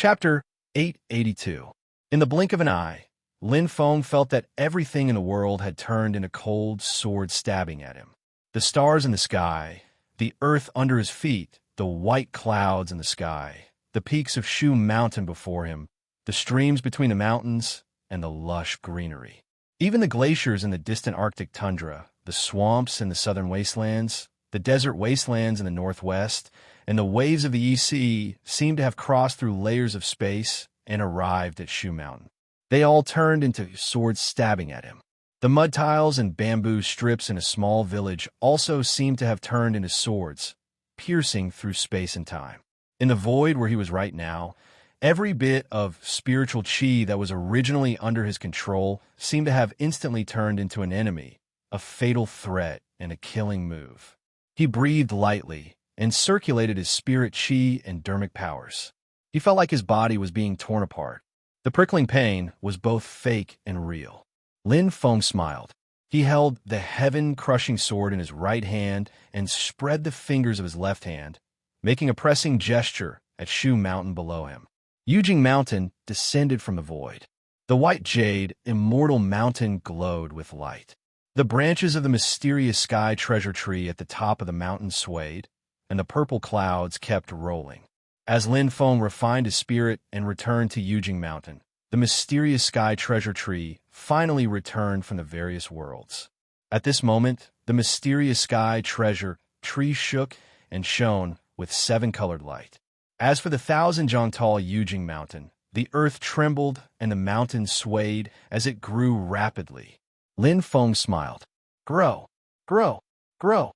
Chapter 882. In the blink of an eye, Lin Feng felt that everything in the world had turned into cold sword stabbing at him. The stars in the sky, the earth under his feet, the white clouds in the sky, the peaks of Shu Mountain before him, the streams between the mountains, and the lush greenery. Even the glaciers in the distant Arctic tundra, the swamps in the southern wastelands, the desert wastelands in the northwest, and the waves of the East Sea seemed to have crossed through layers of space and arrived at Shu Mountain. They all turned into swords stabbing at him. The mud tiles and bamboo strips in a small village also seemed to have turned into swords, piercing through space and time. In the void where he was right now, every bit of spiritual chi that was originally under his control seemed to have instantly turned into an enemy, a fatal threat, and a killing move. He breathed lightly and circulated his spirit chi and dermic powers. He felt like his body was being torn apart. The prickling pain was both fake and real. Lin Feng smiled. He held the heaven-crushing sword in his right hand and spread the fingers of his left hand, making a pressing gesture at Shu Mountain below him. Yujing Mountain descended from the void. The white jade, immortal mountain glowed with light. The branches of the mysterious sky treasure tree at the top of the mountain swayed, and the purple clouds kept rolling. As Lin Feng refined his spirit and returned to Yujing Mountain, the mysterious sky treasure tree finally returned from the various worlds. At this moment, the mysterious sky treasure tree shook and shone with 7-colored light. As for the 1,000-jong-tall Yujing Mountain, the earth trembled and the mountain swayed as it grew rapidly. Lin Feng smiled. Grow, grow, grow.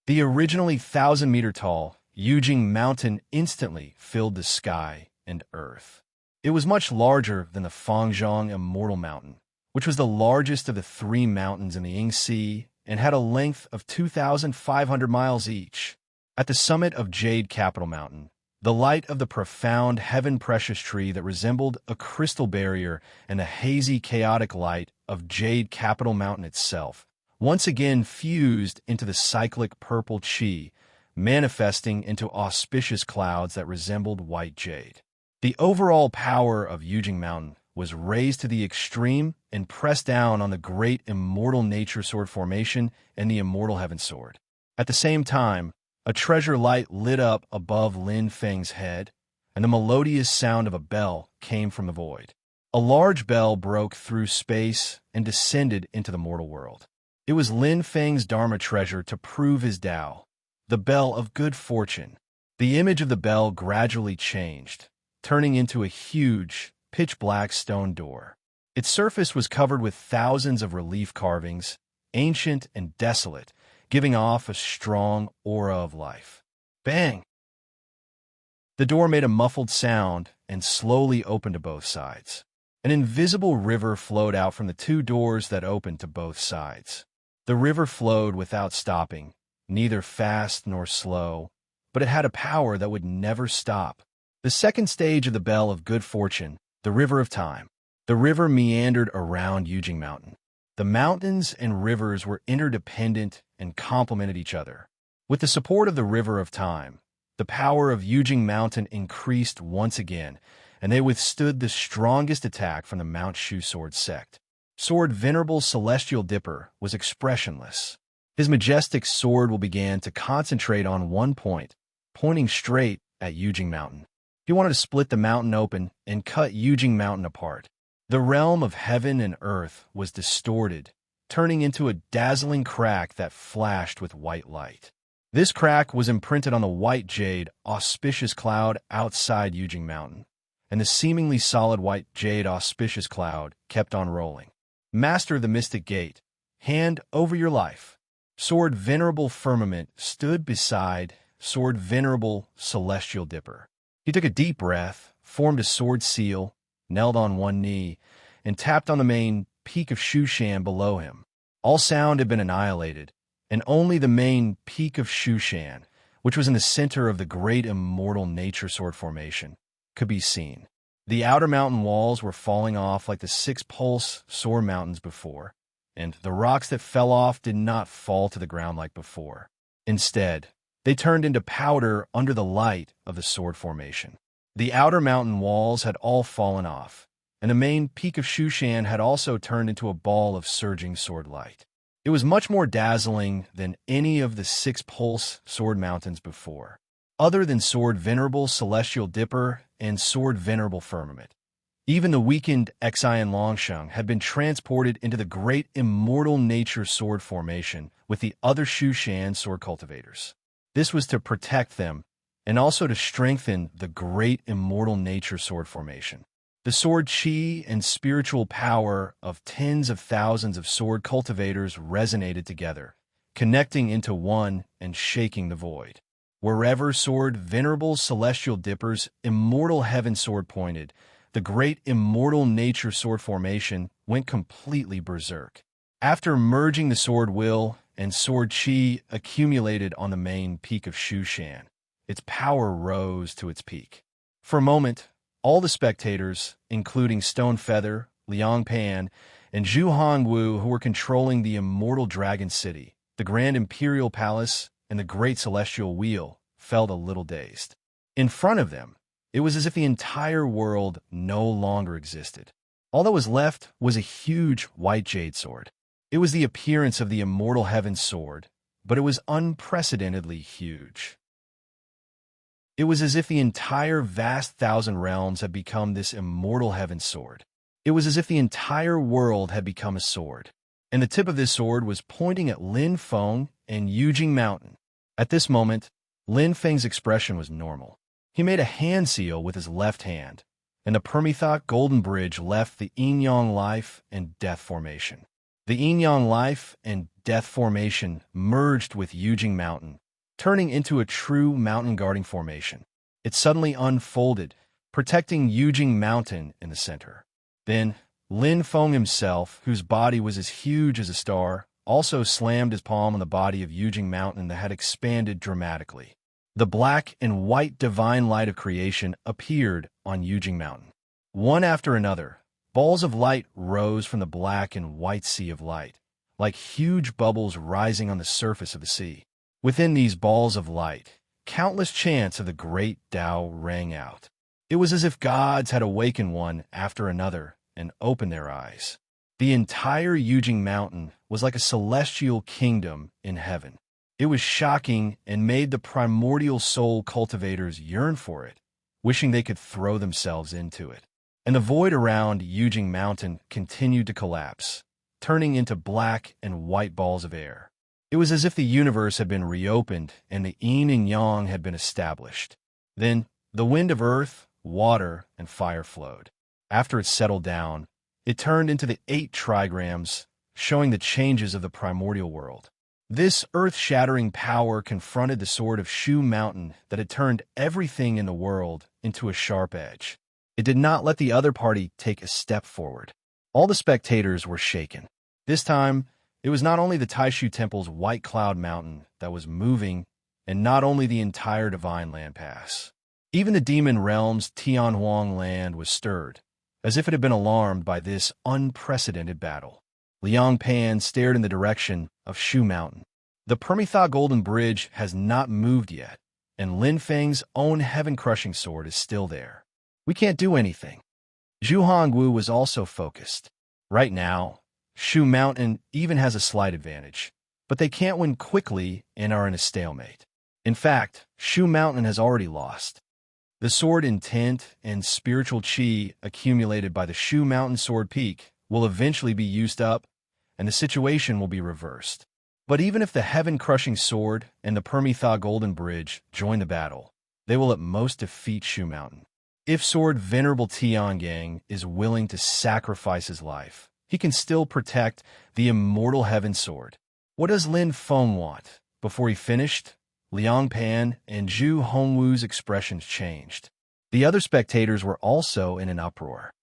The originally 1,000-meter-tall Yujing Mountain instantly filled the sky and earth. It was much larger than the Fangzhong Immortal Mountain, which was the largest of the 3 mountains in the Ying Sea and had a length of 2,500 miles each. At the summit of Jade Capital Mountain, the light of the profound heaven-precious tree that resembled a crystal barrier and the hazy, chaotic light of Jade Capital Mountain itself once again fused into the cyclic purple chi, manifesting into auspicious clouds that resembled white jade. The overall power of Yujing Mountain was raised to the extreme and pressed down on the great immortal nature sword formation and the immortal heaven sword. At the same time, a treasure light lit up above Lin Feng's head, and the melodious sound of a bell came from the void. A large bell broke through space and descended into the mortal world. It was Lin Feng's Dharma treasure to prove his Tao, the bell of good fortune. The image of the bell gradually changed, turning into a huge, pitch-black stone door. Its surface was covered with thousands of relief carvings, ancient and desolate, giving off a strong aura of life. Bang! The door made a muffled sound and slowly opened to both sides. An invisible river flowed out from the 2 doors that opened to both sides. The river flowed without stopping, neither fast nor slow, but it had a power that would never stop. The second stage of the Bell of Good Fortune, the River of Time. The river meandered around Yujing Mountain. The mountains and rivers were interdependent and complemented each other. With the support of the River of Time, the power of Yujing Mountain increased once again, and they withstood the strongest attack from the Mount Shu Sword sect. Sword Venerable Celestial Dipper was expressionless. His majestic sword will began to concentrate on one point, pointing straight at Yujing Mountain. He wanted to split the mountain open and cut Yujing Mountain apart. The realm of heaven and earth was distorted, turning into a dazzling crack that flashed with white light. This crack was imprinted on the white jade, auspicious cloud outside Yujing Mountain, and the seemingly solid white jade auspicious cloud kept on rolling. Master of the Mystic Gate, hand over your life. Sword Venerable Firmament stood beside Sword Venerable Celestial Dipper. He took a deep breath, formed a sword seal, knelt on one knee, and tapped on the main peak of Shushan below him. All sound had been annihilated, and only the main peak of Shushan, which was in the center of the great immortal nature sword formation, could be seen. The outer mountain walls were falling off like the 6 pulse sword mountains before, and the rocks that fell off did not fall to the ground like before. Instead, they turned into powder under the light of the sword formation. The outer mountain walls had all fallen off, and the main peak of Shushan had also turned into a ball of surging sword light. It was much more dazzling than any of the 6 pulse sword mountains before, other than Sword Venerable Celestial Dipper and Sword Venerable Firmament. Even the weakened Xian Longsheng had been transported into the great immortal nature sword formation with the other Shushan sword cultivators. This was to protect them and also to strengthen the great immortal nature sword formation. The sword chi and spiritual power of tens of thousands of sword cultivators resonated together, connecting into one and shaking the void. Wherever Sword Venerable Celestial Dipper's immortal heaven sword pointed, the great immortal nature sword formation went completely berserk. After merging the sword will and sword chi accumulated on the main peak of Shushan, its power rose to its peak. For a moment, all the spectators, including Stone Feather, Liang Pan, and Zhu Hongwu, who were controlling the immortal dragon city, the grand imperial palace, and the great celestial wheel, felt a little dazed. In front of them, it was as if the entire world no longer existed. All that was left was a huge white jade sword. It was the appearance of the immortal heaven sword, but it was unprecedentedly huge. It was as if the entire vast thousand realms had become this immortal heaven sword. It was as if the entire world had become a sword, and the tip of this sword was pointing at Lin Feng and Yujing Mountain. At this moment, Lin Feng's expression was normal. He made a hand seal with his left hand, and the Permethok Golden Bridge left the Yin-Yang Life and Death Formation. The Yin-Yang Life and Death Formation merged with Yujing Mountain, turning into a true mountain guarding formation. It suddenly unfolded, protecting Yujing Mountain in the center. Then, Lin Feng himself, whose body was as huge as a star, also slammed his palm on the body of Yujing Mountain that had expanded dramatically. The black and white divine light of creation appeared on Yujing Mountain. One after another, balls of light rose from the black and white sea of light, like huge bubbles rising on the surface of the sea. Within these balls of light, countless chants of the great Tao rang out. It was as if gods had awakened one after another and opened their eyes. The entire Yujing Mountain was like a celestial kingdom in heaven. It was shocking and made the primordial soul cultivators yearn for it, wishing they could throw themselves into it. And the void around Yujing Mountain continued to collapse, turning into black and white balls of air. It was as if the universe had been reopened and the yin and yang had been established. Then, the wind of earth, water, and fire flowed. After it settled down, it turned into the 8 trigrams, showing the changes of the primordial world. This earth-shattering power confronted the sword of Shu Mountain that had turned everything in the world into a sharp edge. It did not let the other party take a step forward. All the spectators were shaken. This time, it was not only the Taishu Temple's White Cloud Mountain that was moving, and not only the entire Divine Land Pass. Even the Demon Realm's Tianhuang land was stirred, as if it had been alarmed by this unprecedented battle. Liang Pan stared in the direction of Shu Mountain. The Permethok Golden Bridge has not moved yet, and Lin Feng's own heaven-crushing sword is still there. We can't do anything. Zhu Hongwu was also focused. Right now, Shu Mountain even has a slight advantage, but they can't win quickly and are in a stalemate. In fact, Shu Mountain has already lost. The sword intent and spiritual chi accumulated by the Shu Mountain Sword Peak will eventually be used up, and the situation will be reversed. But even if the heaven-crushing sword and the Permethok Golden Bridge join the battle, they will at most defeat Shu Mountain. If Sword Venerable Tiangang is willing to sacrifice his life, he can still protect the immortal heaven sword. What does Lin Feng want? Before he finished, Liang Pan and Zhu Hongwu's expressions changed. The other spectators were also in an uproar.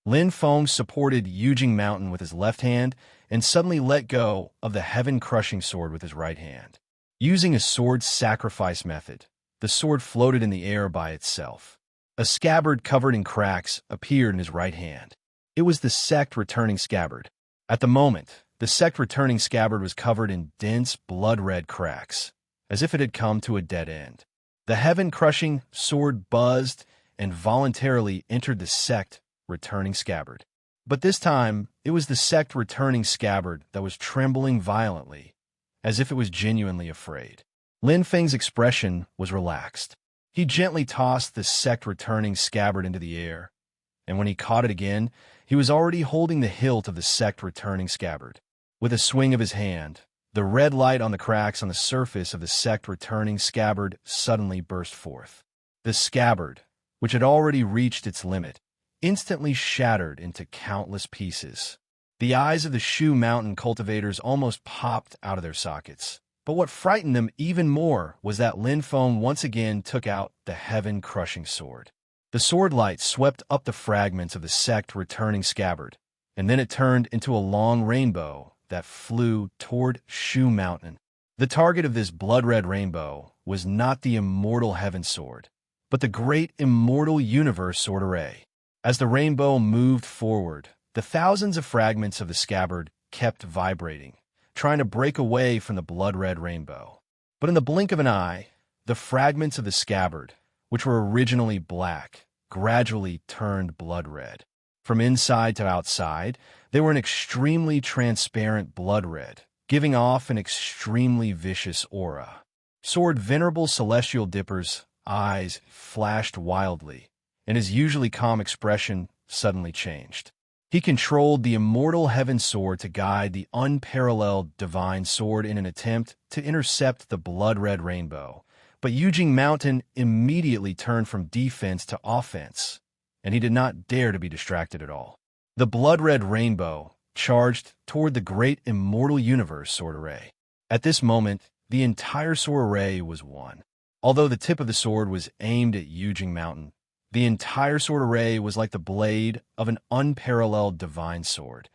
Lin Feng supported Yujing Mountain with his left hand and suddenly let go of the heaven-crushing sword with his right hand. Using a sword sacrifice method, the sword floated in the air by itself. A scabbard covered in cracks appeared in his right hand. It was the sect returning scabbard. At the moment, the sect returning scabbard was covered in dense, blood-red cracks, as if it had come to a dead end. The heaven-crushing sword buzzed and voluntarily entered the sect-returning scabbard. But this time, it was the sect-returning scabbard that was trembling violently, as if it was genuinely afraid. Lin Feng's expression was relaxed. He gently tossed the sect-returning scabbard into the air, and when he caught it again, he was already holding the hilt of the sect-returning scabbard. With a swing of his hand, the red light on the cracks on the surface of the sect-returning scabbard suddenly burst forth. The scabbard, which had already reached its limit, instantly shattered into countless pieces. The eyes of the Shu Mountain cultivators almost popped out of their sockets. But what frightened them even more was that Lin Feng once again took out the heaven-crushing sword. The sword light swept up the fragments of the sect-returning scabbard, and then it turned into a long rainbow that flew toward Shu Mountain. The target of this blood-red rainbow was not the immortal heaven sword, but the great immortal universe sword array. As the rainbow moved forward, the thousands of fragments of the scabbard kept vibrating, trying to break away from the blood-red rainbow. But in the blink of an eye, the fragments of the scabbard, which were originally black, gradually turned blood-red. From inside to outside, they were an extremely transparent blood red, giving off an extremely vicious aura. Sword Venerable Celestial Dipper's eyes flashed wildly, and his usually calm expression suddenly changed. He controlled the immortal heaven sword to guide the unparalleled divine sword in an attempt to intercept the blood-red rainbow. But Yujing Mountain immediately turned from defense to offense, and he did not dare to be distracted at all. The blood-red rainbow charged toward the great immortal universe sword array. At this moment, the entire sword array was one. Although the tip of the sword was aimed at Yujing Mountain, the entire sword array was like the blade of an unparalleled divine sword,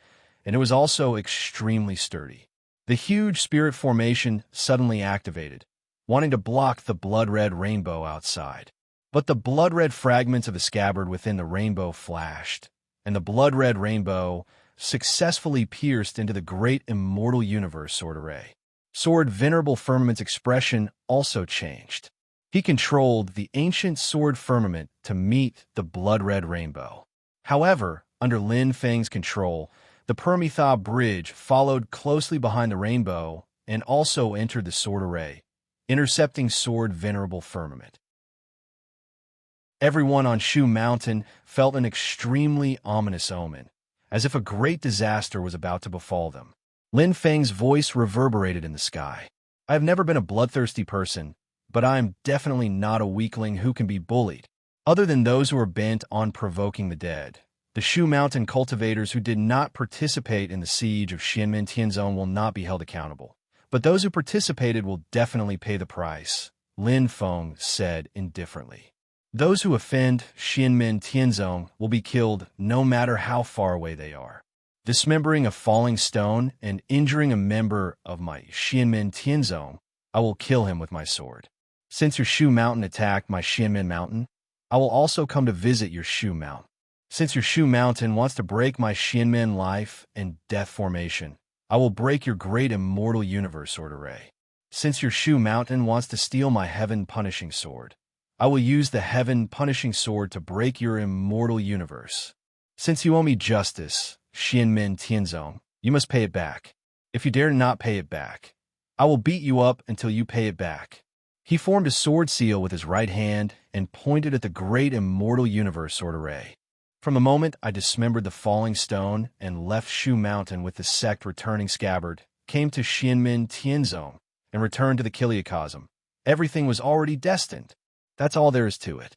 and it was also extremely sturdy. The huge spirit formation suddenly activated, wanting to block the blood-red rainbow outside. But the blood-red fragments of the scabbard within the rainbow flashed, and the blood-red rainbow successfully pierced into the great immortal universe sword array. Sword Venerable Firmament's expression also changed. He controlled the ancient sword firmament to meet the blood-red rainbow. However, under Lin Feng's control, the Permitha Bridge followed closely behind the rainbow and also entered the sword array, intercepting Sword Venerable Firmament. Everyone on Shu Mountain felt an extremely ominous omen, as if a great disaster was about to befall them. Lin Feng's voice reverberated in the sky. I have never been a bloodthirsty person, but I am definitely not a weakling who can be bullied. Other than those who are bent on provoking the dead, the Shu Mountain cultivators who did not participate in the siege of Xianmen Tianzong will not be held accountable. But those who participated will definitely pay the price, Lin Feng said indifferently. Those who offend Xianmen Tianzong will be killed no matter how far away they are. Dismembering a falling stone and injuring a member of my Xianmen Tianzong, I will kill him with my sword. Since your Shu Mountain attacked my Xianmen Mountain, I will also come to visit your Shu Mountain. Since your Shu Mountain wants to break my Xianmen life and death formation, I will break your great immortal universe sword array. Since your Shu Mountain wants to steal my heaven-punishing sword, I will use the heaven-punishing sword to break your immortal universe. Since you owe me justice, Xianmen Tianzong, you must pay it back. If you dare not pay it back, I will beat you up until you pay it back. He formed a sword seal with his right hand and pointed at the great immortal universe sword array. From the moment I dismembered the falling stone and left Shu Mountain with the sect-returning scabbard, came to Xianmen Tianzong, and returned to the Kiliacosm, everything was already destined. That's all there is to it.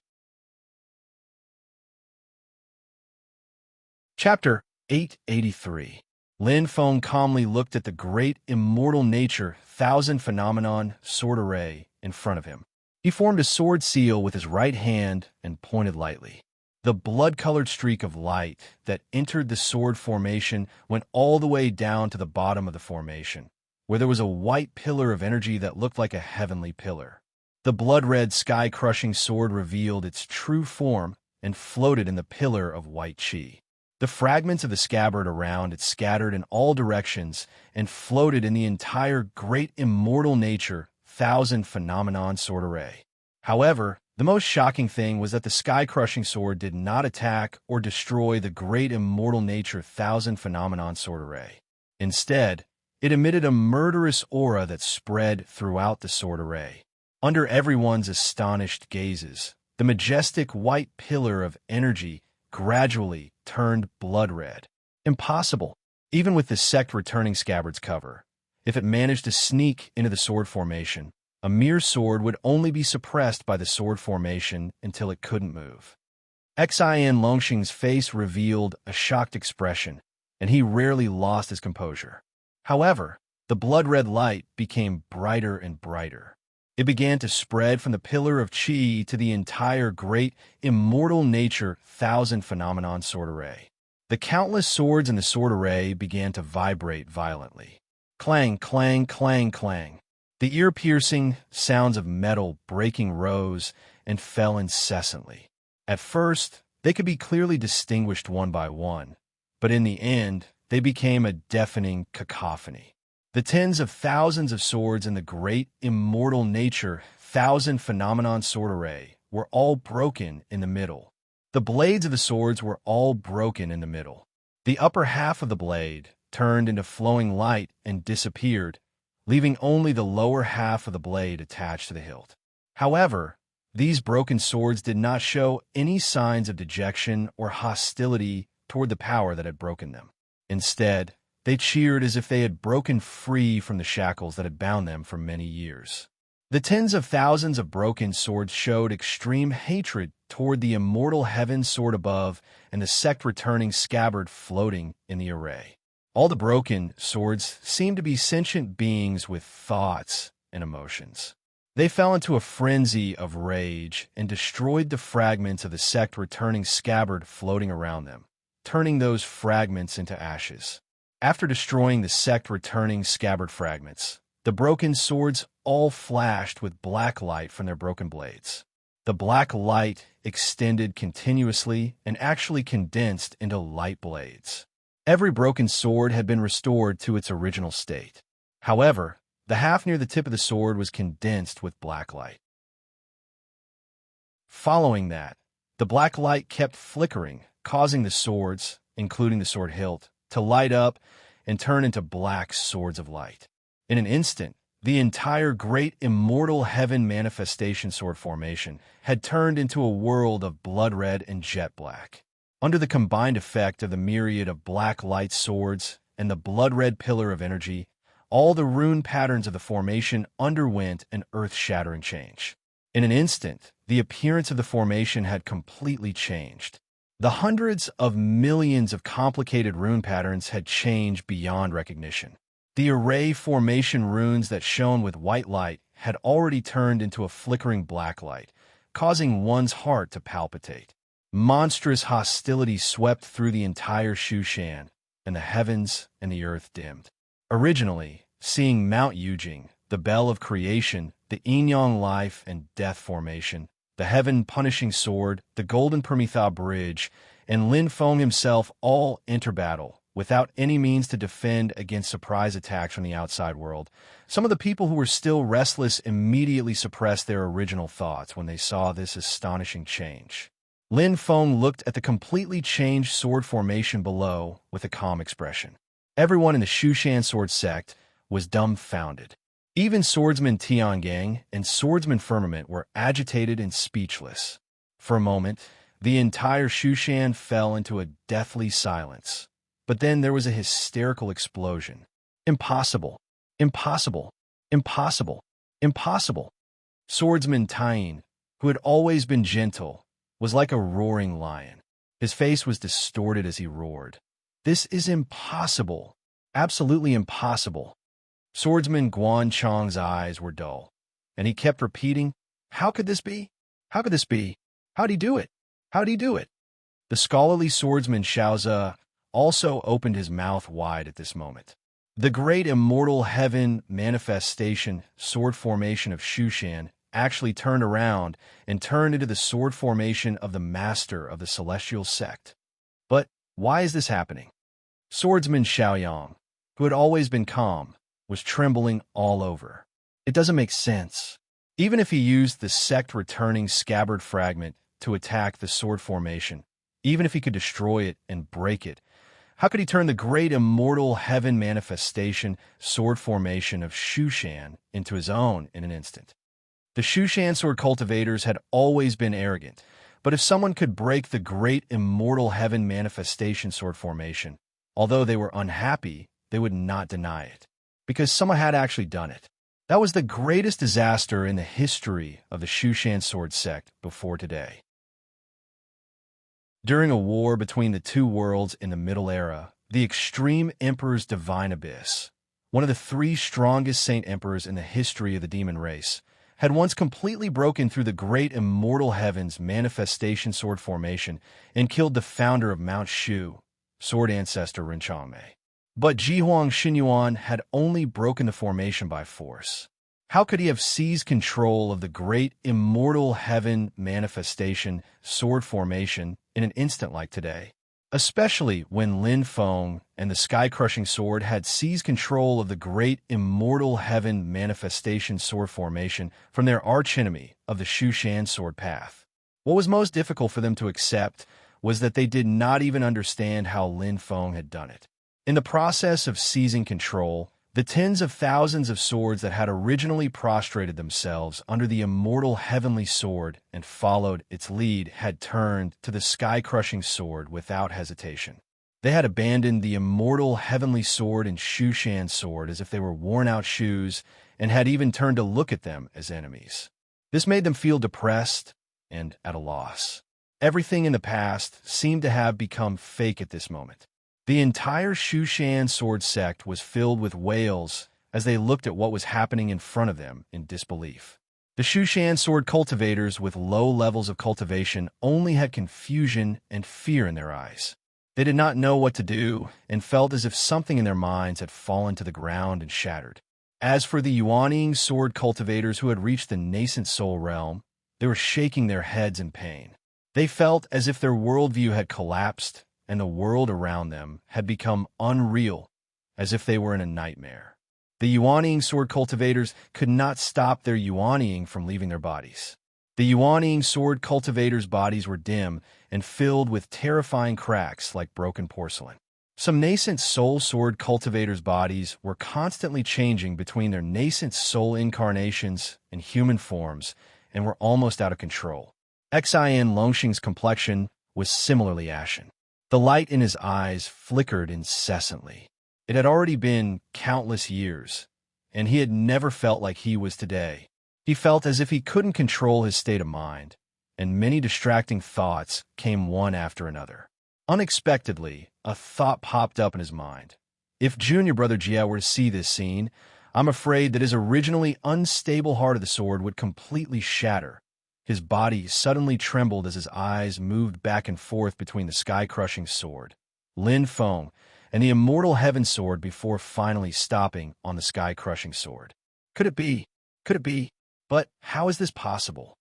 Chapter 883. Lin Feng calmly looked at the great immortal nature thousand phenomenon sword array in front of him. He formed a sword seal with his right hand and pointed lightly. The blood-colored streak of light that entered the sword formation went all the way down to the bottom of the formation, where there was a white pillar of energy that looked like a heavenly pillar. The blood-red sky-crushing sword revealed its true form and floated in the pillar of white chi. The fragments of the scabbard around it scattered in all directions and floated in the entire great immortal nature thousand phenomenon sword array. However, the most shocking thing was that the sky-crushing sword did not attack or destroy the great immortal nature thousand phenomenon sword array. Instead, it emitted a murderous aura that spread throughout the sword array. Under everyone's astonished gazes, the majestic white pillar of energy gradually turned blood red. Impossible. Even with the sect returning scabbard's cover, if it managed to sneak into the sword formation, a mere sword would only be suppressed by the sword formation until it couldn't move. Xin Longxing's face revealed a shocked expression, and he rarely lost his composure. However, the blood-red light became brighter and brighter. It began to spread from the pillar of Qi to the entire great, immortal nature thousand phenomenon sword array. The countless swords in the sword array began to vibrate violently. Clang, clang, clang, clang. The ear-piercing sounds of metal breaking rose and fell incessantly. At first, they could be clearly distinguished one by one, but in the end, they became a deafening cacophony. The tens of thousands of swords in the great immortal nature thousand phenomenon sword array were all broken in the middle. The blades of the swords were all broken in the middle. The upper half of the blade turned into flowing light and disappeared, leaving only the lower half of the blade attached to the hilt. However, these broken swords did not show any signs of dejection or hostility toward the power that had broken them. Instead, they cheered as if they had broken free from the shackles that had bound them for many years. The tens of thousands of broken swords showed extreme hatred toward the immortal heaven sword above and the sect-returning scabbard floating in the array. All the broken swords seemed to be sentient beings with thoughts and emotions. They fell into a frenzy of rage and destroyed the fragments of the sect-returning scabbard floating around them, turning those fragments into ashes. After destroying the sect-returning scabbard fragments, the broken swords all flashed with black light from their broken blades. The black light extended continuously and actually condensed into light blades. Every broken sword had been restored to its original state. However, the half near the tip of the sword was condensed with black light. Following that, the black light kept flickering, causing the swords, including the sword hilt, to light up and turn into black swords of light. In an instant, the entire great immortal heaven manifestation sword formation had turned into a world of blood red and jet black. Under the combined effect of the myriad of black light swords and the blood-red pillar of energy, all the rune patterns of the formation underwent an earth-shattering change. In an instant, the appearance of the formation had completely changed. The hundreds of millions of complicated rune patterns had changed beyond recognition. The array formation runes that shone with white light had already turned into a flickering black light, causing one's heart to palpitate. Monstrous hostility swept through the entire Shushan, and the heavens and the earth dimmed. Originally, seeing Mount Yujing, the bell of creation, the yin-yang life and death formation, the heaven-punishing sword, the golden Prometha bridge, and Lin Feng himself all enter battle, without any means to defend against surprise attacks from the outside world, some of the people who were still restless immediately suppressed their original thoughts when they saw this astonishing change. Lin Feng looked at the completely changed sword formation below with a calm expression. Everyone in the Shushan sword sect was dumbfounded. Even swordsman Tiangang and swordsman Firmament were agitated and speechless. For a moment, the entire Shushan fell into a deathly silence. But then there was a hysterical explosion. Impossible! Impossible! Impossible! Impossible! Swordsman Tying, who had always been gentle, was like a roaring lion. His face was distorted as he roared. This is impossible. Absolutely impossible. Swordsman Guan Chong's eyes were dull, and he kept repeating, "How could this be? How could this be? How'd he do it? How'd he do it?" The scholarly swordsman Xiaoze also opened his mouth wide at this moment. The great immortal heaven manifestation sword formation of Shushan actually turned around and turned into the sword formation of the master of the celestial sect. But why is this happening? Swordsman Xiaoyang, who had always been calm, was trembling all over. It doesn't make sense. Even if he used the sect-returning scabbard fragment to attack the sword formation, even if he could destroy it and break it, how could he turn the great immortal heaven manifestation sword formation of Shushan into his own in an instant? The Shushan sword cultivators had always been arrogant, but if someone could break the great immortal heaven manifestation sword formation, although they were unhappy, they would not deny it, because someone had actually done it. That was the greatest disaster in the history of the Shushan sword sect before today. During a war between the two worlds in the Middle Era, the Extreme Emperor's Divine Abyss, one of the three strongest Saint Emperors in the history of the demon race, had once completely broken through the great immortal heavens manifestation sword formation and killed the founder of Mount Shu, sword ancestor Rinchangmei. But Jihuang Xinyuan had only broken the formation by force. How could he have seized control of the great immortal heaven manifestation sword formation in an instant like today? Especially when Lin Feng and the sky-crushing sword had seized control of the great immortal heaven manifestation sword formation from their archenemy of the Shushan sword path. What was most difficult for them to accept was that they did not even understand how Lin Feng had done it. In the process of seizing control, the tens of thousands of swords that had originally prostrated themselves under the immortal heavenly sword and followed its lead had turned to the sky-crushing sword without hesitation. They had abandoned the immortal heavenly sword and Shushan sword as if they were worn-out shoes and had even turned to look at them as enemies. This made them feel depressed and at a loss. Everything in the past seemed to have become fake at this moment. The entire Shushan sword sect was filled with wails as they looked at what was happening in front of them in disbelief. The Shushan sword cultivators with low levels of cultivation only had confusion and fear in their eyes. They did not know what to do and felt as if something in their minds had fallen to the ground and shattered. As for the Yuanying sword cultivators who had reached the nascent soul realm, they were shaking their heads in pain. They felt as if their worldview had collapsed and the world around them had become unreal, as if they were in a nightmare. The Yuanying sword cultivators could not stop their Yuanying from leaving their bodies. The Yuanying sword cultivators' bodies were dim and filled with terrifying cracks like broken porcelain. Some nascent soul sword cultivators' bodies were constantly changing between their nascent soul incarnations and human forms and were almost out of control. Xian Longxing's complexion was similarly ashen. The light in his eyes flickered incessantly. It had already been countless years, and he had never felt like he was today. He felt as if he couldn't control his state of mind, and many distracting thoughts came one after another. Unexpectedly, a thought popped up in his mind. If Junior Brother Jia were to see this scene, I'm afraid that his originally unstable heart of the sword would completely shatter. His body suddenly trembled as his eyes moved back and forth between the sky-crushing sword, Lin Feng, and the immortal heaven sword before finally stopping on the sky-crushing sword. Could it be? Could it be? But how is this possible?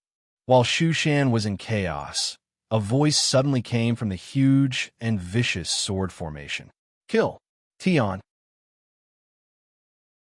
While Shushan was in chaos, a voice suddenly came from the huge and vicious sword formation. Kill! Tian!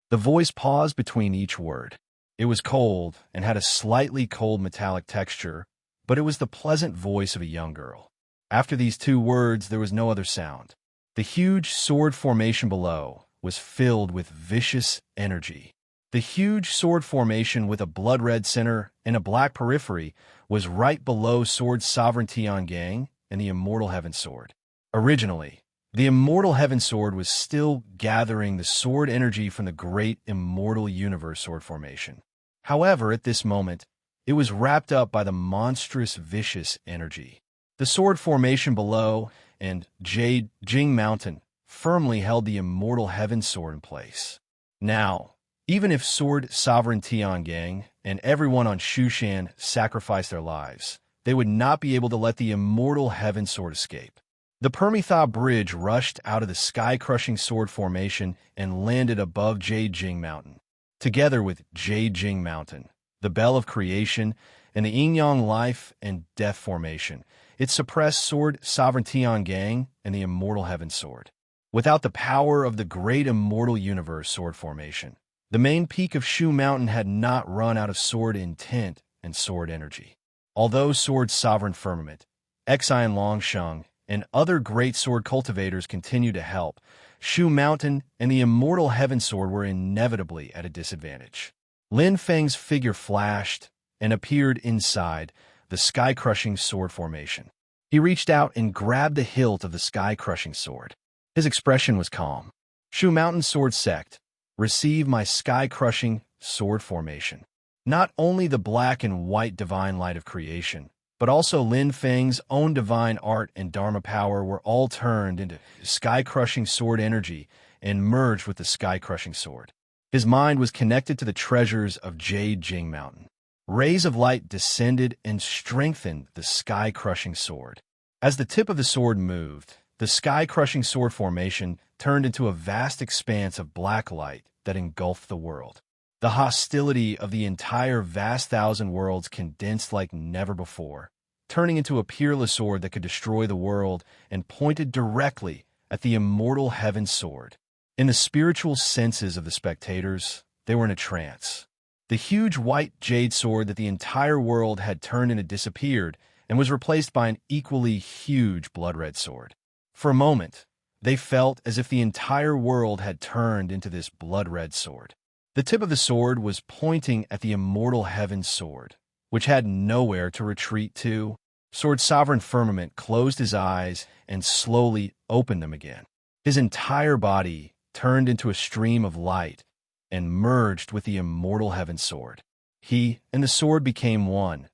The voice paused between each word. It was cold and had a slightly cold metallic texture, but it was the pleasant voice of a young girl. After these two words, there was no other sound. The huge sword formation below was filled with vicious energy. The huge sword formation with a blood-red center and a black periphery was right below Sword Sovereignty on Gang and the Immortal Heaven Sword. Originally, the Immortal Heaven Sword was still gathering the sword energy from the great Immortal Universe sword formation. However, at this moment, it was wrapped up by the monstrous, vicious energy. The sword formation below and Jade Jing Mountain firmly held the Immortal Heaven Sword in place. Now, even if Sword Sovereignty on Gang and everyone on Shushan sacrificed their lives, they would not be able to let the Immortal Heaven Sword escape. The Permitha Bridge rushed out of the sky-crushing sword formation and landed above Jade Jing Mountain. Together with Jade Jing Mountain, the Bell of Creation, and the Yin-Yang Life and Death formation, it suppressed Sword Sovereignty on Gang and the Immortal Heaven Sword. Without the power of the great Immortal Universe sword formation, The main peak of Shu Mountain had not run out of sword intent and sword energy. Although Sword's sovereign firmament, Xian Longsheng, and other great sword cultivators continued to help, Shu Mountain and the immortal Heaven Sword were inevitably at a disadvantage. Lin Feng's figure flashed and appeared inside the sky-crushing sword formation. He reached out and grabbed the hilt of the sky-crushing sword. His expression was calm. Shu Mountain Sword Sect, receive my sky-crushing sword formation. Not only the black and white divine light of creation, but also Lin Feng's own divine art and Dharma power were all turned into sky-crushing sword energy and merged with the sky-crushing sword. His mind was connected to the treasures of Jade Jing Mountain. Rays of light descended and strengthened the sky-crushing sword. As the tip of the sword moved, the sky-crushing sword formation turned into a vast expanse of black light that engulfed the world. The hostility of the entire vast thousand worlds condensed like never before, turning into a peerless sword that could destroy the world and pointed directly at the immortal Heaven Sword. In the spiritual senses of the spectators, they were in a trance. The huge white jade sword that the entire world had turned into disappeared and was replaced by an equally huge blood-red sword. For a moment, they felt as if the entire world had turned into this blood-red sword. The tip of the sword was pointing at the immortal Heaven Sword, which had nowhere to retreat to. Sword's sovereign firmament closed his eyes and slowly opened them again. His entire body turned into a stream of light and merged with the immortal Heaven Sword. He and the sword became one,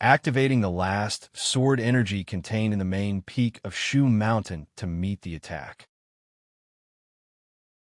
activating the last sword energy contained in the main peak of Shu Mountain to meet the attack.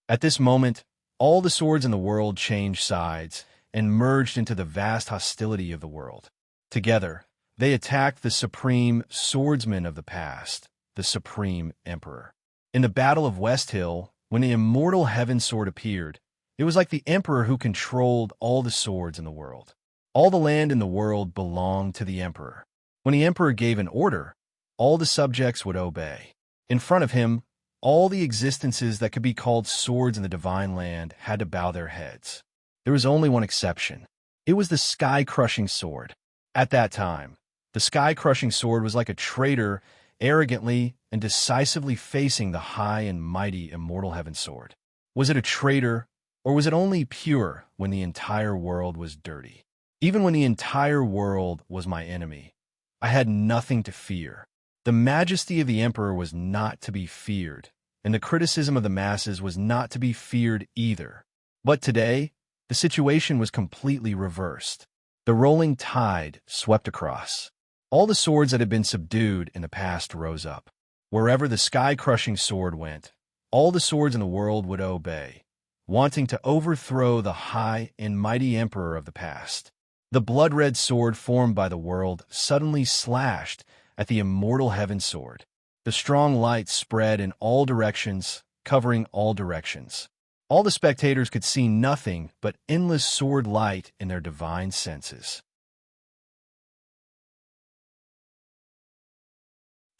At this moment, all the swords in the world changed sides and merged into the vast hostility of the world. Together, they attacked the supreme swordsman of the past, the Supreme Emperor. In the Battle of West Hill, when the immortal Heaven Sword appeared, it was like the Emperor who controlled all the swords in the world. All the land in the world belonged to the Emperor. When the Emperor gave an order, all the subjects would obey. In front of him, all the existences that could be called swords in the divine land had to bow their heads. There was only one exception. It was the sky-crushing sword. At that time, the sky-crushing sword was like a traitor arrogantly and decisively facing the high and mighty immortal Heaven Sword. Was it a traitor, or was it only pure when the entire world was dirty? Even when the entire world was my enemy, I had nothing to fear. The majesty of the Emperor was not to be feared, and the criticism of the masses was not to be feared either. But today, the situation was completely reversed. The rolling tide swept across. All the swords that had been subdued in the past rose up. Wherever the sky-crushing sword went, all the swords in the world would obey, wanting to overthrow the high and mighty Emperor of the past. The blood-red sword formed by the world suddenly slashed at the immortal Heaven Sword. The strong light spread in all directions, covering all directions. All the spectators could see nothing but endless sword light in their divine senses.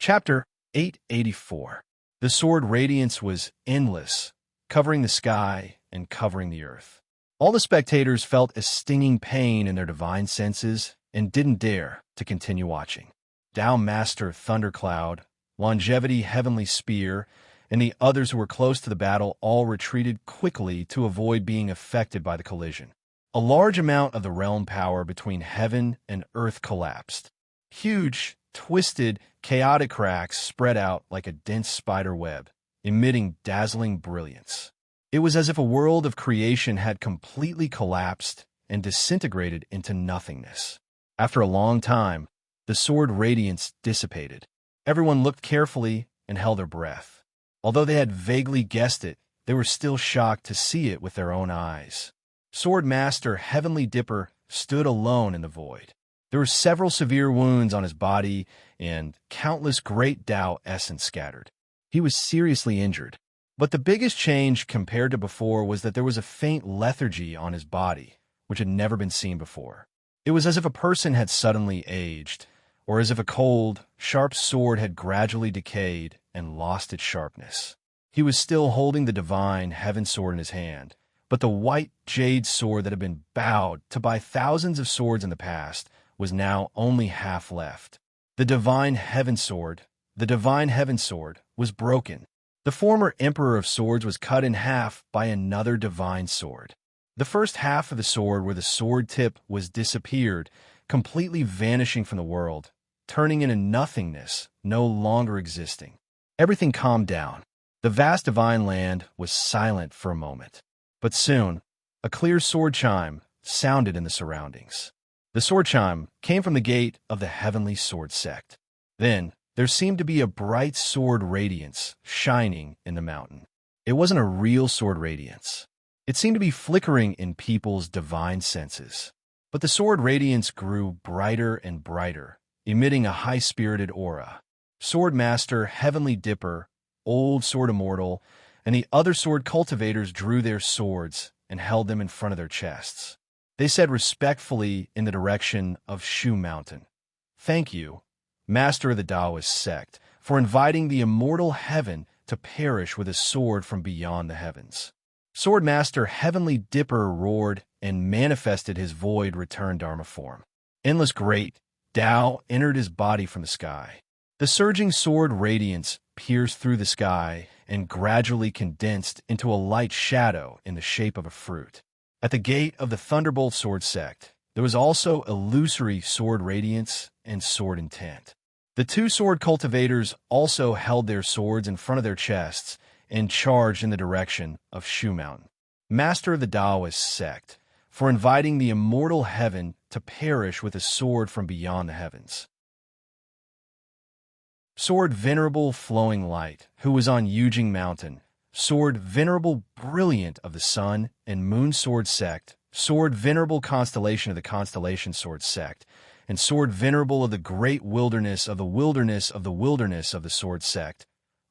Chapter 884. The sword radiance was endless, covering the sky and covering the earth. All the spectators felt a stinging pain in their divine senses and didn't dare to continue watching. Tao Master Thundercloud, Longevity Heavenly Spear, and the others who were close to the battle all retreated quickly to avoid being affected by the collision. A large amount of the realm power between heaven and earth collapsed. Huge, twisted, chaotic cracks spread out like a dense spider web, emitting dazzling brilliance. It was as if a world of creation had completely collapsed and disintegrated into nothingness. After a long time, the sword radiance dissipated. Everyone looked carefully and held their breath. Although they had vaguely guessed it, they were still shocked to see it with their own eyes. Sword Master Heavenly Dipper stood alone in the void. There were several severe wounds on his body and countless great Tao essence scattered. He was seriously injured. But the biggest change compared to before was that there was a faint lethargy on his body, which had never been seen before. It was as if a person had suddenly aged, or as if a cold, sharp sword had gradually decayed and lost its sharpness. He was still holding the divine Heaven Sword in his hand, But the white jade sword that had been bowed to by thousands of swords in the past was now only half left. The divine heaven sword, was broken. The former Emperor of Swords was cut in half by another divine sword. The first half of the sword where the sword tip was disappeared, completely vanishing from the world, turning into nothingness, no longer existing. Everything calmed down. The vast divine land was silent for a moment. But soon, a clear sword chime sounded in the surroundings. The sword chime came from the gate of the heavenly sword sect. Then, there seemed to be a bright sword radiance shining in the mountain. It wasn't a real sword radiance. It seemed to be flickering in people's divine senses. But the sword radiance grew brighter and brighter, emitting a high-spirited aura. Sword Master, Heavenly Dipper, Old Sword Immortal, and the other sword cultivators drew their swords and held them in front of their chests. They said respectfully in the direction of Shu Mountain, "Thank you, Master of the Taoist sect, for inviting the immortal heaven to perish with a sword from beyond the heavens." Swordmaster Heavenly Dipper roared and manifested his void return Dharma form. Endless great Tao entered his body from the sky. The surging sword radiance pierced through the sky and gradually condensed into a light shadow in the shape of a fruit. At the gate of the Thunderbolt Sword sect, there was also illusory sword radiance and sword intent. The two sword cultivators also held their swords in front of their chests and charged in the direction of Shu Mountain. Master of the Taoist sect, for inviting the immortal heaven to perish with a sword from beyond the heavens. Sword Venerable Flowing Light, who was on Yujing Mountain. Sword Venerable Brilliant of the Sun and Moon Sword sect. Sword Venerable Constellation of the Constellation Sword sect. And Sword Venerable of the Great Wilderness of the Wilderness of the Wilderness of the Sword sect,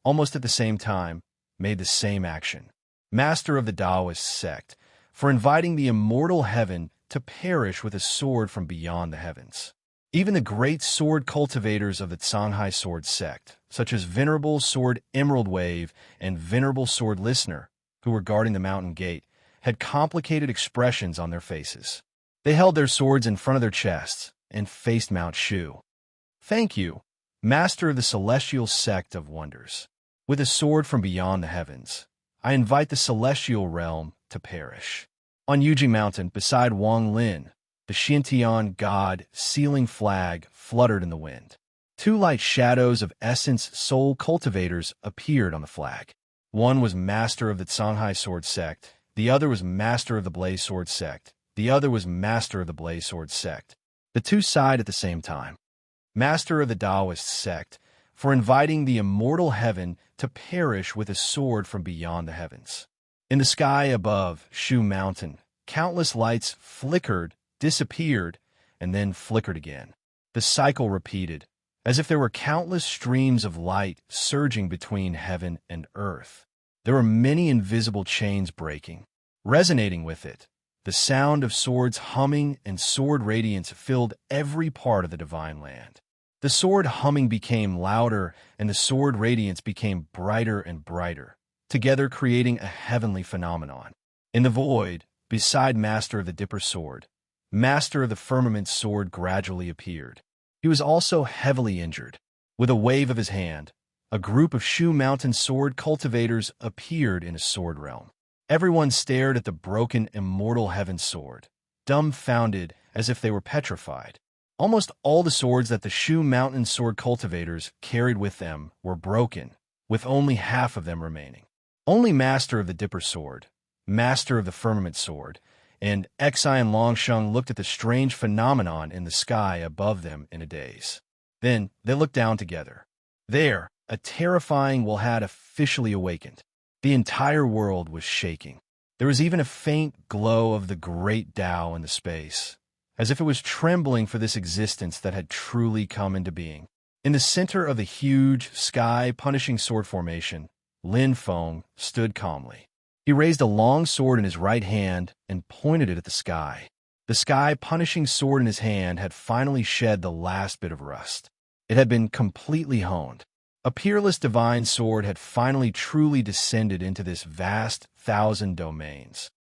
almost at the same time, made the same action. Master of the Taoist sect, for inviting the immortal heaven to perish with a sword from beyond the heavens. Even the great sword cultivators of the Shanghai Sword sect, such as Venerable Sword Emerald Wave and Venerable Sword Listener, who were guarding the mountain gate, had complicated expressions on their faces. They held their swords in front of their chests and faced Mount Shu. "Thank you, Master of the Celestial Sect of Wonders. With a sword from beyond the heavens, I invite the celestial realm to perish." On Yujing Mountain, beside Wang Lin, the Xintian God sealing flag fluttered in the wind. Two light shadows of essence soul cultivators appeared on the flag. One was Master of the Shanghai Sword sect, the other was Master of the Blaze Sword sect, the other was Master of the Blaze Sword sect. The two sighed at the same time. Master of the Taoist sect, for inviting the immortal heaven to perish with a sword from beyond the heavens. In the sky above Shu Mountain, countless lights flickered, disappeared, and then flickered again. The cycle repeated, as if there were countless streams of light surging between heaven and earth. There were many invisible chains breaking. Resonating with it, the sound of swords humming and sword radiance filled every part of the divine land. The sword humming became louder, and the sword radiance became brighter and brighter, together creating a heavenly phenomenon. In the void, beside Master of the Dipper Sword, Master of the Firmament Sword gradually appeared. He was also heavily injured. With a wave of his hand, a group of Shu Mountain sword cultivators appeared in his sword realm. Everyone stared at the broken immortal heaven sword, dumbfounded as if they were petrified. Almost all the swords that the Shu Mountain sword cultivators carried with them were broken, with only half of them remaining. Only Master of the Dipper Sword, Master of the Firmament Sword, and Xian Longsheng looked at the strange phenomenon in the sky above them in a daze. Then they looked down together. There, a terrifying will had officially awakened. The entire world was shaking. There was even a faint glow of the great Tao in the space, as if it was trembling for this existence that had truly come into being. In the center of the huge, sky-punishing sword formation, Lin Feng stood calmly. He raised a long sword in his right hand and pointed it at the sky. The sky-punishing sword in his hand had finally shed the last bit of rust. It had been completely honed. A peerless divine sword had finally truly descended into this vast 1,000 domains.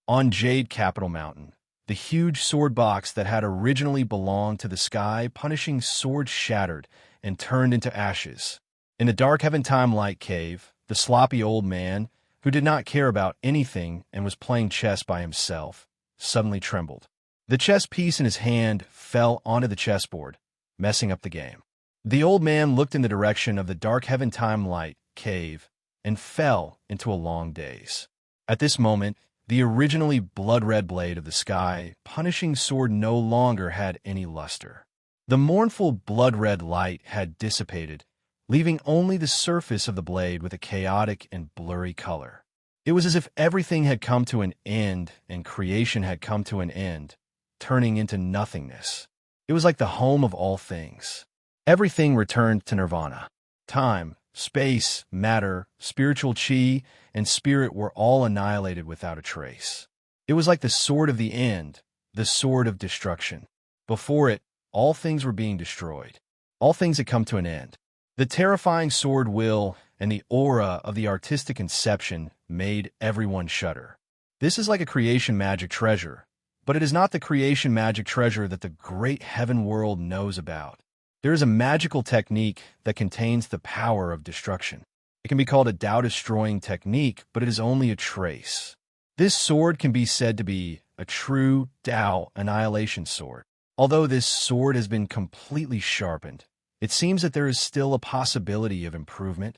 On Jade Capital Mountain, the huge sword box that had originally belonged to the sky punishing sword shattered and turned into ashes. In the dark Heaven Time Light Cave, the sloppy old man, who did not care about anything and was playing chess by himself, suddenly trembled. The chess piece in his hand fell onto the chessboard, messing up the game. The old man looked in the direction of the dark Heaven Time Light Cave and fell into a long daze. At this moment, the originally blood-red blade of the sky punishing sword no longer had any luster. The mournful blood-red light had dissipated, leaving only the surface of the blade with a chaotic and blurry color. It was as if everything had come to an end and creation had come to an end, turning into nothingness. It was like the home of all things. Everything returned to nirvana. Time, space, matter, spiritual chi, and spirit were all annihilated without a trace. It was like the sword of the end, the sword of destruction. Before it, all things were being destroyed. All things had come to an end. The terrifying sword will and the aura of the artistic inception made everyone shudder. This is like a creation magic treasure, but it is not the creation magic treasure that the great heaven world knows about. There is a magical technique that contains the power of destruction. It can be called a Tao-destroying technique, but it is only a trace. This sword can be said to be a true Tao annihilation sword. Although this sword has been completely sharpened, it seems that there is still a possibility of improvement.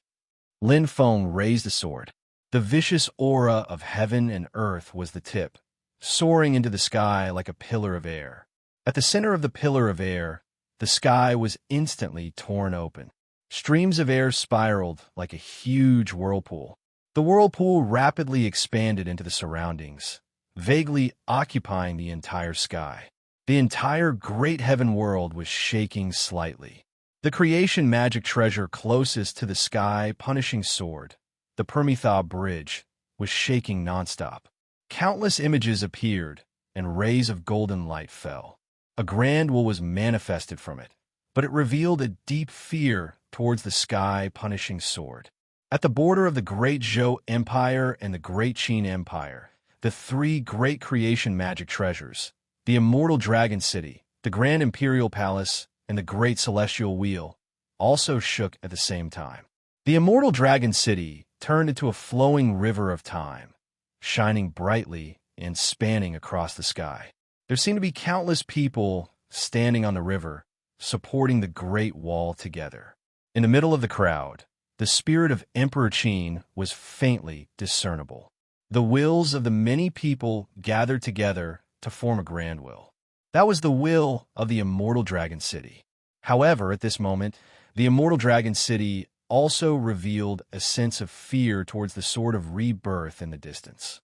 Lin Feng raised the sword. The vicious aura of heaven and earth was the tip, soaring into the sky like a pillar of air. At the center of the pillar of air, the sky was instantly torn open. Streams of air spiraled like a huge whirlpool. The whirlpool rapidly expanded into the surroundings, vaguely occupying the entire sky. The entire great heaven world was shaking slightly. The creation magic treasure closest to the sky punishing sword, the Permitha Bridge, was shaking nonstop. Countless images appeared, and rays of golden light fell. A grand will was manifested from it, but it revealed a deep fear towards the sky-punishing sword. At the border of the Great Zhou Empire and the Great Qin Empire, the three great creation magic treasures, the Immortal Dragon City, the Grand Imperial Palace, and the Great Celestial Wheel, also shook at the same time. The Immortal Dragon City turned into a flowing river of time, shining brightly and spanning across the sky. There seemed to be countless people standing on the river, supporting the Great Wall together. In the middle of the crowd, the spirit of Emperor Qin was faintly discernible. The wills of the many people gathered together to form a grand will. That was the will of the Immortal Dragon City. However, at this moment, the Immortal Dragon City also revealed a sense of fear towards the sword of rebirth in the distance.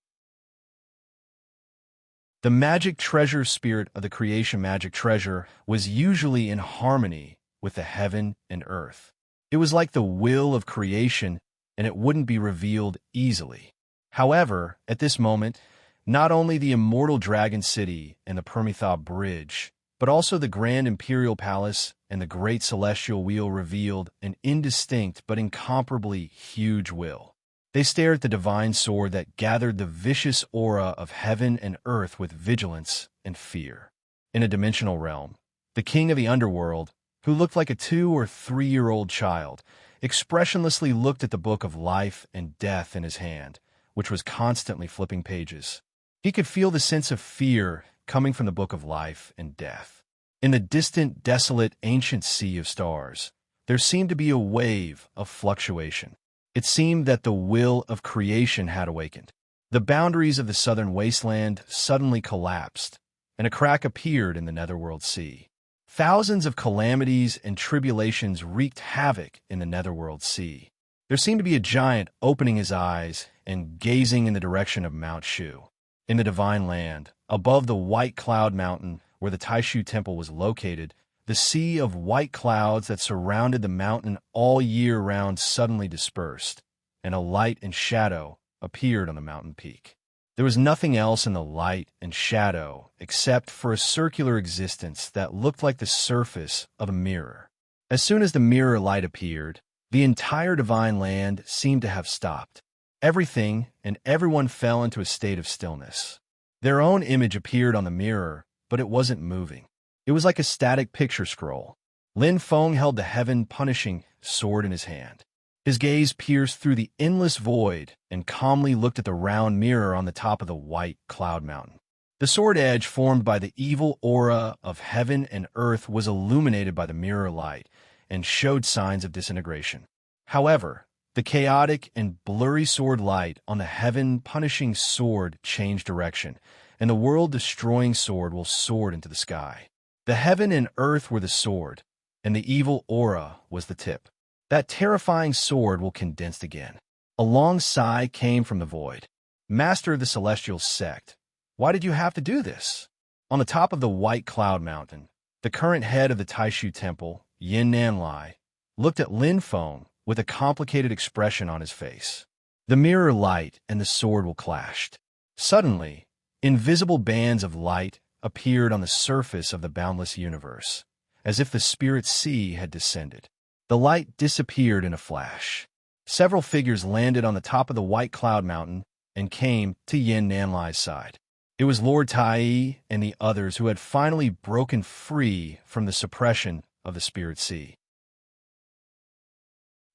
The magic treasure spirit of the creation magic treasure was usually in harmony with the heaven and earth. It was like the will of creation, and it wouldn't be revealed easily. However, at this moment, not only the Immortal Dragon City and the Permitha Bridge, but also the Grand Imperial Palace and the Great Celestial Wheel revealed an indistinct but incomparably huge will. They stared at the divine sword that gathered the vicious aura of heaven and earth with vigilance and fear. In a dimensional realm, the king of the underworld, who looked like a 2- or 3-year-old child, expressionlessly looked at the book of life and death in his hand, which was constantly flipping pages. He could feel the sense of fear coming from the book of life and death. In the distant, desolate, ancient sea of stars, there seemed to be a wave of fluctuation. It seemed that the will of creation had awakened. The boundaries of the southern wasteland suddenly collapsed, and a crack appeared in the netherworld sea. Thousands of calamities and tribulations wreaked havoc in the netherworld sea. There seemed to be a giant opening his eyes and gazing in the direction of Mount Shu. In the divine land, above the White Cloud Mountain, where the Taishu Temple was located, the sea of white clouds that surrounded the mountain all year round suddenly dispersed, and a light and shadow appeared on the mountain peak. There was nothing else in the light and shadow except for a circular existence that looked like the surface of a mirror. As soon as the mirror light appeared, the entire divine land seemed to have stopped. Everything and everyone fell into a state of stillness. Their own image appeared on the mirror, but it wasn't moving. It was like a static picture scroll. Lin Feng held the heaven-punishing sword in his hand. His gaze pierced through the endless void and calmly looked at the round mirror on the top of the white cloud mountain. The sword edge formed by the evil aura of heaven and earth was illuminated by the mirror light and showed signs of disintegration. However, the chaotic and blurry sword light on the heaven-punishing sword changed direction, and the world-destroying sword will soar into the sky. The heaven and earth were the sword, and the evil aura was the tip. That terrifying sword will condense again. A long sigh came from the void. Master of the celestial sect, why did you have to do this? On the top of the white cloud mountain, the current head of the Taishu temple, Yin Nanlai, looked at Lin Feng with a complicated expression on his face. The mirror light and the sword will clashed. Suddenly, invisible bands of light appeared on the surface of the boundless universe, as if the spirit sea had descended. The light disappeared in a flash. Several figures landed on the top of the white cloud mountain and came to Yin Nanlai's side. It was Lord Tai and the others who had finally broken free from the suppression of the spirit sea.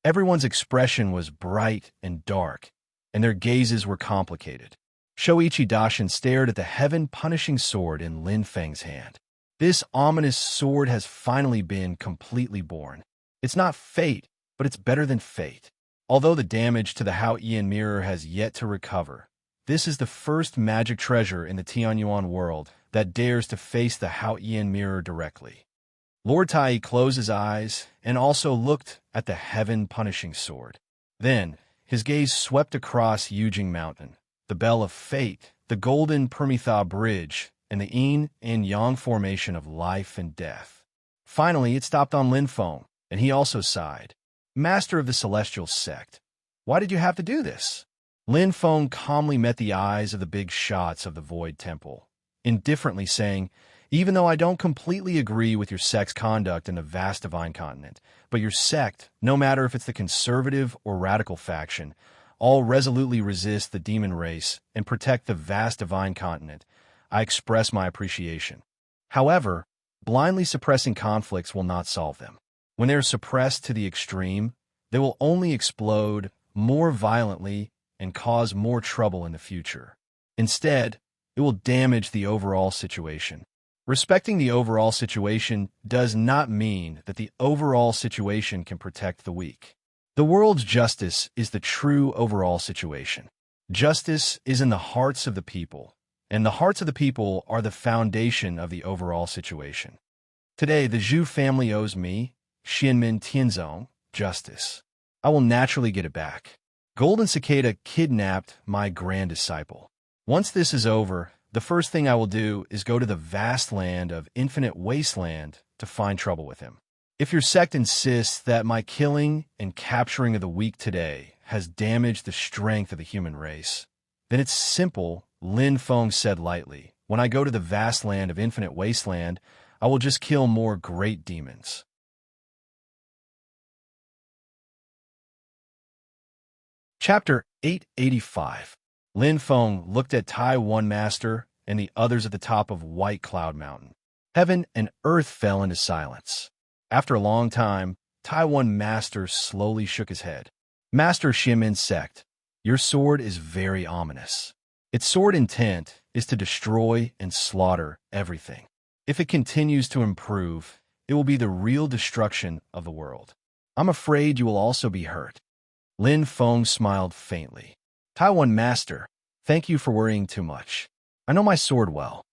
Everyone's expression was bright and dark, and their gazes were complicated. Shoichi Dashin stared at the heaven-punishing sword in Lin Feng's hand. This ominous sword has finally been completely born. It's not fate, but it's better than fate. Although the damage to the Haotian mirror has yet to recover, this is the first magic treasure in the Tianyuan world that dares to face the Haotian mirror directly. Lord Tai closed his eyes and also looked at the heaven-punishing sword. Then, his gaze swept across Yujing Mountain, the Bell of Fate, the Golden Permitha Bridge, and the Yin and Yang formation of life and death. Finally, it stopped on Lin Feng, and he also sighed. Master of the celestial sect, why did you have to do this? Lin Feng calmly met the eyes of the big shots of the Void Temple, indifferently saying, even though I don't completely agree with your sect's conduct in the vast divine continent, but your sect, no matter if it's the conservative or radical faction, all resolutely resist the demon race and protect the vast divine continent, I express my appreciation. However, blindly suppressing conflicts will not solve them. When they are suppressed to the extreme, they will only explode more violently and cause more trouble in the future. Instead, it will damage the overall situation. Respecting the overall situation does not mean that the overall situation can protect the weak. The world's justice is the true overall situation. Justice is in the hearts of the people, and the hearts of the people are the foundation of the overall situation. Today, the Zhu family owes me, Xianmin Tianzong, justice. I will naturally get it back. Golden Cicada kidnapped my grand disciple. Once this is over, the first thing I will do is go to the vast land of infinite wasteland to find trouble with him. If your sect insists that my killing and capturing of the weak today has damaged the strength of the human race, then it's simple, Lin Feng said lightly. When I go to the vast land of infinite wasteland, I will just kill more great demons. Chapter 885. Lin Feng looked at Taiwan Master and the others at the top of White Cloud Mountain. Heaven and earth fell into silence. After a long time, Taiwan Master slowly shook his head. Master Xianmin's sect, your sword is very ominous. Its sword intent is to destroy and slaughter everything. If it continues to improve, it will be the real destruction of the world. I'm afraid you will also be hurt. Lin Feng smiled faintly. Taiwan Master, thank you for worrying too much. I know my sword well.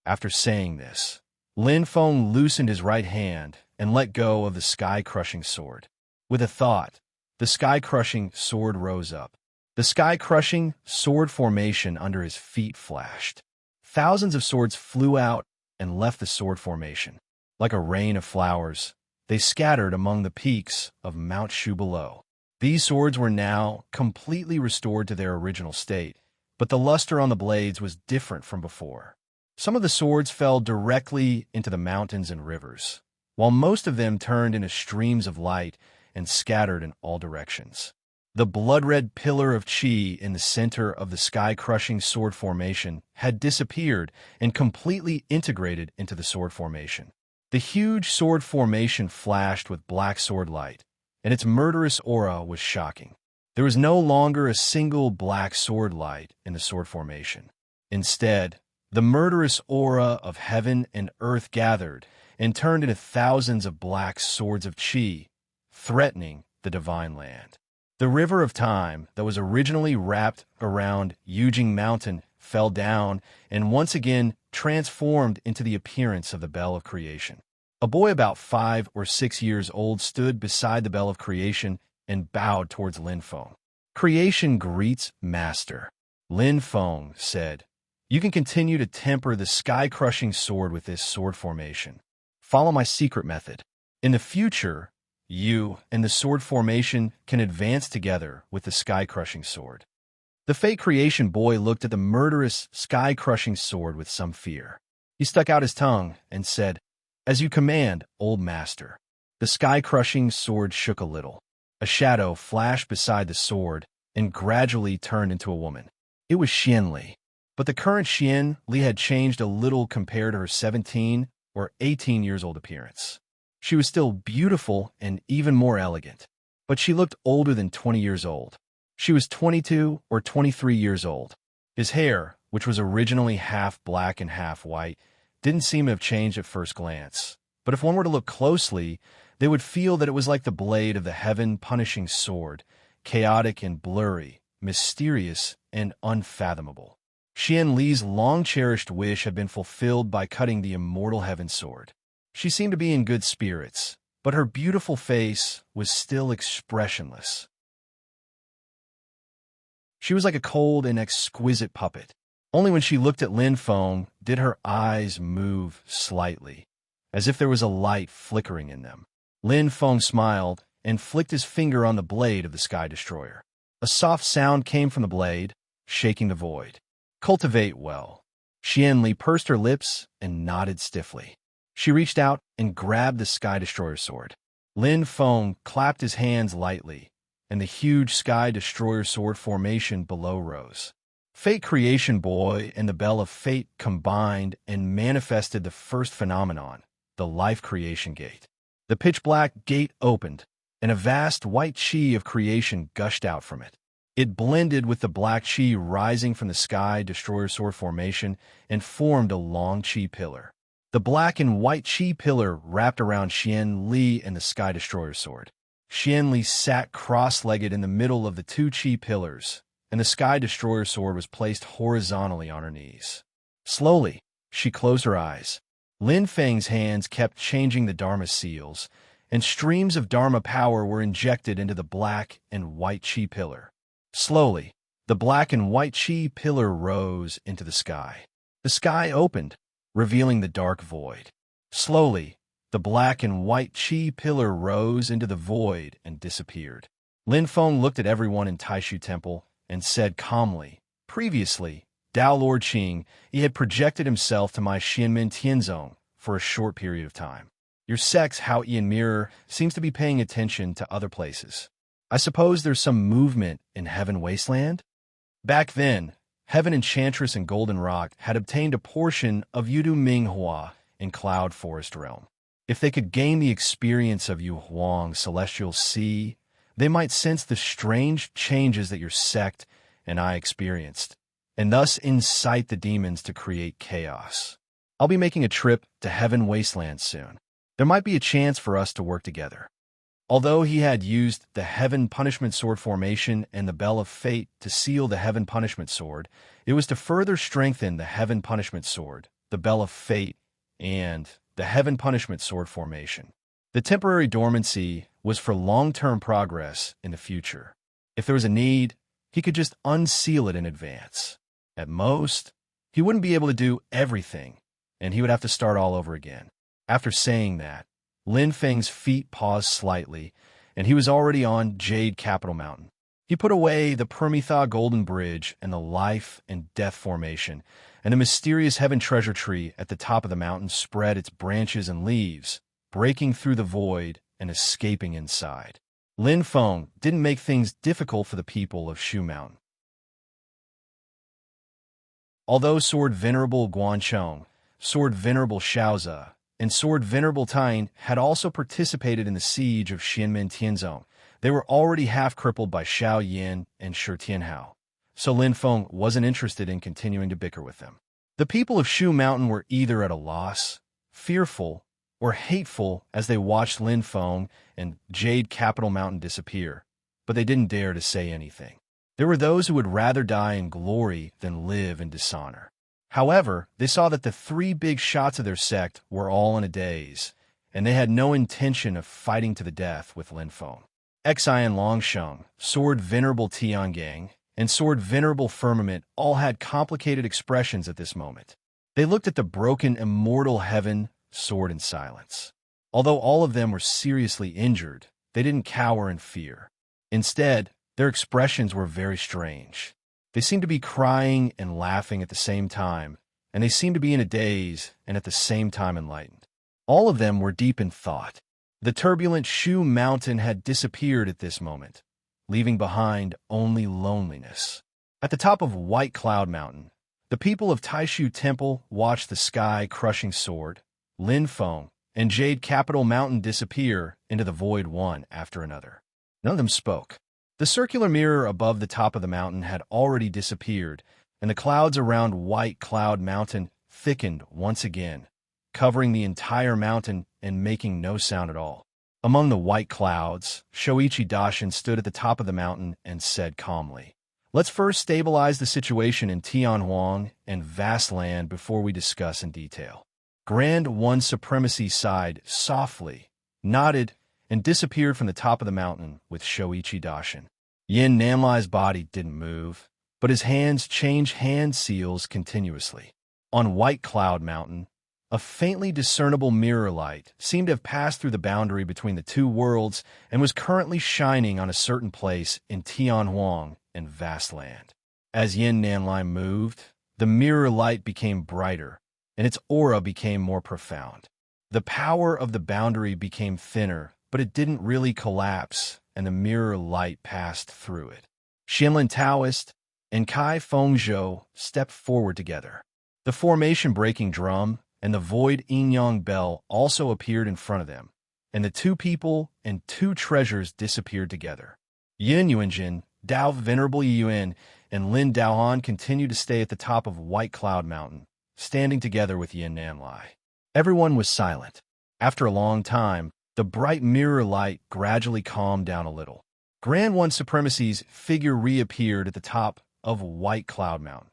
After saying this, Lin Feng loosened his right hand and let go of the sky-crushing sword. With a thought, the sky-crushing sword rose up. The sky-crushing sword formation under his feet flashed. Thousands of swords flew out and left the sword formation. Like a rain of flowers, they scattered among the peaks of Mount Shu below. These swords were now completely restored to their original state, but the luster on the blades was different from before. Some of the swords fell directly into the mountains and rivers, while most of them turned into streams of light and scattered in all directions. The blood-red pillar of chi in the center of the sky-crushing sword formation had disappeared and completely integrated into the sword formation. The huge sword formation flashed with black sword light, and its murderous aura was shocking. There was no longer a single black sword light in the sword formation. Instead, the murderous aura of heaven and earth gathered and turned into thousands of black swords of chi, threatening the divine land. The river of time that was originally wrapped around Yujing Mountain fell down and once again transformed into the appearance of the Bell of Creation. A boy about 5 or 6 years old stood beside the Bell of Creation and bowed towards Lin Feng. "Creation greets Master," Lin Feng said. "You can continue to temper the sky-crushing sword with this sword formation. Follow my secret method. In the future, you and the sword formation can advance together with the sky-crushing sword." The Fate Creation boy looked at the murderous, sky-crushing sword with some fear. He stuck out his tongue and said, "As you command, old master." The sky-crushing sword shook a little. A shadow flashed beside the sword and gradually turned into a woman. It was Xian Li. But the current Xian Li had changed a little compared to her 17 or 18 years old appearance. She was still beautiful and even more elegant, but she looked older than 20 years old. She was 22 or 23 years old. His hair, which was originally half black and half white, didn't seem to have changed at first glance. But if one were to look closely, they would feel that it was like the blade of the heaven-punishing sword, chaotic and blurry, mysterious and unfathomable. Xian Li's long-cherished wish had been fulfilled by cutting the immortal heaven sword. She seemed to be in good spirits, but her beautiful face was still expressionless. She was like a cold and exquisite puppet. Only when she looked at Lin Feng did her eyes move slightly, as if there was a light flickering in them. Lin Feng smiled and flicked his finger on the blade of the Sky Destroyer. A soft sound came from the blade, shaking the void. "Cultivate well." Xian Li pursed her lips and nodded stiffly. She reached out and grabbed the Sky Destroyer sword. Lin Feng clapped his hands lightly, and the huge Sky Destroyer sword formation below rose. Fate Creation Boy and the Bell of Fate combined and manifested the first phenomenon, the Life Creation Gate. The pitch-black gate opened, and a vast white chi of creation gushed out from it. It blended with the black chi rising from the Sky Destroyer sword formation and formed a long chi pillar. The black and white chi pillar wrapped around Xian Li and the Sky Destroyer sword. Xian Li sat cross-legged in the middle of the two chi pillars, and the Sky Destroyer sword was placed horizontally on her knees. Slowly, she closed her eyes. Lin Feng's hands kept changing the Dharma seals, and streams of Dharma power were injected into the black and white chi pillar. Slowly, the black and white chi pillar rose into the sky. The sky opened, revealing the dark void. Slowly, the black and white chi pillar rose into the void and disappeared. Lin Feng looked at everyone in Taishu Temple and said calmly, "Previously, Tao Lord Qing, he had projected himself to my Xianmen Tianzong for a short period of time. Your sect's Hao Ian Mirror seems to be paying attention to other places. I suppose there's some movement in Heaven Wasteland?" Back then, Heaven Enchantress and Golden Rock had obtained a portion of Yudu Minghua in Cloud Forest Realm. If they could gain the experience of Yu Huang Celestial Sea, they might sense the strange changes that your sect and I experienced, and thus incite the demons to create chaos. I'll be making a trip to Heaven Wasteland soon. There might be a chance for us to work together. Although he had used the Heaven Punishment Sword formation and the Bell of Fate to seal the Heaven Punishment Sword, it was to further strengthen the Heaven Punishment Sword, the Bell of Fate, and the Heaven Punishment Sword formation. The temporary dormancy was for long-term progress in the future. If there was a need, he could just unseal it in advance. At most, he wouldn't be able to do everything, and he would have to start all over again. After saying that, Lin Feng's feet paused slightly, and he was already on Jade Capital Mountain. He put away the Permitha Golden Bridge and the Life and Death formation, and the mysterious Heaven Treasure Tree at the top of the mountain spread its branches and leaves, breaking through the void and escaping inside. Lin Feng didn't make things difficult for the people of Shu Mountain. Although Sword Venerable Guanchong, Sword Venerable Shaoze, and Sword Venerable Tain had also participated in the siege of Xianmen Tianzong, they were already half-crippled by Xiao Yin and Shi Tianhao, so Lin Feng wasn't interested in continuing to bicker with them. The people of Shu Mountain were either at a loss, fearful, or hateful as they watched Lin Feng and Jade Capital Mountain disappear, but they didn't dare to say anything. There were those who would rather die in glory than live in dishonor. However, they saw that the three big shots of their sect were all in a daze, and they had no intention of fighting to the death with Lin Feng. Xian Longsheng, Sword Venerable Tiangang, and Sword Venerable Firmament all had complicated expressions at this moment. They looked at the broken immortal heaven sword in silence. Although all of them were seriously injured, they didn't cower in fear. Instead, their expressions were very strange. They seemed to be crying and laughing at the same time, and they seemed to be in a daze and at the same time enlightened. All of them were deep in thought. The turbulent Shu Mountain had disappeared at this moment, leaving behind only loneliness. At the top of White Cloud Mountain, the people of Taishu Temple watched the sky-crushing sword, Lin Feng, and Jade Capital Mountain disappear into the void one after another. None of them spoke. The circular mirror above the top of the mountain had already disappeared, and the clouds around White Cloud Mountain thickened once again, covering the entire mountain and making no sound at all. Among the white clouds, Shoichi Dashin stood at the top of the mountain and said calmly, "Let's first stabilize the situation in Tianhuang and Vast Land before we discuss in detail." Grand One Supremacy sighed softly, nodded, and disappeared from the top of the mountain with Shoichi Dashin. Yin Nanlai's body didn't move, but his hands changed hand seals continuously. On White Cloud Mountain, a faintly discernible mirror light seemed to have passed through the boundary between the two worlds and was currently shining on a certain place in Tianhuang and Vast Land. As Yin Nanlai moved, the mirror light became brighter, and its aura became more profound. The power of the boundary became thinner, but it didn't really collapse, and the mirror light passed through it. Xianlin Taoist and Kai Fengzhou stepped forward together. The formation-breaking drum and the void yin-yang bell also appeared in front of them, and the two people and two treasures disappeared together. Yin Yuanjin, Dao Venerable Yuan, and Lin Daohan continued to stay at the top of White Cloud Mountain, standing together with Yin Nanlai. Everyone was silent. After a long time, the bright mirror light gradually calmed down a little. Grand One Supremacy's figure reappeared at the top of White Cloud Mountain.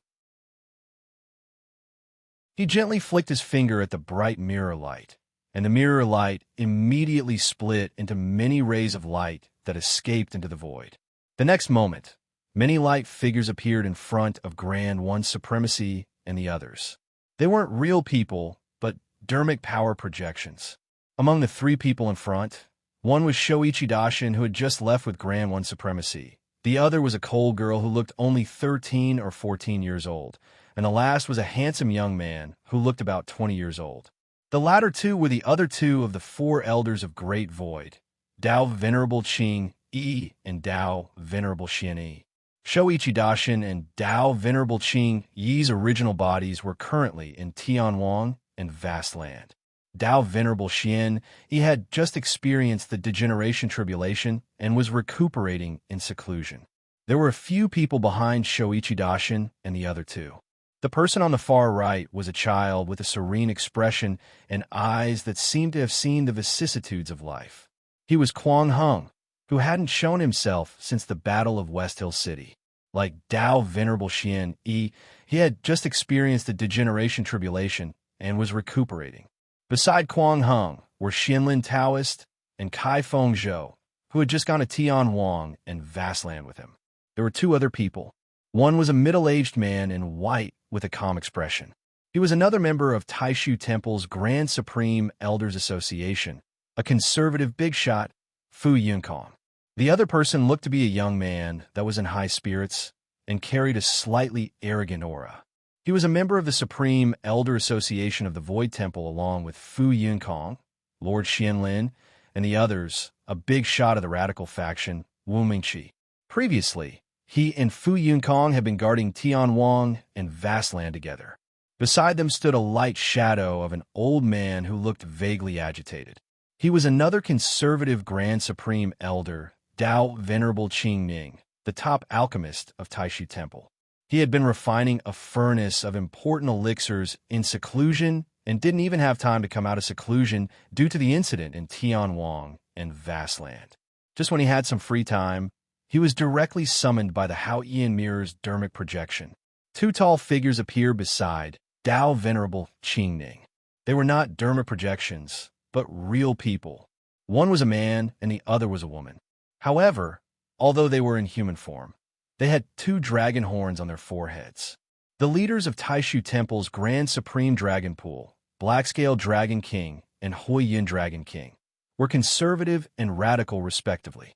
He gently flicked his finger at the bright mirror light, and the mirror light immediately split into many rays of light that escaped into the void. The next moment, many light figures appeared in front of Grand One Supremacy and the others. They weren't real people, but dermic power projections. Among the three people in front, one was Shoichi Dashin, who had just left with Grand One Supremacy. The other was a cold girl who looked only 13 or 14 years old, and the last was a handsome young man who looked about 20 years old. The latter two were the other two of the four elders of Great Void, Dao Venerable Qing Yi and Dao Venerable Xian Yi. Shoichi Dashin and Dao Venerable Qing Yi's original bodies were currently in Tianhuang and Vast Land. Dao Venerable Xian Yi had just experienced the degeneration tribulation and was recuperating in seclusion. There were a few people behind Shoichi Dashin and the other two. The person on the far right was a child with a serene expression and eyes that seemed to have seen the vicissitudes of life. He was Kuang Heng, who hadn't shown himself since the Battle of West Hill City. Like Dao Venerable Xian Yi, he had just experienced the degeneration tribulation and was recuperating. Beside Kuang Heng were Xianlin Taoist and Kai Fengzhou, who had just gone to Tianhuang and Vast Land with him. There were two other people. One was a middle-aged man in white with a calm expression. He was another member of Taishu Temple's Grand Supreme Elders Association, a conservative big shot, Fu Yunkong. The other person looked to be a young man that was in high spirits and carried a slightly arrogant aura. He was a member of the Supreme Elder Association of the Void Temple along with Fu Yunkong, Lord Xianlin, and the others, a big shot of the radical faction, Wu Mingqi. Previously, he and Fu Yunkong had been guarding Tianwang and Vastland together. Beside them stood a light shadow of an old man who looked vaguely agitated. He was another conservative Grand Supreme Elder, Dao Venerable Qingming, the top alchemist of Taishu Temple. He had been refining a furnace of important elixirs in seclusion and didn't even have time to come out of seclusion due to the incident in Tianwang and Vastland. Just when he had some free time, he was directly summoned by the Haoyan Mirror's dermic projection. Two tall figures appeared beside Dao Venerable Qingming. They were not dermic projections, but real people. One was a man and the other was a woman. However, although they were in human form, they had two dragon horns on their foreheads. The leaders of Taishu Temple's Grand Supreme Dragon Pool, Blackscale Dragon King and Huiyin Dragon King, were conservative and radical respectively.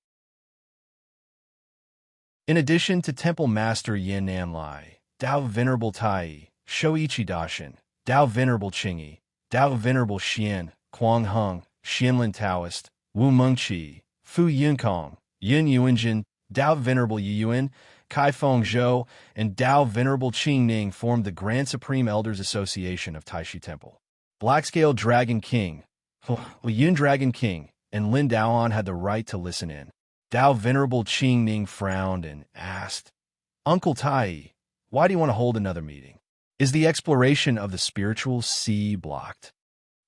In addition to Temple Master Yin Nanlai, Dao Venerable Tai, Shoichi Dashin, Dao Venerable Qingyi, Dao Venerable Xian, Kuang Heng, Xianlin Taoist, Wu Mengqi, Fu Yunkong, Yin Yuanjin, Dao Venerable Yiyuan, Kai Feng Zhou, and Dao Venerable Qingning formed the Grand Supreme Elders Association of Taishu Temple. Blackscale Dragon King, Yin Dragon King, and Lin Daoan had the right to listen in. Dao Venerable Qingning frowned and asked, "Uncle Tai, why do you want to hold another meeting? Is the exploration of the spiritual sea blocked?"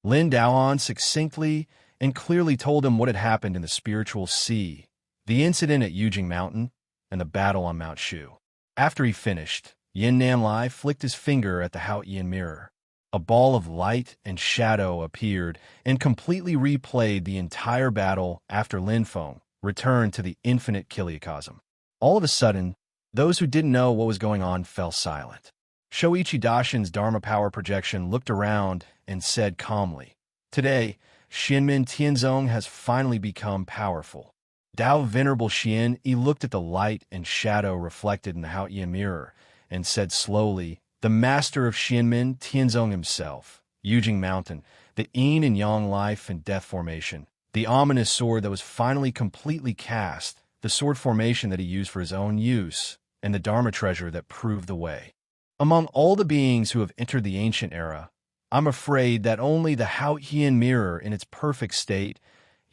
Lin Daoan succinctly and clearly told him what had happened in the spiritual sea, the incident at Yujing Mountain, and the battle on Mount Shu. After he finished, Yin Nanlai flicked his finger at the Haoyan Mirror. A ball of light and shadow appeared and completely replayed the entire battle after Lin Feng returned to the infinite Kiliacosm. All of a sudden, those who didn't know what was going on fell silent. Shoichi Dashin's Dharma power projection looked around and said calmly, "Today, Xianmin Tianzong has finally become powerful." Dao Venerable Xian looked at the light and shadow reflected in the Haoyan Mirror and said slowly, "The master of Xianmin Tianzong himself, Yujing Mountain, the yin and yang life and death formation, the ominous sword that was finally completely cast, the sword formation that he used for his own use, and the Dharma treasure that proved the way. Among all the beings who have entered the ancient era, I'm afraid that only the Haoyan Mirror in its perfect state,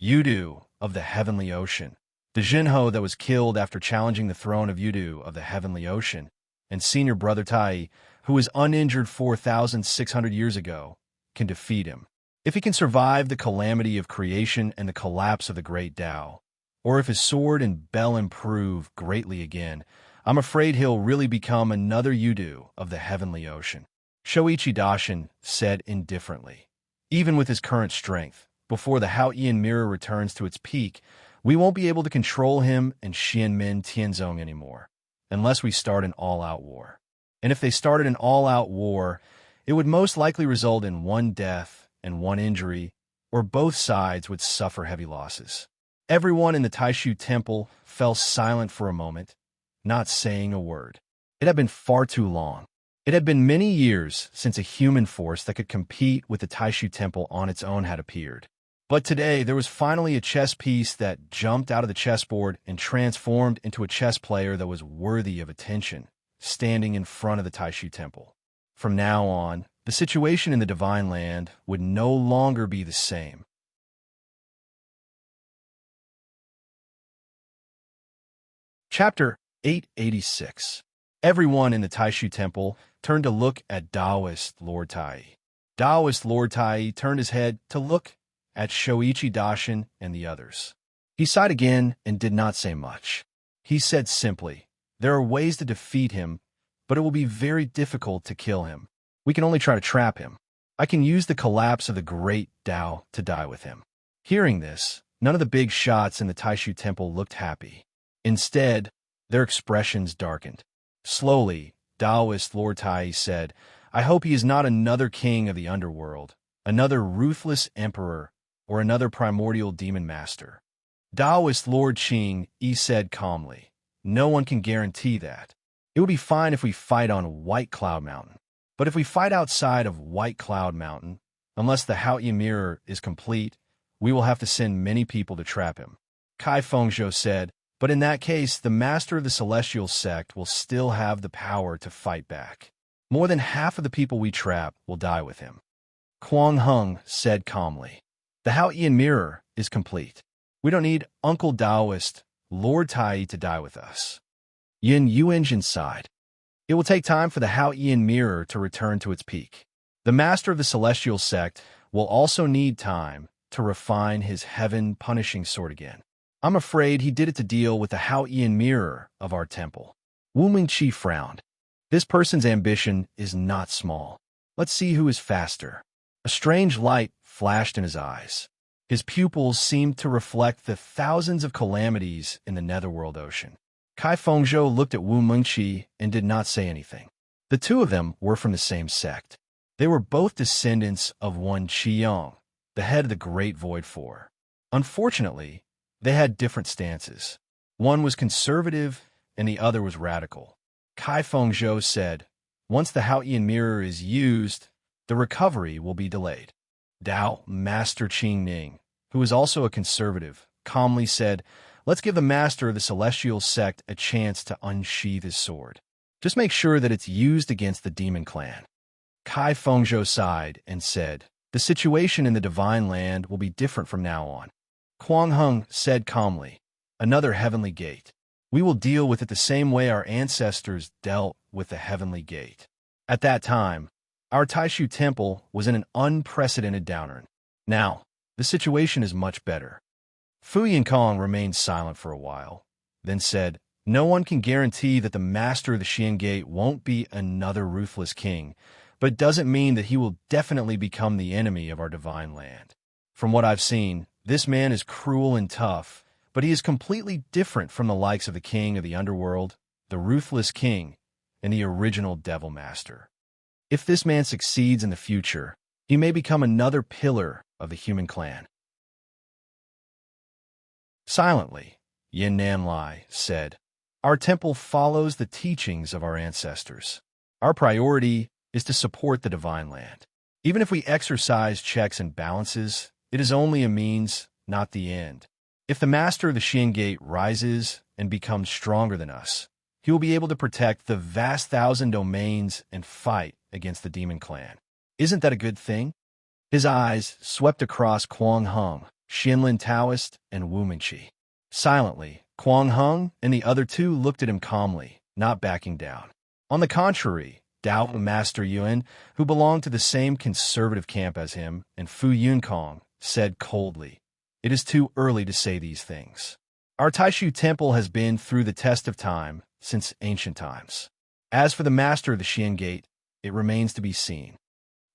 Yudu of the Heavenly Ocean, the Jinho that was killed after challenging the throne of Yudu of the Heavenly Ocean, and senior brother Tai, who was uninjured 4,600 years ago, can defeat him. If he can survive the calamity of creation and the collapse of the great Tao, or if his sword and bell improve greatly again, I'm afraid he'll really become another Yudu of the Heavenly Ocean." Shoichi Dashin said indifferently, "Even with his current strength, before the Haoyan Mirror returns to its peak, we won't be able to control him and Xianmin Tianzong anymore, unless we start an all-out war. And if they started an all-out war, it would most likely result in one death and one injury, or both sides would suffer heavy losses." Everyone in the Taishu Temple fell silent for a moment, not saying a word. It had been far too long. It had been many years since a human force that could compete with the Taishu Temple on its own had appeared. But today, there was finally a chess piece that jumped out of the chessboard and transformed into a chess player that was worthy of attention, standing in front of the Taishu Temple. From now on, the situation in the Divine Land would no longer be the same. Chapter 886. Everyone in the Taishu Temple turned to look at Taoist Lord Tai. Taoist Lord Tai turned his head to look at Shoichi Dashin and the others. He sighed again and did not say much. He said simply, "There are ways to defeat him, but it will be very difficult to kill him. We can only try to trap him. I can use the collapse of the great Tao to die with him." Hearing this, none of the big shots in the Taishu Temple looked happy. Instead, their expressions darkened. Slowly, Taoist Lord Tai said, "I hope he is not another king of the underworld, another ruthless emperor, or another primordial demon master." Taoist Lord Qing said calmly, "No one can guarantee that. It would be fine if we fight on White Cloud Mountain. But if we fight outside of White Cloud Mountain, unless the Haoyan Mirror is complete, we will have to send many people to trap him. Kai Fengzhou said, but in that case, the master of the celestial sect will still have the power to fight back. More than half of the people we trap will die with him. Kuang Heng said calmly, the Hao Ian mirror is complete. We don't need Uncle Taoist, Lord Tai to die with us. Yin Yuanjin sighed. It will take time for the Hao Ian mirror to return to its peak. The master of the celestial sect will also need time to refine his heaven-punishing sword again. I'm afraid he did it to deal with the Hao Ian mirror of our temple. Wu Mingqi frowned. This person's ambition is not small. Let's see who is faster. A strange light flashed in his eyes. His pupils seemed to reflect the thousands of calamities in the netherworld ocean. Kai Fengzhou looked at Wu Mingqi and did not say anything. The two of them were from the same sect. They were both descendants of one Qiyong, the head of the Great Void Four. Unfortunately, they had different stances. One was conservative and the other was radical. Kai Fengzhou said, once the Hao Ian mirror is used, the recovery will be delayed. Dao Master Qing Ning, who was also a conservative, calmly said, let's give the master of the celestial sect a chance to unsheath his sword. Just make sure that it's used against the demon clan. Kai Fengzhou sighed and said, the situation in the divine land will be different from now on. Kuang Heng said calmly, another heavenly gate. We will deal with it the same way our ancestors dealt with the heavenly gate. At that time, our Taishu temple was in an unprecedented downturn. Now, the situation is much better. Fu Yinkong remained silent for a while, then said, no one can guarantee that the master of the Xian Gate won't be another ruthless king, but it doesn't mean that he will definitely become the enemy of our divine land. From what I've seen, this man is cruel and tough, but he is completely different from the likes of the king of the underworld, the ruthless king, and the original devil master. If this man succeeds in the future, he may become another pillar of the human clan. Silently, Yin Nanlai said, our temple follows the teachings of our ancestors. Our priority is to support the divine land. Even if we exercise checks and balances, it is only a means, not the end. If the master of the Xian Gate rises and becomes stronger than us, he will be able to protect the vast 1,000 domains and fight against the demon clan. Isn't that a good thing? His eyes swept across Kuang Heng, Xianlin Taoist, and Wu Mingqi. Silently, Kuang Heng and the other two looked at him calmly, not backing down. On the contrary, Dao Master Yuan, who belonged to the same conservative camp as him, and Fu Yunkong, said coldly, it is too early to say these things. Our Taishu temple has been through the test of time since ancient times. As for the master of the Xian Gate, it remains to be seen.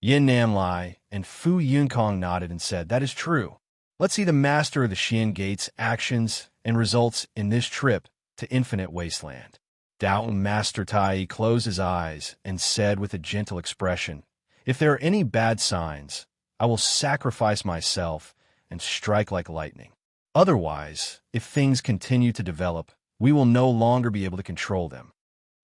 Yin Nanlai and Fu Yunkong nodded and said, that is true. Let's see the master of the Xian Gate's actions and results in this trip to Infinite Wasteland. Dao Master Tai closed his eyes and said with a gentle expression, if there are any bad signs, I will sacrifice myself and strike like lightning. Otherwise, if things continue to develop, we will no longer be able to control them.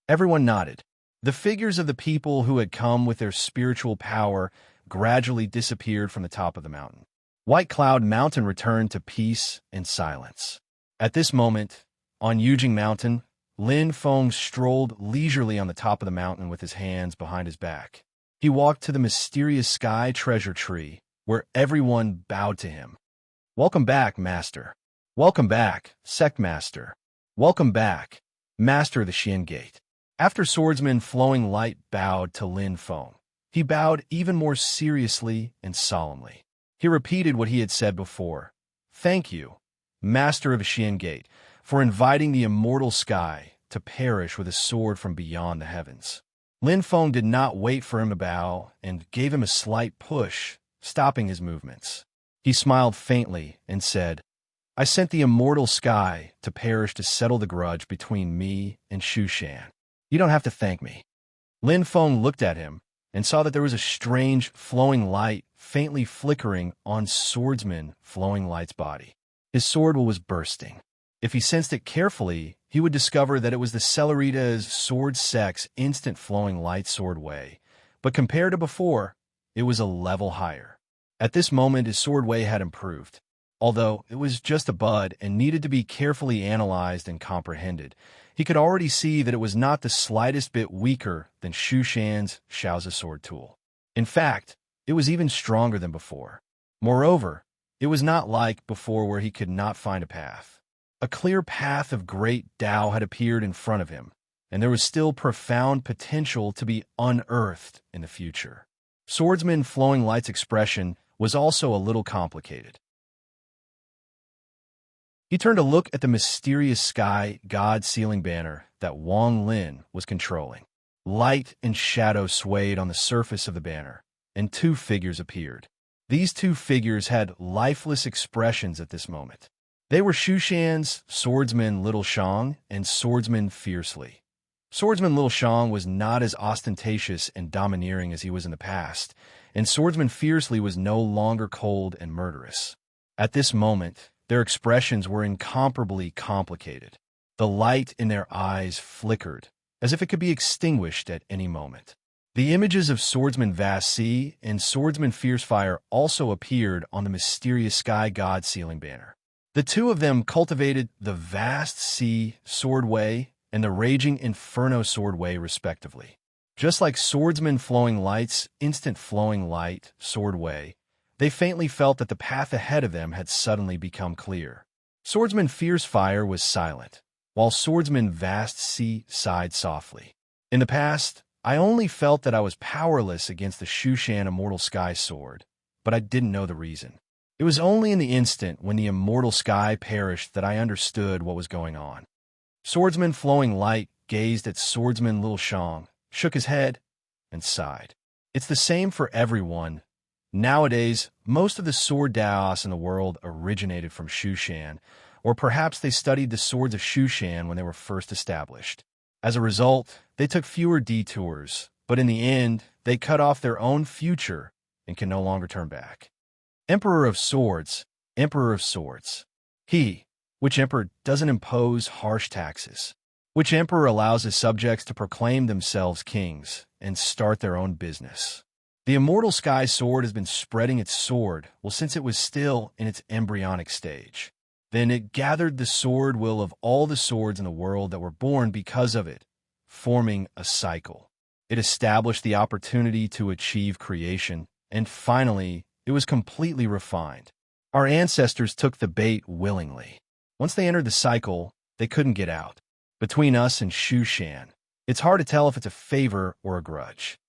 Everyone nodded. The figures of the people who had come with their spiritual power gradually disappeared from the top of the mountain. White Cloud Mountain returned to peace and silence. At this moment, on Yujing Mountain, Lin Feng strolled leisurely on the top of the mountain with his hands behind his back. He walked to the mysterious sky treasure tree, where everyone bowed to him. Welcome back, Master. Welcome back, Sect Master. Welcome back, Master of the Xian Gate. After Swordsman Flowing Light bowed to Lin Feng, he bowed even more seriously and solemnly. He repeated what he had said before. Thank you, Master of the Xian Gate, for inviting the immortal sky to perish with a sword from beyond the heavens. Lin Feng did not wait for him to bow and gave him a slight push, stopping his movements. He smiled faintly and said, I sent the immortal sky to perish to settle the grudge between me and Shushan. You don't have to thank me. Lin Feng looked at him and saw that there was a strange flowing light faintly flickering on Swordsman Flowing Light's body. His sword was bursting. If he sensed it carefully, he would discover that it was the Cellerita's sword sex instant flowing light sword way, but compared to before, it was a level higher. At this moment, his sword way had improved. Although it was just a bud and needed to be carefully analyzed and comprehended, he could already see that it was not the slightest bit weaker than Shu Shan's Shaozi sword tool. In fact, it was even stronger than before. Moreover, it was not like before where he could not find a path. A clear path of great Tao had appeared in front of him, and there was still profound potential to be unearthed in the future. Swordsman Flowing Light's expression was also a little complicated. He turned to look at the mysterious sky god sealing banner that Wang Lin was controlling. Light and shadow swayed on the surface of the banner, and two figures appeared. These two figures had lifeless expressions at this moment. They were Shu Shan's swordsman Little Shang and swordsman Fiercely. Swordsman Little Shang was not as ostentatious and domineering as he was in the past, and swordsman Fiercely was no longer cold and murderous. At this moment, their expressions were incomparably complicated. The light in their eyes flickered, as if it could be extinguished at any moment. The images of Swordsman Vast Sea and Swordsman Fierce Fire also appeared on the mysterious sky god sealing banner. The two of them cultivated the Vast Sea Swordway and the Raging Inferno Swordway, respectively. Just like Swordsman Flowing Light's Instant Flowing Light Swordway, they faintly felt that the path ahead of them had suddenly become clear. Swordsman Fierce Fire was silent, while Swordsman Vast Sea sighed softly. In the past, I only felt that I was powerless against the Shu Shan Immortal Sky Sword, but I didn't know the reason. It was only in the instant when the Immortal Sky perished that I understood what was going on. Swordsman Flowing Light gazed at Swordsman Little Shang, shook his head, and sighed. It's the same for everyone. Nowadays, most of the sword Daos in the world originated from Shu Shan, or perhaps they studied the swords of Shu Shan when they were first established. As a result, they took fewer detours, but in the end, they cut off their own future and can no longer turn back. Emperor of Swords, Emperor of Swords. Which emperor doesn't impose harsh taxes? Which emperor allows his subjects to proclaim themselves kings and start their own business? The Immortal Sky Sword has been spreading its sword, since it was still in its embryonic stage. Then it gathered the sword will of all the swords in the world that were born because of it, forming a cycle. It established the opportunity to achieve creation, and finally, it was completely refined. Our ancestors took the bait willingly. Once they entered the cycle, they couldn't get out. Between us and Shu Shan, it's hard to tell if it's a favor or a grudge.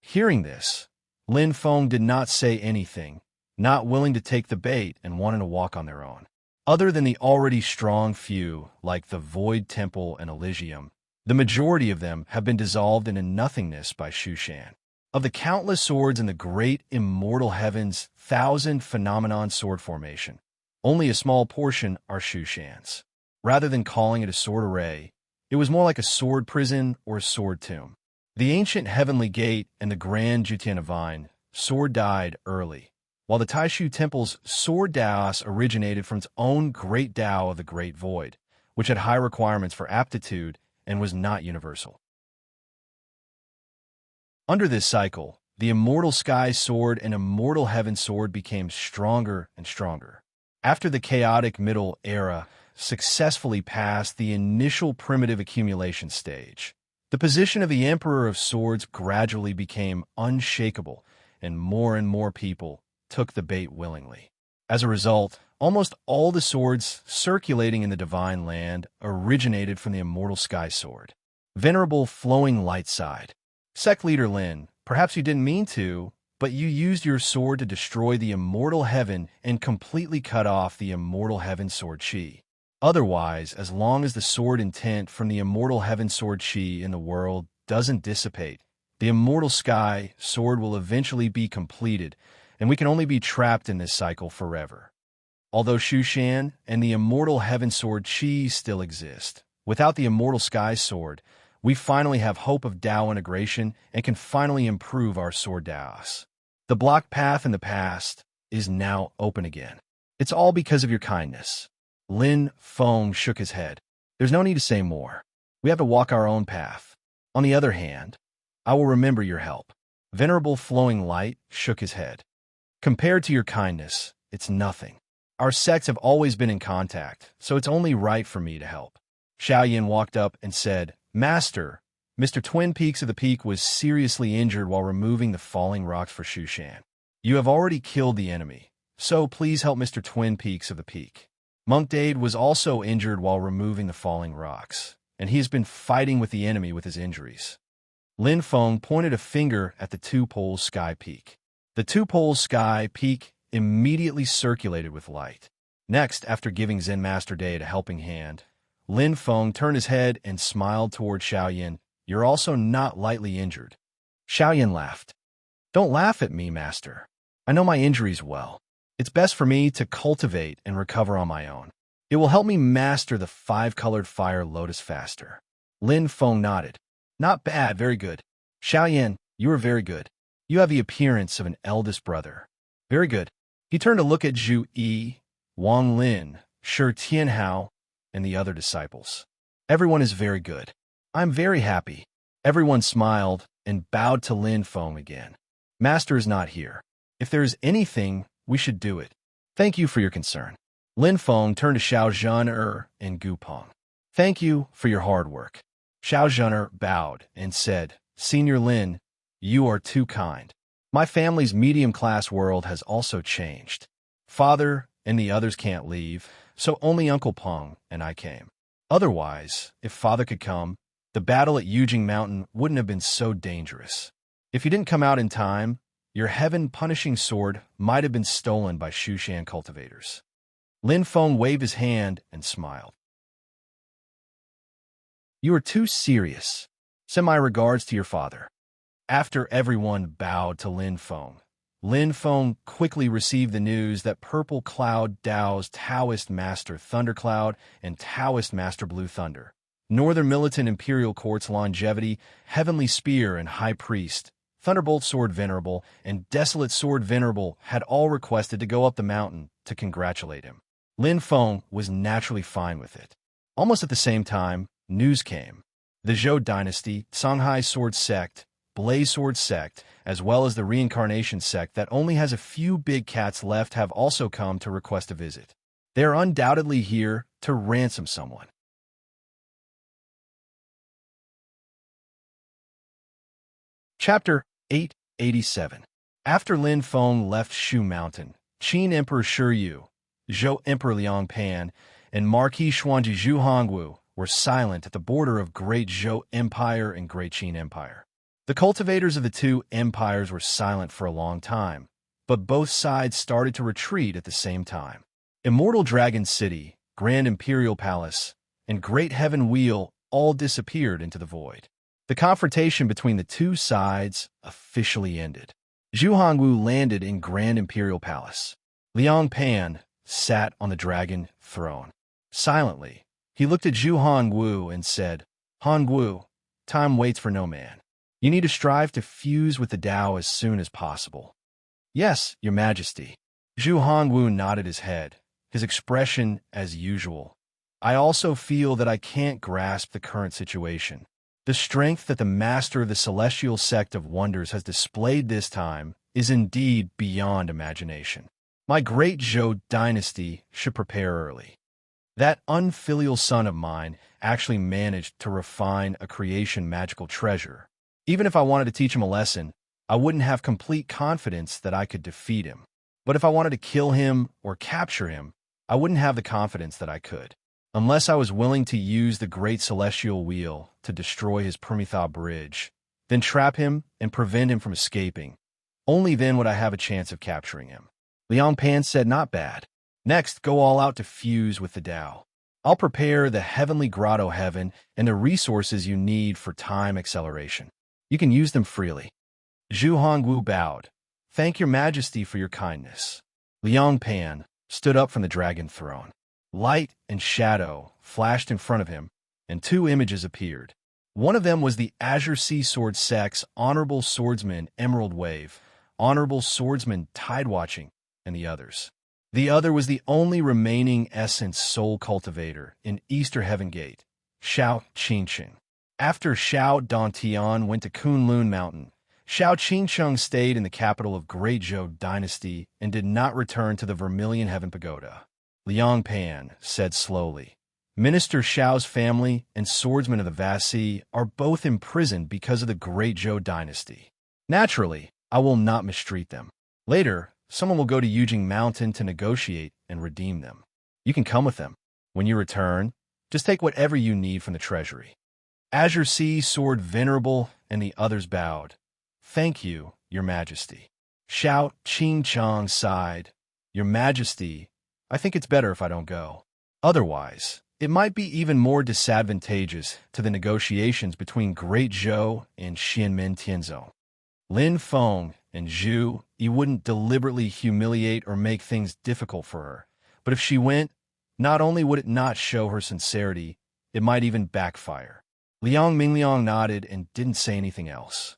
Hearing this, Lin Feng did not say anything, not willing to take the bait and wanting to walk on their own. Other than the already strong few, like the Void Temple and Elysium, the majority of them have been dissolved into nothingness by Shu Shan. Of the countless swords in the great immortal heavens' 1,000 phenomenon sword formation, only a small portion are Shu Shan's. Rather than calling it a sword array, it was more like a sword prison or a sword tomb. The ancient Heavenly Gate and the Grand Jutian Vine sword died early, while the Taishu Temple's sword Daos originated from its own great Tao of the Great Void, which had high requirements for aptitude and was not universal. Under this cycle, the Immortal Sky Sword and Immortal Heaven Sword became stronger and stronger. After the chaotic Middle Era successfully passed the initial primitive accumulation stage, the position of the Emperor of Swords gradually became unshakable, and more people took the bait willingly. As a result, almost all the swords circulating in the Divine Land originated from the Immortal Sky Sword. Venerable Flowing Light sighed. Sect Leader Lin, perhaps you didn't mean to, but you used your sword to destroy the Immortal Heaven and completely cut off the Immortal Heaven Sword Chi. Otherwise, as long as the sword intent from the Immortal Heaven Sword Chi in the world doesn't dissipate, the Immortal Sky Sword will eventually be completed, and we can only be trapped in this cycle forever. Although Shu Shan and the Immortal Heaven Sword Chi still exist, without the Immortal Sky Sword, we finally have hope of Tao integration and can finally improve our sword Daos. The blocked path in the past is now open again. It's all because of your kindness. Lin Feng shook his head. There's no need to say more. We have to walk our own path. On the other hand, I will remember your help. Venerable Flowing Light shook his head. Compared to your kindness, it's nothing. Our sects have always been in contact, so it's only right for me to help. Xiaoyan walked up and said, Master, Mr. Twin Peaks of the Peak was seriously injured while removing the falling rocks for Shushan. You have already killed the enemy, so please help Mr. Twin Peaks of the Peak. Monk Dade was also injured while removing the falling rocks, and he has been fighting with the enemy with his injuries. Lin Feng pointed a finger at the Two Poles Sky Peak. The Two Poles Sky Peak immediately circulated with light. Next, after giving Zen Master Dade a helping hand, Lin Feng turned his head and smiled toward Xiaoyan. You're also not lightly injured. Xiaoyan laughed. Don't laugh at me, Master. I know my injuries well. It's best for me to cultivate and recover on my own. It will help me master the five-colored fire lotus faster. Lin Feng nodded. Not bad, very good. Xiaoyan, you are very good. You have the appearance of an eldest brother. Very good. He turned to look at Zhu Yi, Wang Lin, Shi Tianhao, and the other disciples. Everyone is very good. I'm very happy. Everyone smiled and bowed to Lin Feng again. Master is not here. If there is anything, we should do it. Thank you for your concern. Lin Feng turned to Xiao Zhan'er and Gu Peng. Thank you for your hard work. Xiao Zhan'er bowed and said, Senior Lin, you are too kind. My family's medium-class world has also changed. Father and the others can't leave, so only Uncle Peng and I came. Otherwise, if Father could come, the battle at Yujing Mountain wouldn't have been so dangerous. If you didn't come out in time, your heaven-punishing sword might have been stolen by Shushan cultivators. Lin Feng waved his hand and smiled. You are too serious. Send my regards to your father. After everyone bowed to Lin Feng quickly received the news that Purple Cloud Dao's Taoist Master Thundercloud and Taoist Master Blue Thunder, Northern Militant Imperial Court's Longevity, Heavenly Spear and High Priest, Thunderbolt Sword Venerable, and Desolate Sword Venerable had all requested to go up the mountain to congratulate him. Lin Feng was naturally fine with it. Almost at the same time, news came. The Zhou Dynasty, Songhai Sword Sect, Blaze Sword Sect, as well as the Reincarnation Sect that only has a few big cats left have also come to request a visit. They are undoubtedly here to ransom someone. Chapter 887. After Lin Feng left Shu Mountain, Qin Emperor Shi Yu, Zhou Emperor Liang Pan, and Marquis Xuanji Zhu Hongwu were silent at the border of Great Zhou Empire and Great Qin Empire. The cultivators of the two empires were silent for a long time, but both sides started to retreat at the same time. Immortal Dragon City, Grand Imperial Palace, and Great Heaven Wheel all disappeared into the void. The confrontation between the two sides officially ended. Zhu Hongwu landed in Grand Imperial Palace. Liang Pan sat on the dragon throne. Silently, he looked at Zhu Hongwu and said, Hongwu, time waits for no man. You need to strive to fuse with the Tao as soon as possible. Yes, Your Majesty. Zhu Hongwu nodded his head, his expression as usual. I also feel that I can't grasp the current situation. The strength that the Master of the Celestial Sect of Wonders has displayed this time is indeed beyond imagination. My great Zhou dynasty should prepare early. That unfilial son of mine actually managed to refine a creation magical treasure. Even if I wanted to teach him a lesson, I wouldn't have complete confidence that I could defeat him. But if I wanted to kill him or capture him, I wouldn't have the confidence that I could. Unless I was willing to use the Great Celestial Wheel to destroy his Permitha Bridge, then trap him and prevent him from escaping. Only then would I have a chance of capturing him. Liang Pan said, not bad. Next, go all out to fuse with the Tao. I'll prepare the Heavenly Grotto Heaven and the resources you need for time acceleration. You can use them freely. Zhu Hongwu bowed. Thank Your Majesty for your kindness. Liang Pan stood up from the dragon throne. Light and shadow flashed in front of him, and two images appeared. One of them was the Azure Sea Sword Sect's Honorable Swordsman Emerald Wave, Honorable Swordsman Tidewatching, and the others. The other was the only remaining Essence Soul Cultivator in Easter Heaven Gate, Xiao Qinshin. After Xiao Dantian went to Kunlun Mountain, Xiao Qingcheng stayed in the capital of Great Zhou Dynasty and did not return to the Vermilion Heaven Pagoda. Liang Pan said slowly, Minister Xiao's family and swordsmen of the vast sea are both imprisoned because of the Great Zhou Dynasty. Naturally, I will not mistreat them. Later, someone will go to Yujing Mountain to negotiate and redeem them. You can come with them. When you return, just take whatever you need from the treasury. Azure Sea Sword Venerable and the others bowed. Thank you, Your Majesty. Xiao Qingcheng sighed. Your Majesty, I think it's better if I don't go. Otherwise, it might be even more disadvantageous to the negotiations between Great Zhou and Xianmen Tianzhou. Lin Feng and Zhu, you wouldn't deliberately humiliate or make things difficult for her. But if she went, not only would it not show her sincerity, it might even backfire. Liang Mingliang nodded and didn't say anything else.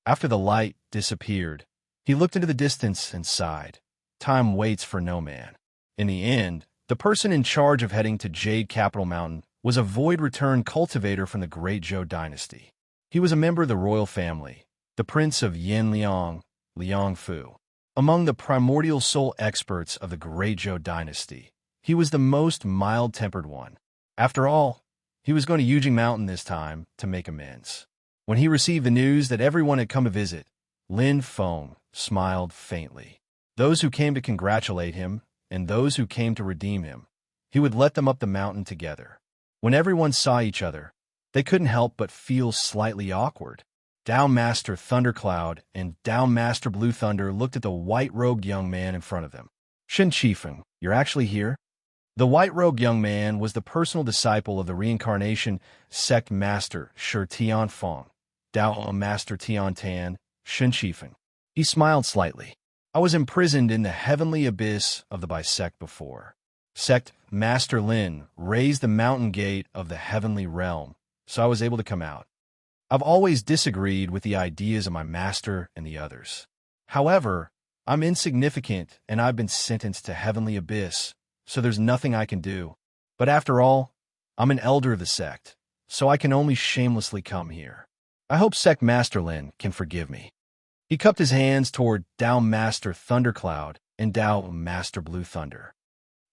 After the light disappeared, he looked into the distance and sighed. Time waits for no man. In the end, the person in charge of heading to Jade Capital Mountain was a void-return cultivator from the Great Zhou Dynasty. He was a member of the royal family, the Prince of Yanliang, Liang Fu. Among the primordial soul experts of the Great Zhou Dynasty, he was the most mild-tempered one. After all, he was going to Yujing Mountain this time to make amends. When he received the news that everyone had come to visit, Lin Feng smiled faintly. Those who came to congratulate him and those who came to redeem him, he would let them up the mountain together. When everyone saw each other, they couldn't help but feel slightly awkward. Dao Master Thundercloud and Dao Master Blue Thunder looked at the white-robed young man in front of them. Shen Qifeng, you're actually here? The white-robed young man was the personal disciple of the reincarnation sect master Shi Tianfeng, Dao Master Tian Tan, Shen Qifeng. He smiled slightly. I was imprisoned in the heavenly abyss of the bisect before. Sect Master Lin raised the mountain gate of the heavenly realm, so I was able to come out. I've always disagreed with the ideas of my master and the others. However, I'm insignificant and I've been sentenced to heavenly abyss, so there's nothing I can do. But after all, I'm an elder of the sect, so I can only shamelessly come here. I hope Sect Master Lin can forgive me. He cupped his hands toward Dao Master Thundercloud and Dao Master Blue Thunder.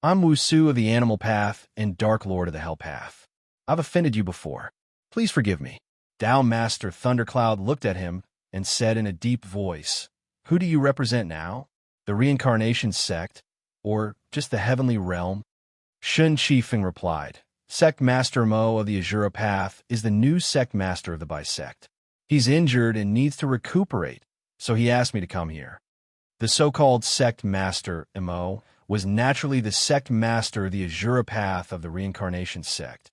I'm Wusu of the Animal Path and Dark Lord of the Hell Path. I've offended you before. Please forgive me. Dao Master Thundercloud looked at him and said in a deep voice, Who do you represent now? The reincarnation sect, or just the heavenly realm? Shen Qifeng replied, Sect Master Mo of the Azura Path is the new sect master of the bisect. He's injured and needs to recuperate, so he asked me to come here. The so-called sect master, Mo, was naturally the sect master of the Azura Path of the reincarnation sect.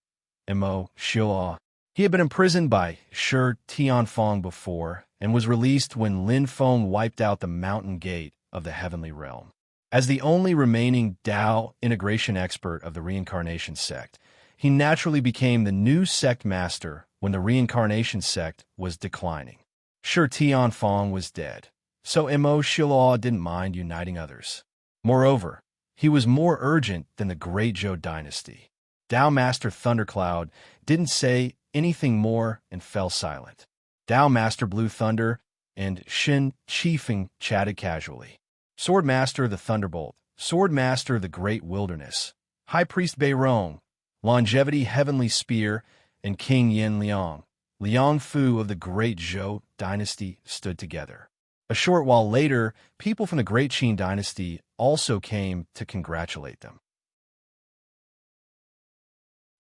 Mo Shua. He had been imprisoned by Shi Tianfeng before and was released when Lin Feng wiped out the mountain gate of the heavenly realm. As the only remaining Dao integration expert of the reincarnation sect, he naturally became the new sect master when the reincarnation sect was declining. Shi Tianfeng was dead, so Mo Shua didn't mind uniting others. Moreover, he was more urgent than the Great Zhou Dynasty. Dao Master Thundercloud didn't say anything more and fell silent. Dao Master Blue Thunder and Shen Qifeng chatted casually. Sword Master of the Thunderbolt, Sword Master of the Great Wilderness, High Priest Beirong, Longevity Heavenly Spear, and King Yin Liang, Liang Fu of the Great Zhou Dynasty stood together. A short while later, people from the Great Qin Dynasty also came to congratulate them.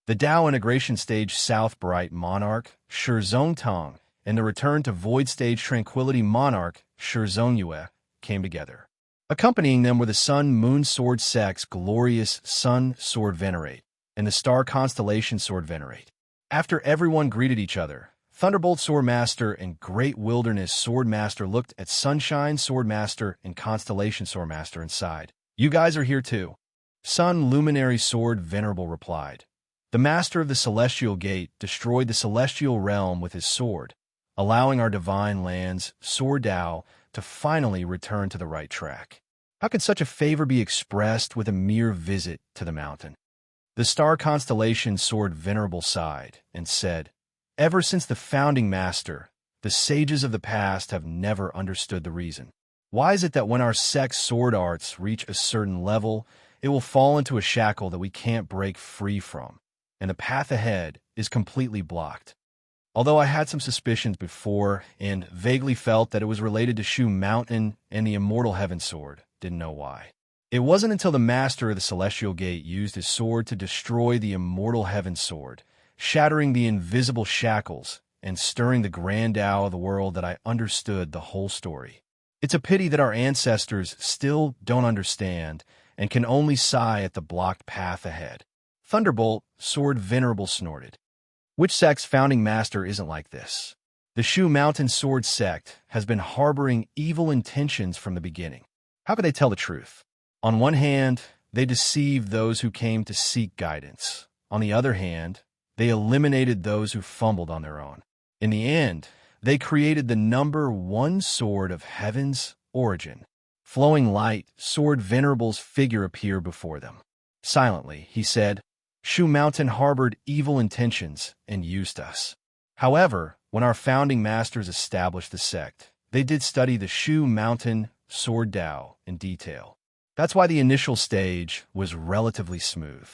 The Dao Integration Stage South Bright Monarch, Shi Zongtang, and the Return to Void Stage Tranquility Monarch, Shi Zongyue, came together. Accompanying them were the Sun Moon Sword Sect's Glorious Sun Sword Venerate and the Star Constellation Sword Venerate. After everyone greeted each other, Thunderbolt Sword Master and Great Wilderness Sword Master looked at Sunshine Sword Master and Constellation Sword Master and sighed. You guys are here too. Sun Luminary Sword Venerable replied. The Master of the Celestial Gate destroyed the celestial realm with his sword, allowing our divine lands, Sword Dao, to finally return to the right track. How could such a favor be expressed with a mere visit to the mountain? The Star Constellation Sword Venerable sighed and said, Ever since the founding master, the sages of the past have never understood the reason. Why is it that when our sect's sword arts reach a certain level, it will fall into a shackle that we can't break free from, and the path ahead is completely blocked? Although I had some suspicions before and vaguely felt that it was related to Shu Mountain and the immortal Heaven Sword, didn't know why. It wasn't until the master of the Celestial Gate used his sword to destroy the immortal Heaven Sword, shattering the invisible shackles and stirring the grand Tao of the world, that I understood the whole story. It's a pity that our ancestors still don't understand and can only sigh at the blocked path ahead. Thunderbolt, Sword Venerable snorted. Which sect's founding master isn't like this? The Shu Mountain Sword sect has been harboring evil intentions from the beginning. How could they tell the truth? On one hand, they deceived those who came to seek guidance. On the other hand, they eliminated those who fumbled on their own. In the end, they created the number one sword of heaven's origin. Flowing light, Sword Venerable's figure appeared before them. Silently, he said, Shu Mountain harbored evil intentions and used us. However, when our founding masters established the sect, they did study the Shu Mountain Sword Tao in detail. That's why the initial stage was relatively smooth.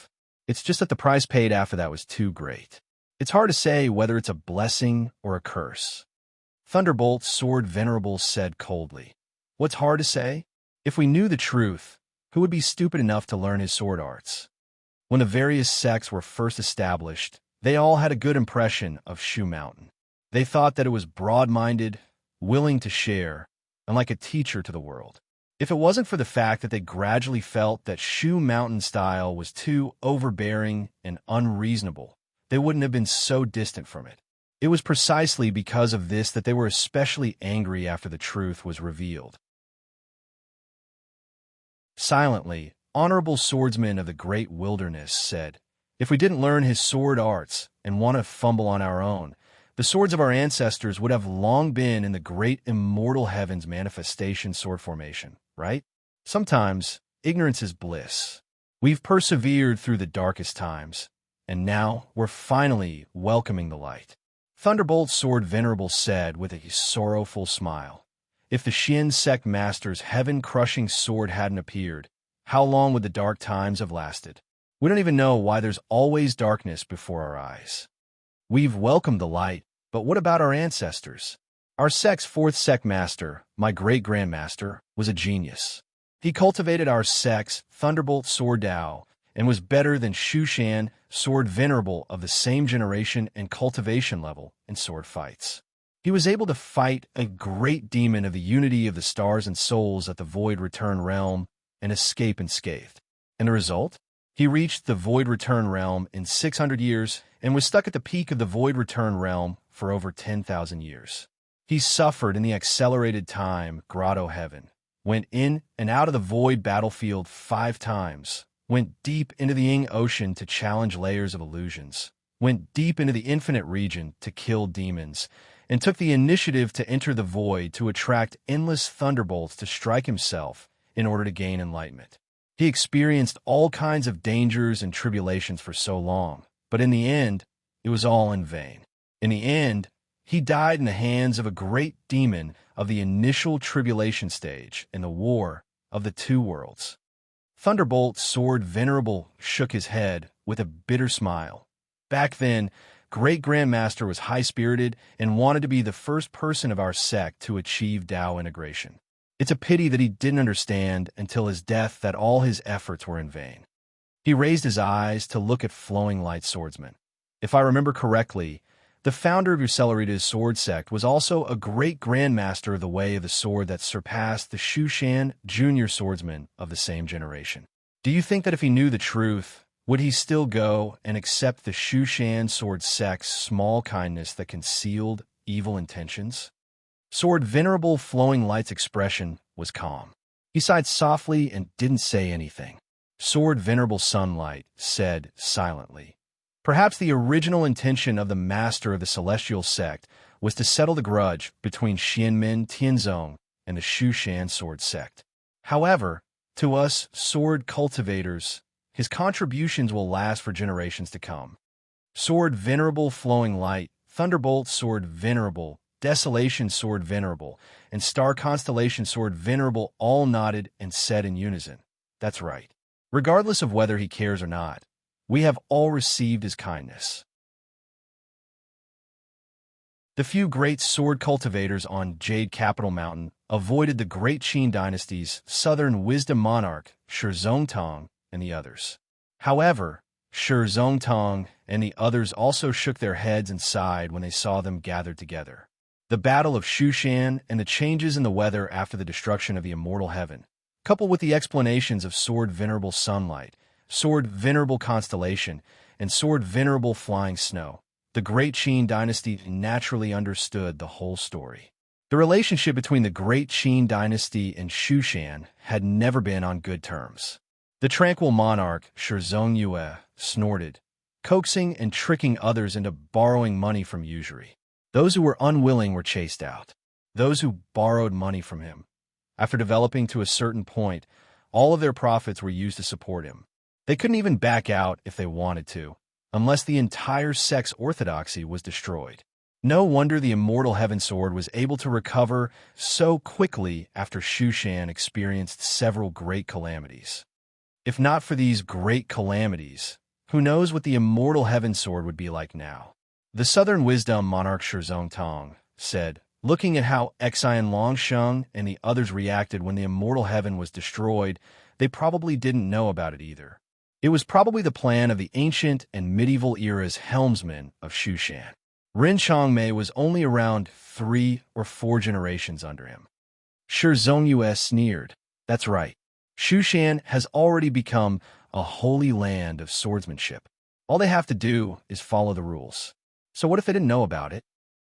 It's just that the price paid after that was too great. It's hard to say whether it's a blessing or a curse. Thunderbolt, Sword Venerable said coldly. What's hard to say? If we knew the truth, who would be stupid enough to learn his sword arts? When the various sects were first established, they all had a good impression of Shu Mountain. They thought that it was broad-minded, willing to share, and like a teacher to the world. If it wasn't for the fact that they gradually felt that Shu Mountain style was too overbearing and unreasonable, they wouldn't have been so distant from it. It was precisely because of this that they were especially angry after the truth was revealed. Silently, Honorable Swordsman of the Great Wilderness said, If we didn't learn his sword arts and want to fumble on our own, the swords of our ancestors would have long been in the great immortal heavens manifestation sword formation, right? Sometimes, ignorance is bliss. We've persevered through the darkest times, and now we're finally welcoming the light. Thunderbolt Sword Venerable said with a sorrowful smile, If the Xian sect master's heaven-crushing sword hadn't appeared, how long would the dark times have lasted? We don't even know why there's always darkness before our eyes. We've welcomed the light, but what about our ancestors? Our sect's fourth sect master, my great-grandmaster, was a genius. He cultivated our sect's Thunderbolt Sword Tao and was better than Shushan, Sword Venerable of the same generation and cultivation level in sword fights. He was able to fight a great demon of the unity of the stars and souls at the Void Return Realm and escape unscathed. And the result? He reached the Void Return Realm in 600 years and was stuck at the peak of the Void Return Realm for over 10,000 years. He suffered in the accelerated time Grotto Heaven, went in and out of the Void battlefield 5 times, went deep into the Ying Ocean to challenge layers of illusions, went deep into the Infinite Region to kill demons, and took the initiative to enter the Void to attract endless thunderbolts to strike himself in order to gain enlightenment. He experienced all kinds of dangers and tribulations for so long, but in the end, it was all in vain. In the end, he died in the hands of a great demon of the initial tribulation stage in the War of the Two Worlds. Thunderbolt Sword Venerable shook his head with a bitter smile. Back then, Great Grandmaster was high-spirited and wanted to be the first person of our sect to achieve Tao integration. It's a pity that he didn't understand until his death that all his efforts were in vain. He raised his eyes to look at Flowing Light Swordsman. If I remember correctly, the founder of your Cellerita's sword sect was also a great grandmaster of the way of the sword that surpassed the Shushan junior swordsman of the same generation. Do you think that if he knew the truth, would he still go and accept the Shushan sword sect's small kindness that concealed evil intentions? Sword Venerable Flowing Light's expression was calm. He sighed softly and didn't say anything. Sword Venerable Sunlight said silently, Perhaps the original intention of the master of the celestial sect was to settle the grudge between Xianmen Tianzong and the Shushan sword sect. However, to us sword cultivators, his contributions will last for generations to come. Sword Venerable Flowing Light Thunderbolt Sword Venerable, Desolation Sword Venerable, and Star Constellation Sword Venerable all nodded and said in unison, "That's right. Regardless of whether he cares or not, we have all received his kindness." The few great sword cultivators on Jade Capital Mountain avoided the great Qin dynasty's southern wisdom monarch, Shi Zongtong, and the others. However, Shi Zongtong and the others also shook their heads and sighed when they saw them gathered together. The Battle of Shushan and the changes in the weather after the destruction of the immortal heaven, coupled with the explanations of Sword Venerable Sunlight, Sword Venerable Constellation, and Sword Venerable Flying Snow, the great Qin dynasty naturally understood the whole story. The relationship between the great Qin dynasty and Shushan had never been on good terms. The tranquil monarch, Shi Zongyue, snorted, coaxing and tricking others into borrowing money from usury. Those who were unwilling were chased out. Those who borrowed money from him, after developing to a certain point, all of their profits were used to support him. They couldn't even back out if they wanted to, unless the entire sect's orthodoxy was destroyed. No wonder the immortal heaven sword was able to recover so quickly after Shushan experienced several great calamities. If not for these great calamities, who knows what the immortal heaven sword would be like now? The Southern Wisdom Monarch Shi Zongtong said, looking at how Xian Longsheng and the others reacted when the immortal heaven was destroyed, they probably didn't know about it either. It was probably the plan of the ancient and medieval era's helmsman of Shushan. Ren Changmei was only around 3 or 4 generations under him. Shi Zongyue sneered. That's right. Shushan has already become a holy land of swordsmanship. All they have to do is follow the rules. So what if they didn't know about it?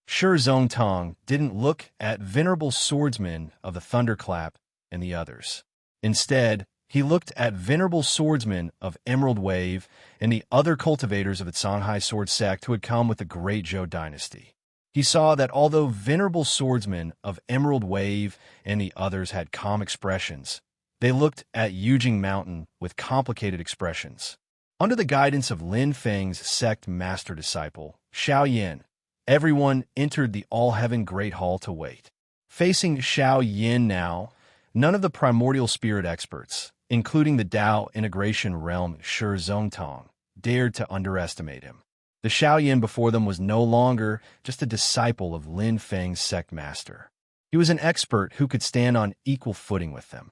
Shi Zongtong didn't look at venerable swordsmen of the Thunderclap and the others. Instead, he looked at venerable swordsmen of Emerald Wave and the other cultivators of the Songhai sword sect who had come with the great Zhou dynasty. He saw that although venerable swordsmen of Emerald Wave and the others had calm expressions, they looked at Yujing Mountain with complicated expressions. Under the guidance of Lin Feng's sect master-disciple, Xiao Yin, everyone entered the All-Heaven Great Hall to wait. Facing Xiao Yin now, none of the primordial spirit experts, including the Dao integration realm Shi Zongtong, dared to underestimate him. The Xiao Yin before them was no longer just a disciple of Lin Feng's sect master. He was an expert who could stand on equal footing with them.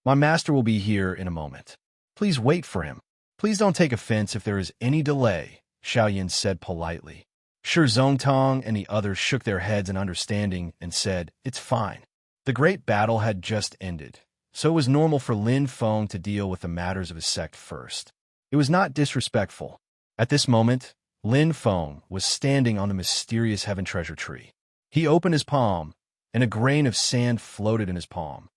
My master will be here in a moment. Please wait for him. Please don't take offense if there is any delay, Xiao Yin said politely. Shi Zongtong and the others shook their heads in understanding and said, "It's fine." The great battle had just ended, so it was normal for Lin Feng to deal with the matters of his sect first. It was not disrespectful. At this moment, Lin Feng was standing on the mysterious heaven treasure tree. He opened his palm, and a grain of sand floated in his palm.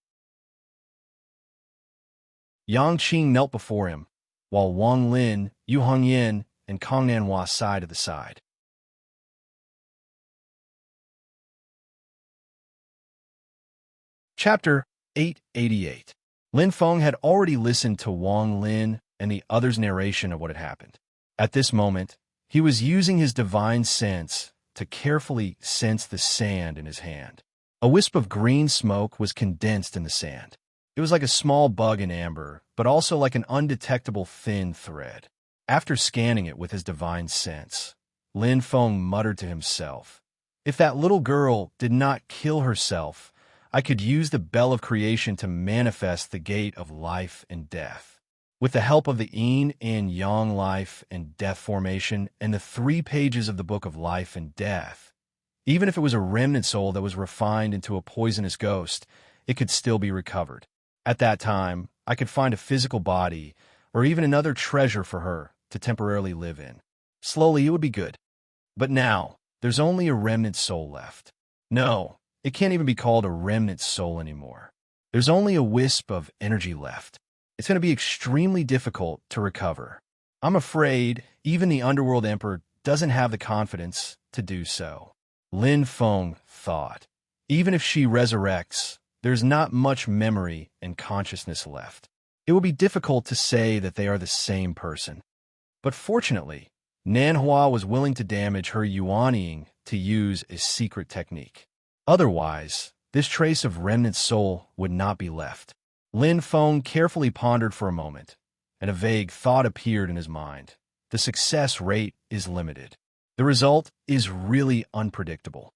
Yang Qing knelt before him, while Wang Lin, Yu Hongyan, and Kong Nanhua sighed to the side. Chapter 888. Lin Feng had already listened to Wang Lin and the others' narration of what had happened. At this moment, he was using his divine sense to carefully sense the sand in his hand. A wisp of green smoke was condensed in the sand. It was like a small bug in amber, but also like an undetectable thin thread. After scanning it with his divine sense, Lin Feng muttered to himself, "If that little girl did not kill herself, I could use the bell of creation to manifest the gate of life and death. With the help of the yin and yang life and death formation and the 3 pages of the book of life and death, even if it was a remnant soul that was refined into a poisonous ghost, it could still be recovered. At that time, I could find a physical body or even another treasure for her to temporarily live in. Slowly, it would be good. But now, there's only a remnant soul left. No, it can't even be called a remnant soul anymore. There's only a wisp of energy left. It's going to be extremely difficult to recover. I'm afraid even the Underworld Emperor doesn't have the confidence to do so." Lin Feng thought. Even if she resurrects, there's not much memory and consciousness left. It will be difficult to say that they are the same person. But fortunately, Nanhua was willing to damage her yuanying to use a secret technique. Otherwise, this trace of remnant soul would not be left. Lin Feng carefully pondered for a moment, and a vague thought appeared in his mind. The success rate is limited. The result is really unpredictable.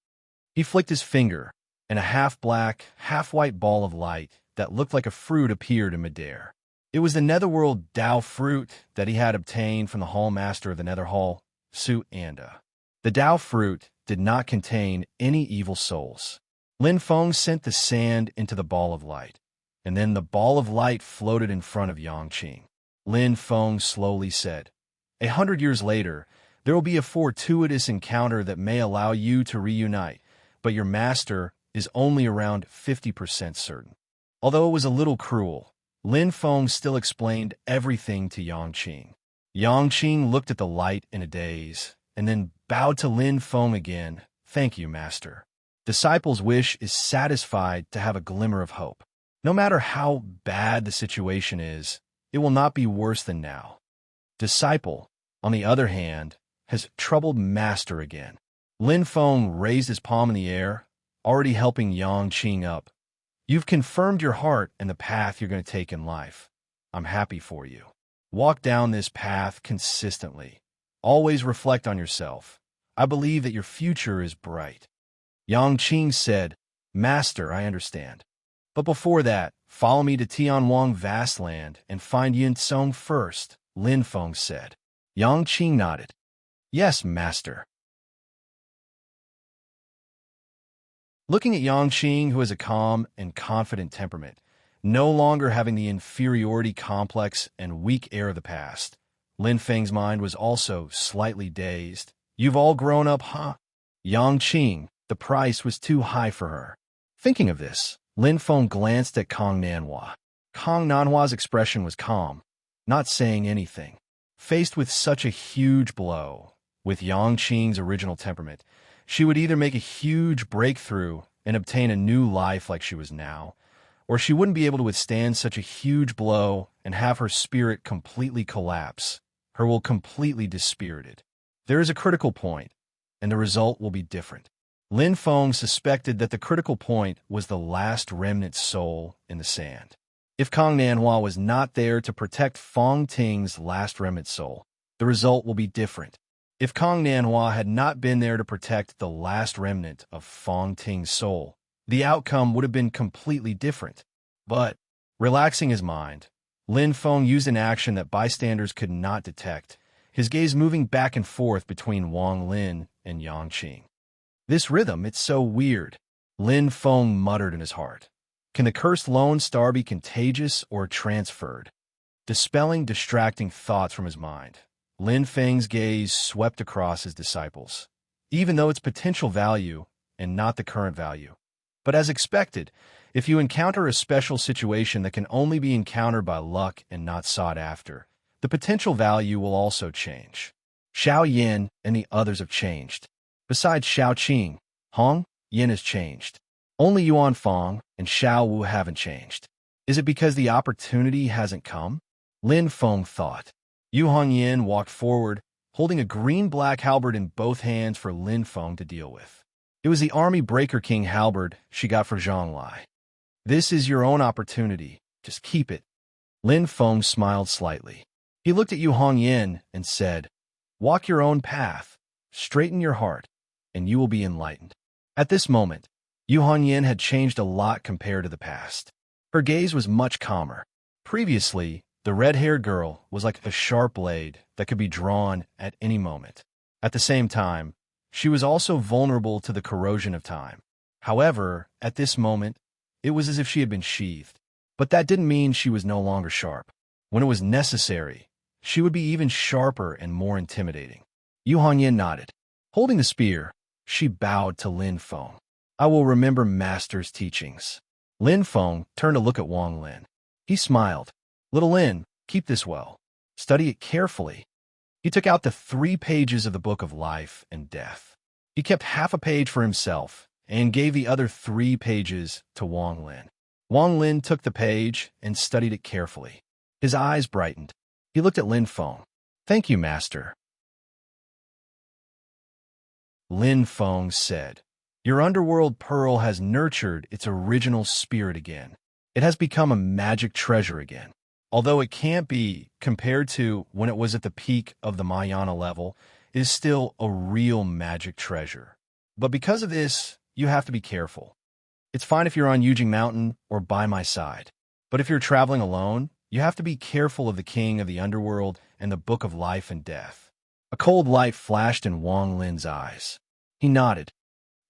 He flicked his finger, and a half-black, half-white ball of light that looked like a fruit appeared in midair. It was the netherworld Dao fruit that he had obtained from the Hall Master of the Nether Hall, Su Anda. The Dao fruit did not contain any evil souls. Lin Feng sent the sand into the ball of light, and then the ball of light floated in front of Yangqing. Lin Feng slowly said, 100 years later, there will be a fortuitous encounter that may allow you to reunite, but your master is only around 50% certain. Although it was a little cruel, Lin Feng still explained everything to Yangqing. Yangqing looked at the light in a daze, and then bowed to Lin Feng again. Thank you, master. Disciple's wish is satisfied to have a glimmer of hope. No matter how bad the situation is, it will not be worse than now. Disciple, on the other hand, has troubled master again. Lin Feng raised his palm in the air, already helping Yangqing up. You've confirmed your heart and the path you're going to take in life. I'm happy for you. Walk down this path consistently. Always reflect on yourself. I believe that your future is bright. Yangqing said, Master, I understand. But before that, follow me to Tianwang Vast Land and find Yin Tsong first, Lin Feng said. Yangqing nodded. Yes, master. Looking at Yangqing, who has a calm and confident temperament, no longer having the inferiority complex and weak air of the past, Lin Feng's mind was also slightly dazed. You've all grown up, huh? Yangqing, the price was too high for her. Thinking of this, Lin Feng glanced at Kong Nanhua. Kong Nanhua's expression was calm, not saying anything. Faced with such a huge blow, with Yangqing's original temperament, she would either make a huge breakthrough and obtain a new life like she was now, or she wouldn't be able to withstand such a huge blow and have her spirit completely collapse, her will completely dispirited. There is a critical point, and the result will be different. Lin Feng suspected that the critical point was the last remnant soul in the sand. If Kong Nanhua was not there to protect Fong Ting's last remnant soul, the result will be different. If Kong Nanhua had not been there to protect the last remnant of Fong Ting's soul, the outcome would have been completely different. But, relaxing his mind, Lin Feng used an action that bystanders could not detect, his gaze moving back and forth between Wang Lin and Yangqing. This rhythm, it's so weird, Lin Feng muttered in his heart. Can the cursed lone star be contagious or transferred? Dispelling distracting thoughts from his mind, Lin Feng's gaze swept across his disciples, even though its potential value and not the current value. But as expected, if you encounter a special situation that can only be encountered by luck and not sought after, the potential value will also change. Xiao Yin and the others have changed. Besides Xiao Qing, Hong, Yin has changed. Only Yuan Fong and Xiao Wu haven't changed. Is it because the opportunity hasn't come? Lin Feng thought. Yu Hongyin walked forward, holding a green-black halberd in both hands for Lin Feng to deal with. It was the Army Breaker King halberd she got for Zhang Lai. This is your own opportunity. Just keep it. Lin Feng smiled slightly. He looked at Yu Hongyin and said, Walk your own path, straighten your heart, and you will be enlightened. At this moment, Yu Hongyin had changed a lot compared to the past. Her gaze was much calmer. Previously, the red-haired girl was like a sharp blade that could be drawn at any moment. At the same time, she was also vulnerable to the corrosion of time. However, at this moment, it was as if she had been sheathed. But that didn't mean she was no longer sharp. When it was necessary, she would be even sharper and more intimidating. Yu Hongyin nodded. Holding the spear, she bowed to Lin Feng. I will remember Master's teachings. Lin Feng turned to look at Wang Lin. He smiled. Little Lin, keep this well. Study it carefully. He took out the 3 pages of the Book of Life and Death. He kept half a page for himself and gave the other 3 pages to Wang Lin. Wang Lin took the page and studied it carefully. His eyes brightened. He looked at Lin Feng. Thank you, Master. Lin Feng said. Your underworld pearl has nurtured its original spirit again. It has become a magic treasure again. Although it can't be compared to when it was at the peak of the Mayana level, it is still a real magic treasure. But because of this, you have to be careful. It's fine if you're on Yujing Mountain or by my side. But if you're traveling alone, you have to be careful of the king of the underworld and the book of life and death. A cold light flashed in Wang Lin's eyes. He nodded.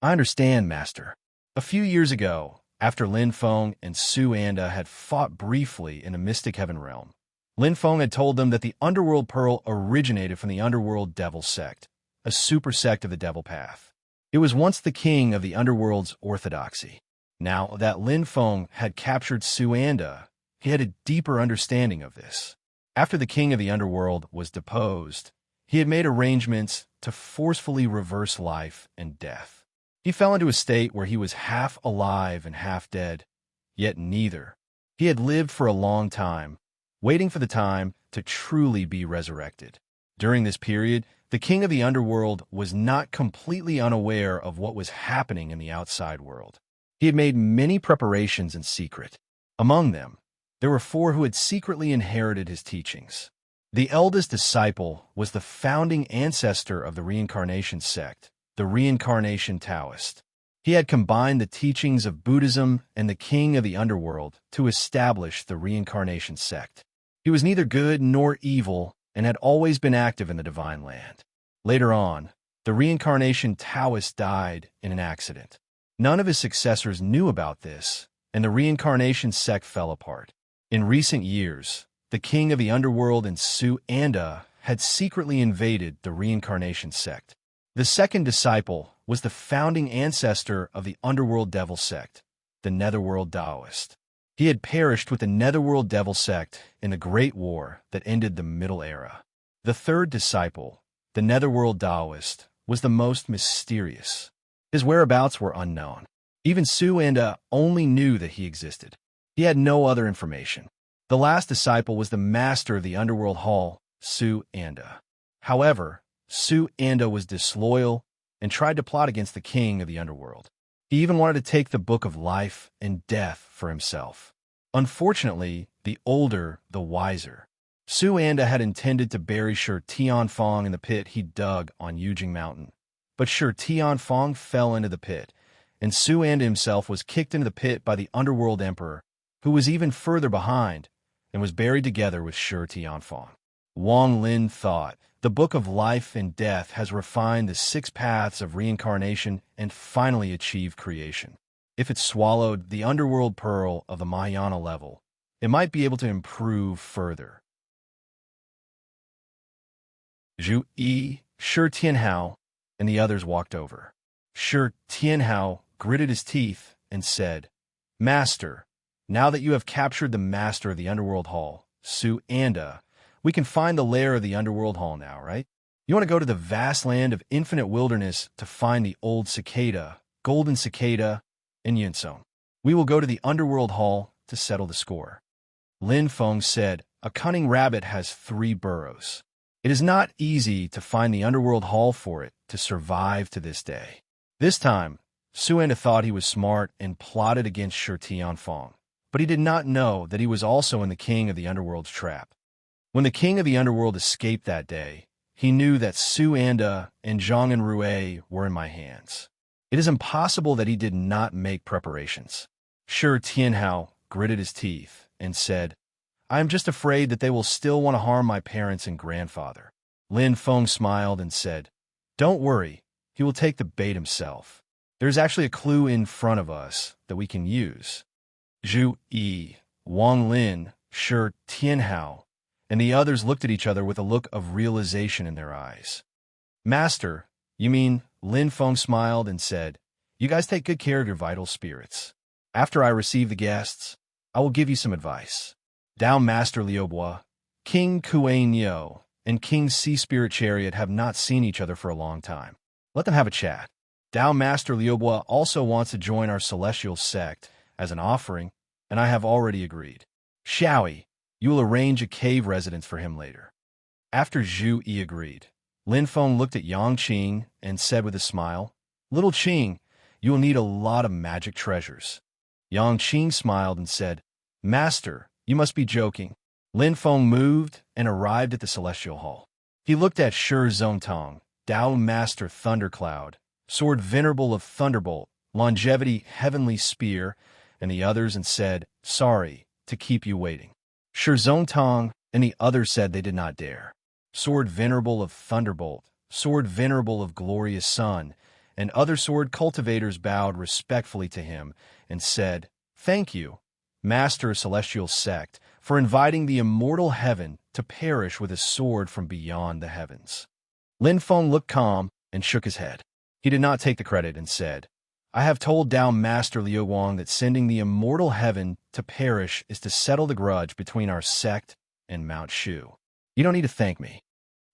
I understand, Master. A few years ago, after Lin Feng and Su Anda had fought briefly in the Mystic Heaven realm, Lin Feng had told them that the Underworld Pearl originated from the Underworld Devil Sect, a super sect of the Devil Path. It was once the king of the Underworld's orthodoxy. Now that Lin Feng had captured Su Anda, he had a deeper understanding of this. After the king of the Underworld was deposed, he had made arrangements to forcefully reverse life and death. He fell into a state where he was half alive and half dead, yet neither. He had lived for a long time, waiting for the time to truly be resurrected. During this period, the king of the underworld was not completely unaware of what was happening in the outside world. He had made many preparations in secret. Among them, there were 4 who had secretly inherited his teachings. The eldest disciple was the founding ancestor of the reincarnation sect, the reincarnation Taoist. He had combined the teachings of Buddhism and the king of the underworld to establish the reincarnation sect. He was neither good nor evil and had always been active in the divine land. Later on, the reincarnation Taoist died in an accident. None of his successors knew about this, and the reincarnation sect fell apart. In recent years, the king of the underworld and Su Anda had secretly invaded the reincarnation sect. The second disciple was the founding ancestor of the Underworld Devil Sect, the Netherworld Taoist. He had perished with the Netherworld Devil Sect in the Great War that ended the Middle Era. The third disciple, the Netherworld Taoist, was the most mysterious. His whereabouts were unknown. Even Su Anda only knew that he existed. He had no other information. The last disciple was the master of the Underworld Hall, Su Anda. However, Su Anda was disloyal and tried to plot against the king of the underworld. He even wanted to take the book of life and death for himself. Unfortunately, the older, the wiser. Su Anda had intended to bury Shi Tianfang in the pit he dug on Yujing Mountain. But Shi Tianfang fell into the pit, and Su Anda himself was kicked into the pit by the underworld emperor, who was even further behind, and was buried together with Shi Tianfang. Wang Lin thought, the book of life and death has refined the 6 paths of reincarnation and finally achieved creation. If it swallowed the underworld pearl of the Mahayana level, it might be able to improve further. Zhu Yi, Shi Tianhao, and the others walked over. Shi Tianhao gritted his teeth and said, Master, now that you have captured the master of the Underworld Hall, Su Anda, we can find the lair of the Underworld Hall now, right? You want to go to the vast land of infinite wilderness to find the old cicada, golden cicada, and Yinsong. We will go to the Underworld Hall to settle the score. Lin Feng said, a cunning rabbit has 3 burrows. It is not easy to find the Underworld Hall for it to survive to this day. This time, Su Anda thought he was smart and plotted against Shi Tianfang, but he did not know that he was also in the king of the underworld's trap. When the king of the underworld escaped that day, he knew that Su Anda and Zhang and Rui were in my hands. It is impossible that he did not make preparations. Shi Tianhao gritted his teeth and said, I am just afraid that they will still want to harm my parents and grandfather. Lin Feng smiled and said, Don't worry, he will take the bait himself. There's actually a clue in front of us that we can use. Zhu Yi, Wang Lin, Shi Tianhao, and the others looked at each other with a look of realization in their eyes. Master, you mean? Lin Feng smiled and said, You guys take good care of your vital spirits. After I receive the guests, I will give you some advice. Dao Master Liubois, King Kuan Yo, and King Sea Spirit Chariot have not seen each other for a long time. Let them have a chat. Dao Master Liubois also wants to join our celestial sect as an offering, and I have already agreed. Xiaoyi, you will arrange a cave residence for him later. After Zhu Yi agreed, Lin Feng looked at Yang Qing and said with a smile, "Little Qing, you will need a lot of magic treasures." Yang Qing smiled and said, "Master, you must be joking." Lin Feng moved and arrived at the celestial hall. He looked at Shi Zongtong, Tao Master Thundercloud, Sword Venerable of Thunderbolt, Longevity Heavenly Spear, and the others and said, "Sorry to keep you waiting." Shi Zongtong and the others said they did not dare. Sword Venerable of Thunderbolt, Sword Venerable of Glorious Sun, and other sword cultivators bowed respectfully to him and said, "Thank you, Master Celestial Sect, for inviting the immortal heaven to perish with a sword from beyond the heavens." Lin Feng looked calm and shook his head. He did not take the credit and said, "I have told Tao Master Liu Wang that sending the immortal heaven to perish is to settle the grudge between our sect and Mount Shu. You don't need to thank me."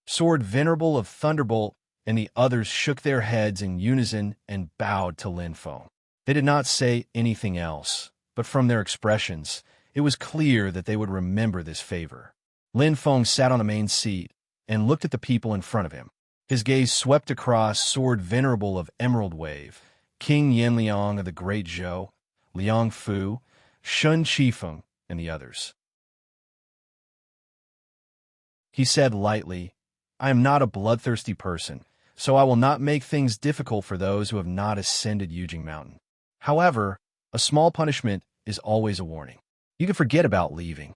Sword Venerable of Thunderbolt and the others shook their heads in unison and bowed to Lin Feng. They did not say anything else, but from their expressions, it was clear that they would remember this favor. Lin Feng sat on the main seat and looked at the people in front of him. His gaze swept across Sword Venerable of Emerald Wave, King Yin Liang of the Great Zhou, Liang Fu, Shun Qifeng, and the others. He said lightly, "I am not a bloodthirsty person, so I will not make things difficult for those who have not ascended Yujing Mountain. However, a small punishment is always a warning. You can forget about leaving."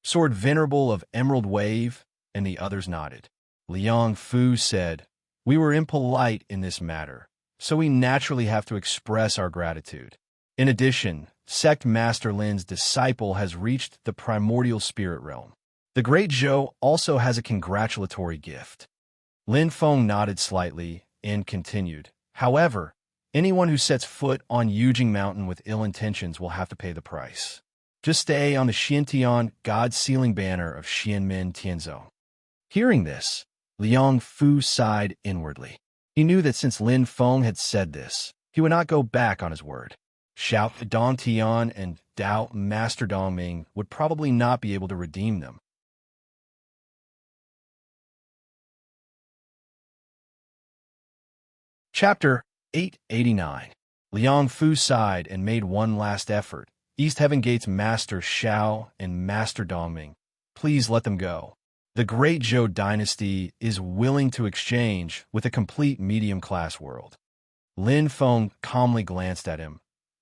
Sword Venerable of Emerald Wave and the others nodded. Liang Fu said, "We were impolite in this matter, so we naturally have to express our gratitude. In addition, Sect Master Lin's disciple has reached the primordial spirit realm. The Great Zhou also has a congratulatory gift." Lin Feng nodded slightly and continued, "However, anyone who sets foot on Yujing Mountain with ill intentions will have to pay the price. Just stay on the Xiantian God-sealing banner of Xianmen Tianzong." Hearing this, Liang Fu sighed inwardly. He knew that since Lin Feng had said this, he would not go back on his word. Xiao Dong Tian and Dao Master Dongming would probably not be able to redeem them. Chapter 889. Liang Fu sighed and made one last effort. "East Heaven Gate's Master Xiao and Master Dongming, please let them go. The Great Zhou dynasty is willing to exchange with a complete medium-class world." Lin Feng calmly glanced at him,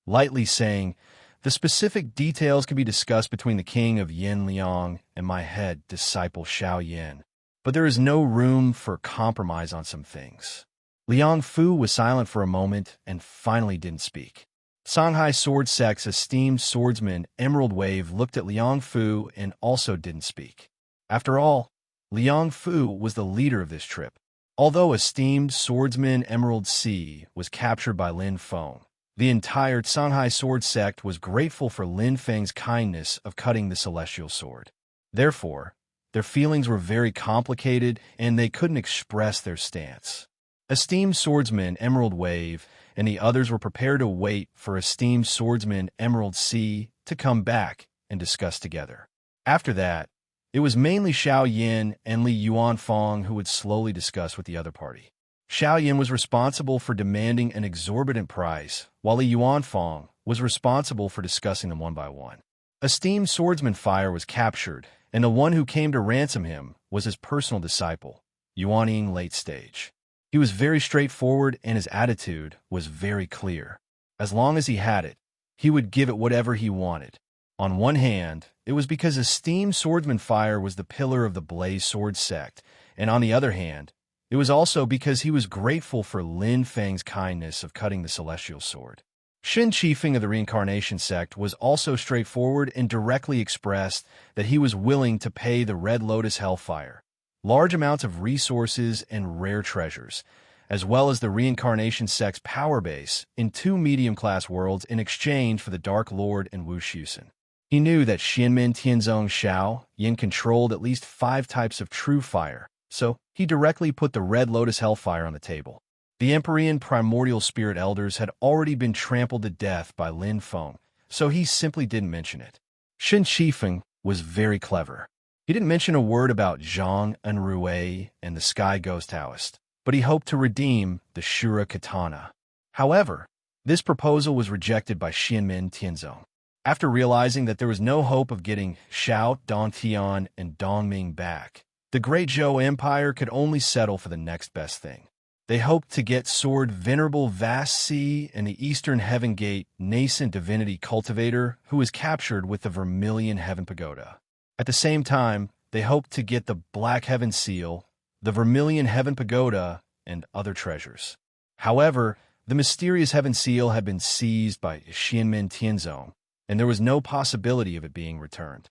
lightly saying, "The specific details can be discussed between the king of Yin Liang and my head disciple Xiao Yin, but there is no room for compromise on some things." Liang Fu was silent for a moment and finally didn't speak. Shanghai Sword Sect's esteemed swordsman Emerald Wave looked at Liang Fu and also didn't speak. After all, Liang Fu was the leader of this trip. Although esteemed swordsman Emerald Sea was captured by Lin Feng, the entire Shanghai Sword Sect was grateful for Lin Feng's kindness of cutting the celestial sword. Therefore, their feelings were very complicated and they couldn't express their stance. Esteemed swordsman Emerald Wave and the others were prepared to wait for esteemed swordsman Emerald Sea to come back and discuss together. After that, it was mainly Xiao Yin and Li Yuanfang who would slowly discuss with the other party. Xiao Yin was responsible for demanding an exorbitant price, while Li Yuanfang was responsible for discussing them one by one. Esteemed swordsman Fire was captured, and the one who came to ransom him was his personal disciple, Yuanying Late Stage. He was very straightforward and his attitude was very clear. As long as he had it, he would give it whatever he wanted. On one hand, it was because esteemed swordsman Fire was the pillar of the Blaze Sword Sect, and on the other hand, it was also because he was grateful for Lin Feng's kindness of cutting the celestial sword. Shin Qifeng of the Reincarnation Sect was also straightforward and directly expressed that he was willing to pay the Red Lotus Hellfire large amounts of resources and rare treasures, as well as the Reincarnation Sect's power base in 2 medium-class worlds in exchange for the Dark Lord and Wu Shusen. He knew that Xianmen Tianzong Xiao Yin controlled at least 5 types of true fire, so he directly put the Red Lotus Hellfire on the table. The Empyrean Primordial Spirit Elders had already been trampled to death by Lin Feng, so he simply didn't mention it. Shin Qifeng was very clever. He didn't mention a word about Zhang Enrui and the Sky Ghost Taoist, but he hoped to redeem the Shura Katana. However, this proposal was rejected by Xianmin Tianzong. After realizing that there was no hope of getting Xiao, Dongtian, and Dongming back, the Great Zhou Empire could only settle for the next best thing. They hoped to get Sword Venerable Vast Sea and the Eastern Heaven Gate nascent divinity cultivator who was captured with the Vermilion Heaven Pagoda. At the same time, they hoped to get the Black Heaven Seal, the Vermilion Heaven Pagoda, and other treasures. However, the mysterious Heaven Seal had been seized by Xianmin Tianzong, and there was no possibility of it being returned.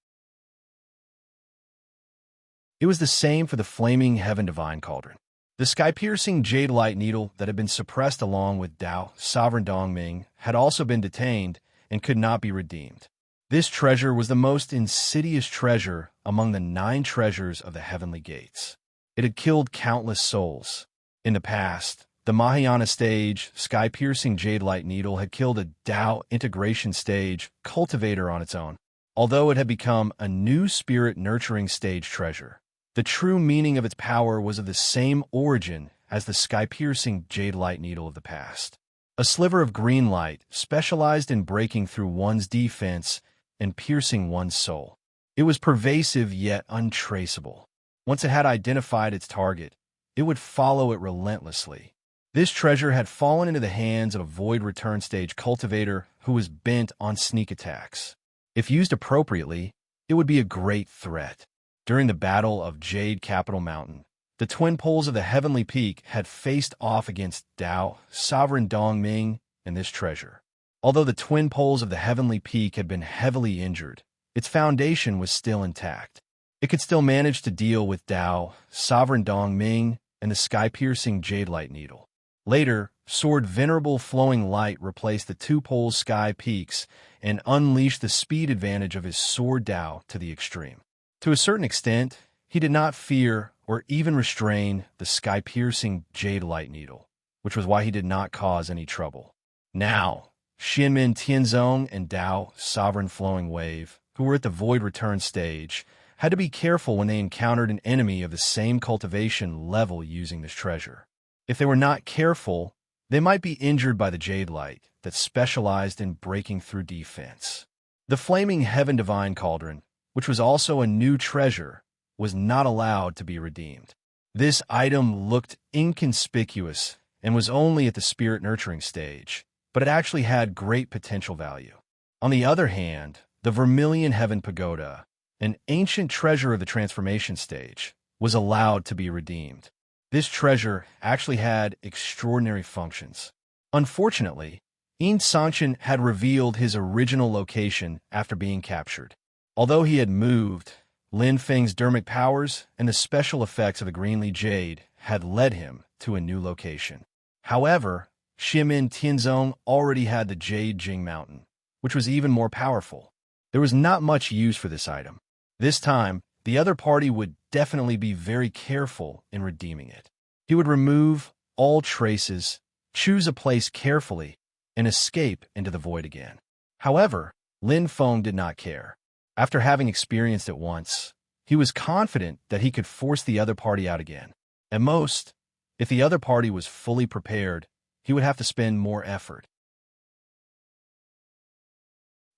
It was the same for the Flaming Heaven Divine Cauldron. The sky-piercing jade light needle that had been suppressed along with Dao, Sovereign Dongming, had also been detained and could not be redeemed. This treasure was the most insidious treasure among the 9 treasures of the heavenly gates. It had killed countless souls. In the past, the Mahayana stage, sky-piercing jade light needle had killed a Dao integration stage cultivator on its own, although it had become a new spirit-nurturing stage treasure. The true meaning of its power was of the same origin as the sky-piercing jade light needle of the past. A sliver of green light specialized in breaking through one's defense and piercing one's soul. It was pervasive yet untraceable. Once it had identified its target, it would follow it relentlessly. This treasure had fallen into the hands of a void return stage cultivator who was bent on sneak attacks. If used appropriately, it would be a great threat. During the Battle of Jade Capital Mountain, the twin poles of the Heavenly Peak had faced off against Dao, Sovereign Dongming, and this treasure. Although the twin poles of the Heavenly Peak had been heavily injured, its foundation was still intact. It could still manage to deal with Dao, Sovereign Dongming, and the sky-piercing jade light needle. Later, Sword Venerable Flowing Light replaced the 2 poles sky peaks and unleashed the speed advantage of his Sword Dao to the extreme. To a certain extent, he did not fear or even restrain the sky-piercing jade light needle, which was why he did not cause any trouble. Now, Xianmin Tianzong and Dao, Sovereign Flowing Wave, who were at the Void Return stage, had to be careful when they encountered an enemy of the same cultivation level using this treasure. If they were not careful, they might be injured by the jade light that specialized in breaking through defense. The Flaming Heaven Divine Cauldron, which was also a new treasure, was not allowed to be redeemed. This item looked inconspicuous and was only at the spirit nurturing stage, but it actually had great potential value. On the other hand, the Vermilion Heaven Pagoda, an ancient treasure of the transformation stage, was allowed to be redeemed. This treasure actually had extraordinary functions. Unfortunately, Yin Sanchen had revealed his original location after being captured. Although he had moved, Lin Feng's dermic powers and the special effects of the Greenly Jade had led him to a new location. However, Xianmin Tianzong already had the Jade Jing Mountain, which was even more powerful. There was not much use for this item. This time, the other party would definitely be very careful in redeeming it. He would remove all traces, choose a place carefully, and escape into the void again. However, Lin Feng did not care. After having experienced it once, he was confident that he could force the other party out again. At most, if the other party was fully prepared, he would have to spend more effort.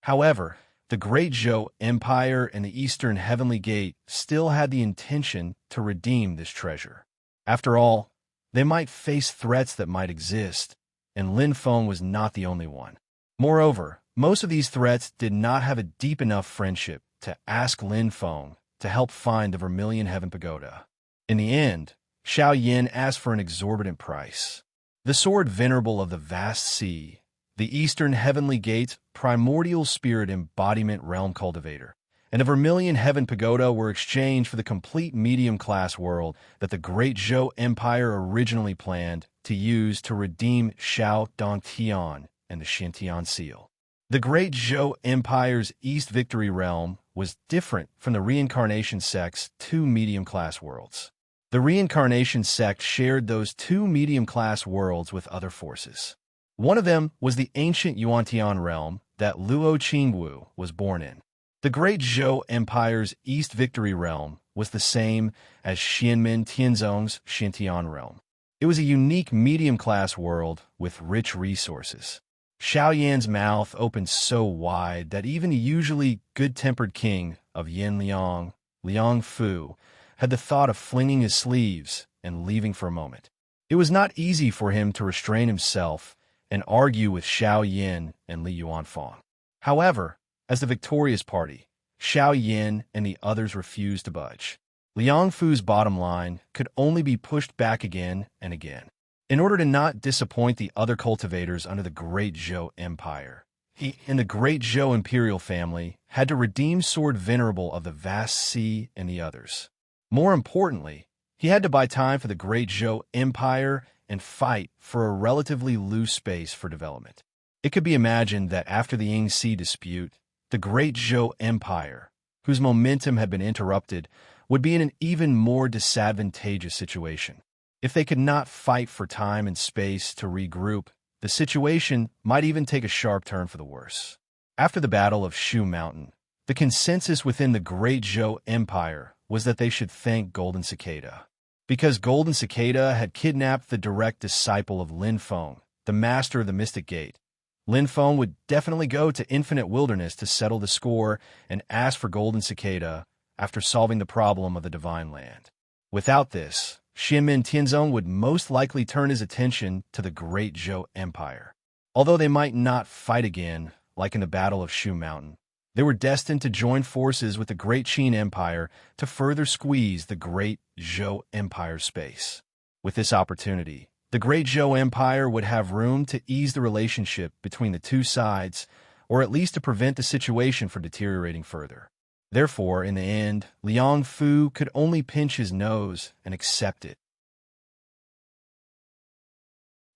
However, the Great Zhou Empire and the Eastern Heavenly Gate still had the intention to redeem this treasure. After all, they might face threats that might exist, and Lin Feng was not the only one. Moreover, most of these threats did not have a deep enough friendship to ask Lin Feng to help find the Vermilion Heaven Pagoda. In the end, Xiao Yin asked for an exorbitant price. The Sword Venerable of the Vast Sea, the Eastern Heavenly Gate's primordial spirit embodiment realm cultivator, and the Vermilion Heaven Pagoda were exchanged for the complete medium-class world that the Great Zhou Empire originally planned to use to redeem Xiao Dongtian and the Xintian Seal. The Great Zhou Empire's East Victory Realm was different from the Reincarnation Sect's 2 medium-class worlds. The Reincarnation Sect shared those 2 medium-class worlds with other forces. One of them was the ancient Yuantian realm that Luo Qingwu was born in. The Great Zhou Empire's East Victory Realm was the same as Xianmen Tianzong's Xintian Realm. It was a unique medium-class world with rich resources. Xiao Yan's mouth opened so wide that even the usually good-tempered king of Yanliang, Liang Fu, had the thought of flinging his sleeves and leaving for a moment. It was not easy for him to restrain himself and argue with Xiao Yin and Li Yuanfang. However, as the victorious party, Xiao Yin and the others refused to budge. Liang Fu's bottom line could only be pushed back again and again. In order to not disappoint the other cultivators under the Great Zhou Empire, he and the Great Zhou imperial family had to redeem Sword Venerable of the Vast Sea and the others. More importantly, he had to buy time for the Great Zhou Empire and fight for a relatively loose space for development. It could be imagined that after the Yangtze dispute, the Great Zhou Empire, whose momentum had been interrupted, would be in an even more disadvantageous situation. If they could not fight for time and space to regroup, the situation might even take a sharp turn for the worse. After the Battle of Shu Mountain, the consensus within the Great Zhou Empire was that they should thank Golden Cicada. Because Golden Cicada had kidnapped the direct disciple of Lin Feng, the master of the Mystic Gate, Lin Feng would definitely go to Infinite Wilderness to settle the score and ask for Golden Cicada after solving the problem of the Divine Land. Without this, Xianmen Tianzong would most likely turn his attention to the Great Zhou Empire. Although they might not fight again, like in the Battle of Shu Mountain, they were destined to join forces with the Great Qin Empire to further squeeze the Great Zhou Empire's space. With this opportunity, the Great Zhou Empire would have room to ease the relationship between the two sides, or at least to prevent the situation from deteriorating further. Therefore, in the end, Liang Fu could only pinch his nose and accept it.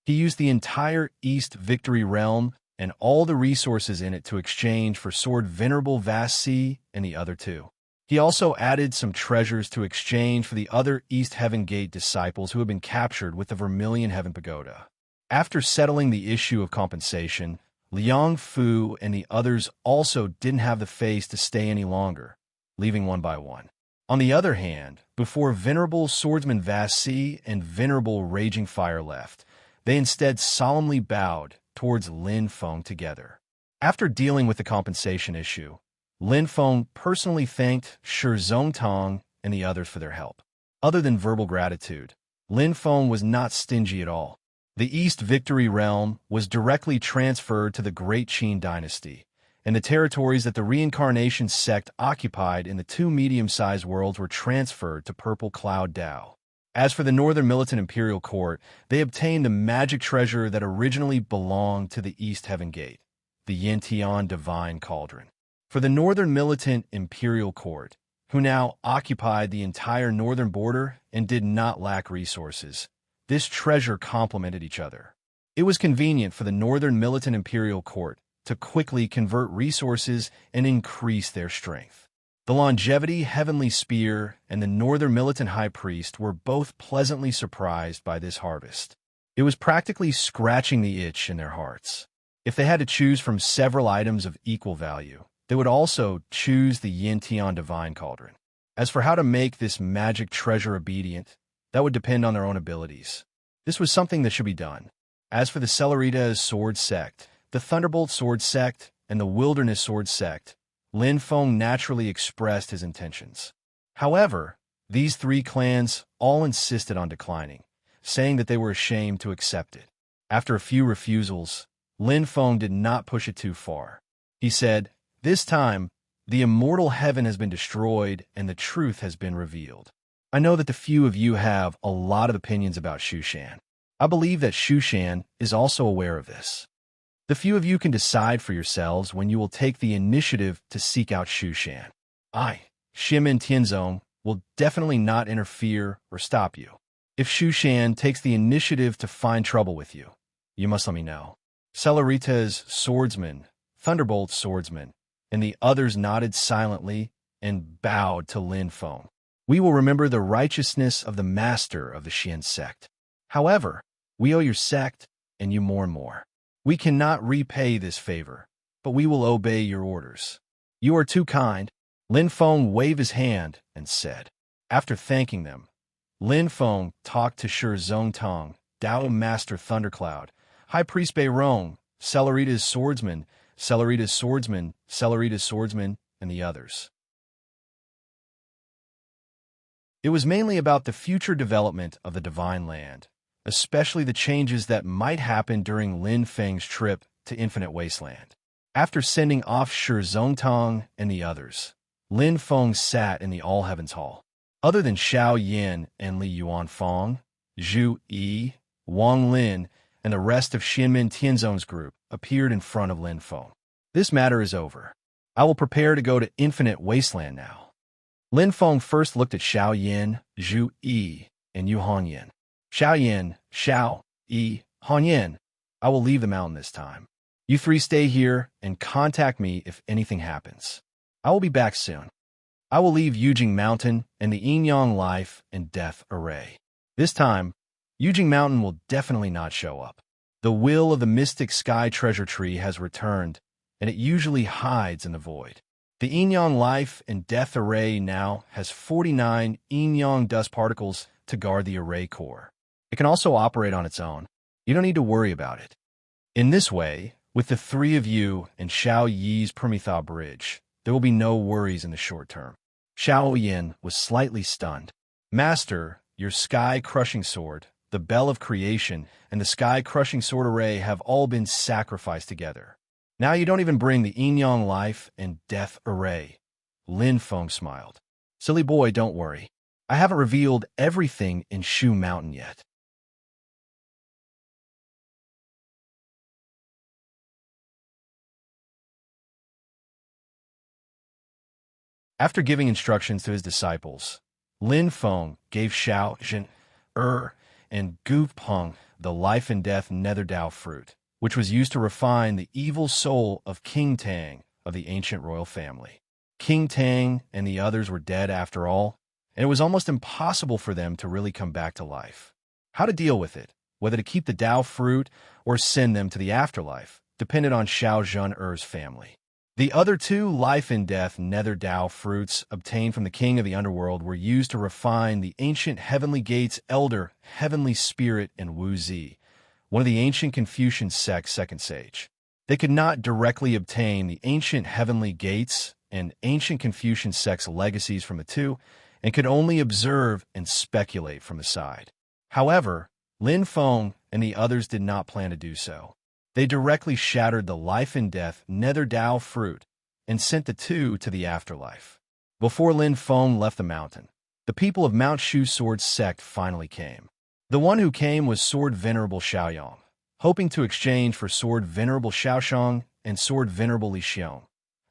He used the entire East Victory Realm and all the resources in it to exchange for Sword Venerable Vast Sea and the other two. He also added some treasures to exchange for the other East Heaven Gate disciples who had been captured with the Vermilion Heaven Pagoda. After settling the issue of compensation, Liang Fu and the others also didn't have the face to stay any longer, leaving one by one. On the other hand, before Venerable Swordsman Vast Sea and Venerable Raging Fire left, they instead solemnly bowed towards Lin Feng together. After dealing with the compensation issue, Lin Feng personally thanked Shi Zongtong and the others for their help. Other than verbal gratitude, Lin Feng was not stingy at all. The East Victory Realm was directly transferred to the Great Qin Dynasty, and the territories that the Reincarnation sect occupied in the two medium-sized worlds were transferred to Purple Cloud Dao. As for the Northern Militant Imperial Court, they obtained the magic treasure that originally belonged to the East Heaven Gate, the Yintian Divine Cauldron. For the Northern Militant Imperial Court, who now occupied the entire northern border and did not lack resources, this treasure complemented each other. It was convenient for the Northern Militant Imperial Court to quickly convert resources and increase their strength. The Longevity Heavenly Spear and the Northern Militant High Priest were both pleasantly surprised by this harvest. It was practically scratching the itch in their hearts. If they had to choose from several items of equal value, they would also choose the Yintian Divine Cauldron. As for how to make this magic treasure obedient, that would depend on their own abilities. This was something that should be done. As for the Celerita's Sword Sect, the Thunderbolt Sword Sect, and the Wilderness Sword Sect, Lin Feng naturally expressed his intentions. However, these three clans all insisted on declining, saying that they were ashamed to accept it. After a few refusals, Lin Feng did not push it too far. He said, "This time, the immortal heaven has been destroyed and the truth has been revealed. I know that the few of you have a lot of opinions about Shushan. I believe that Shushan is also aware of this. The few of you can decide for yourselves when you will take the initiative to seek out Shushan. I, Xianmen Tianzong, will definitely not interfere or stop you. If Shushan takes the initiative to find trouble with you, you must let me know." Celerita's swordsman, Thunderbolt's swordsman, and the others nodded silently and bowed to Lin Feng. "We will remember the righteousness of the master of the Xian sect. However, we owe your sect and you more and more. We cannot repay this favor, but we will obey your orders." You are too kind. Lin Feng waved his hand and said. After thanking them, Lin Feng talked to Shi Zongtong, Dao Master Thundercloud, High Priest Beirong, Celerita's swordsman, Celerita's swordsman, Celerita's swordsman, and the others. It was mainly about the future development of the Divine Land, especially the changes that might happen during Lin Feng's trip to Infinite Wasteland. After sending off Shi Zongtong and the others, Lin Feng sat in the All Heavens Hall. Other than Xiao Yin and Li Yuanfang, Zhu Yi, Wang Lin, and the rest of Xianmen Tianzong's group appeared in front of Lin Feng. This matter is over. I will prepare to go to Infinite Wasteland now. Lin Feng first looked at Xiao Yin, Zhu Yi, and Yu Hongyan. Xiao Yin, Xiao, Yi, Hongyan, I will leave the mountain this time. You three stay here and contact me if anything happens. I will be back soon. I will leave Yujing Mountain and the Yin-Yang Life and Death Array. This time, Yujing Mountain will definitely not show up. The will of the mystic sky treasure tree has returned, and it usually hides in the void. The Yin-Yang Life and Death Array now has 49 Yin-Yang dust particles to guard the array core. It can also operate on its own. You don't need to worry about it. In this way, with the three of you and Xiao Yi's Permitha Bridge, there will be no worries in the short term. Xiao Yin was slightly stunned. Master, your sky-crushing sword, the Bell of Creation, and the sky-crushing sword array have all been sacrificed together. Now you don't even bring the Yin-Yang Life and Death Array. Lin Feng smiled. Silly boy, don't worry. I haven't revealed everything in Shu Mountain yet. After giving instructions to his disciples, Lin Feng gave Xiao Zhen, and Gu Peng the life and death nether Dao fruit, which was used to refine the evil soul of King Tang of the ancient royal family. King Tang and the others were dead after all, and it was almost impossible for them to really come back to life. How to deal with it, whether to keep the Dao fruit or send them to the afterlife, depended on Xiao Zhen family. The other two life and death nether Dao fruits obtained from the king of the underworld were used to refine the ancient heavenly gates elder, heavenly spirit, and Wu Zi, one of the ancient Confucian sect's second sage. They could not directly obtain the ancient heavenly gates and ancient Confucian sect's legacies from the two, and could only observe and speculate from the side. However, Lin Feng and the others did not plan to do so. They directly shattered the life and death nether Dao fruit and sent the two to the afterlife. Before Lin Feng left the mountain, the people of Mount Shu Sword sect finally came. The one who came was Sword Venerable Xiaoyang, hoping to exchange for Sword Venerable Xiaoshang and Sword Venerable Li Xiong,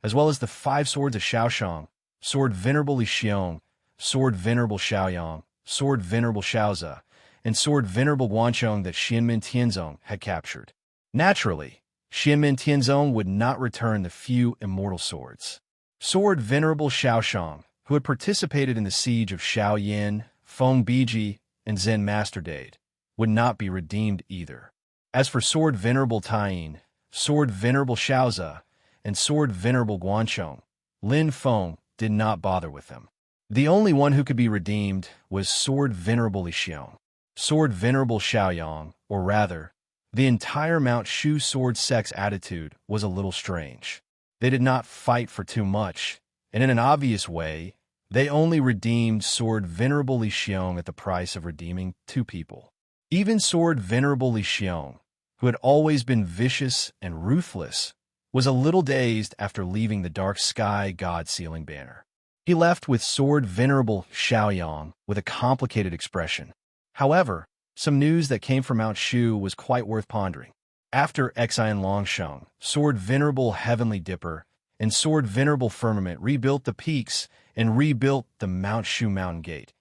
as well as the 5 swords of Xiaoshang, Sword Venerable Li Xiong, Sword Venerable Xiaoyang, Sword Venerable Xiaoze, and Sword Venerable Guanchong that Xianmen Tianzong had captured. Naturally, Xianmen Tianzong would not return the few immortal swords. Sword Venerable Xiaoshang, who had participated in the siege of Xiaoyin, Feng Biji, and Zen Master Dade, would not be redeemed either. As for Sword Venerable Taiyin, Sword Venerable Xiaoze, and Sword Venerable Guanchong, Lin Feng did not bother with them. The only one who could be redeemed was Sword Venerable Li Xiong. Sword Venerable Xiaoyang, or rather, the entire Mount Shu Sword sect's attitude was a little strange. They did not fight for too much, and in an obvious way, they only redeemed Sword Venerable Li Xiong at the price of redeeming 2 people. Even Sword Venerable Li Xiong, who had always been vicious and ruthless, was a little dazed after leaving the dark sky god sealing banner. He left with Sword Venerable Xiaoyang with a complicated expression. However, some news that came from Mount Shu was quite worth pondering. After Xian Longsheng, Sword Venerable Heavenly Dipper, and Sword Venerable Firmament rebuilt the peaks and rebuilt the Mount Shu Mountain Gate,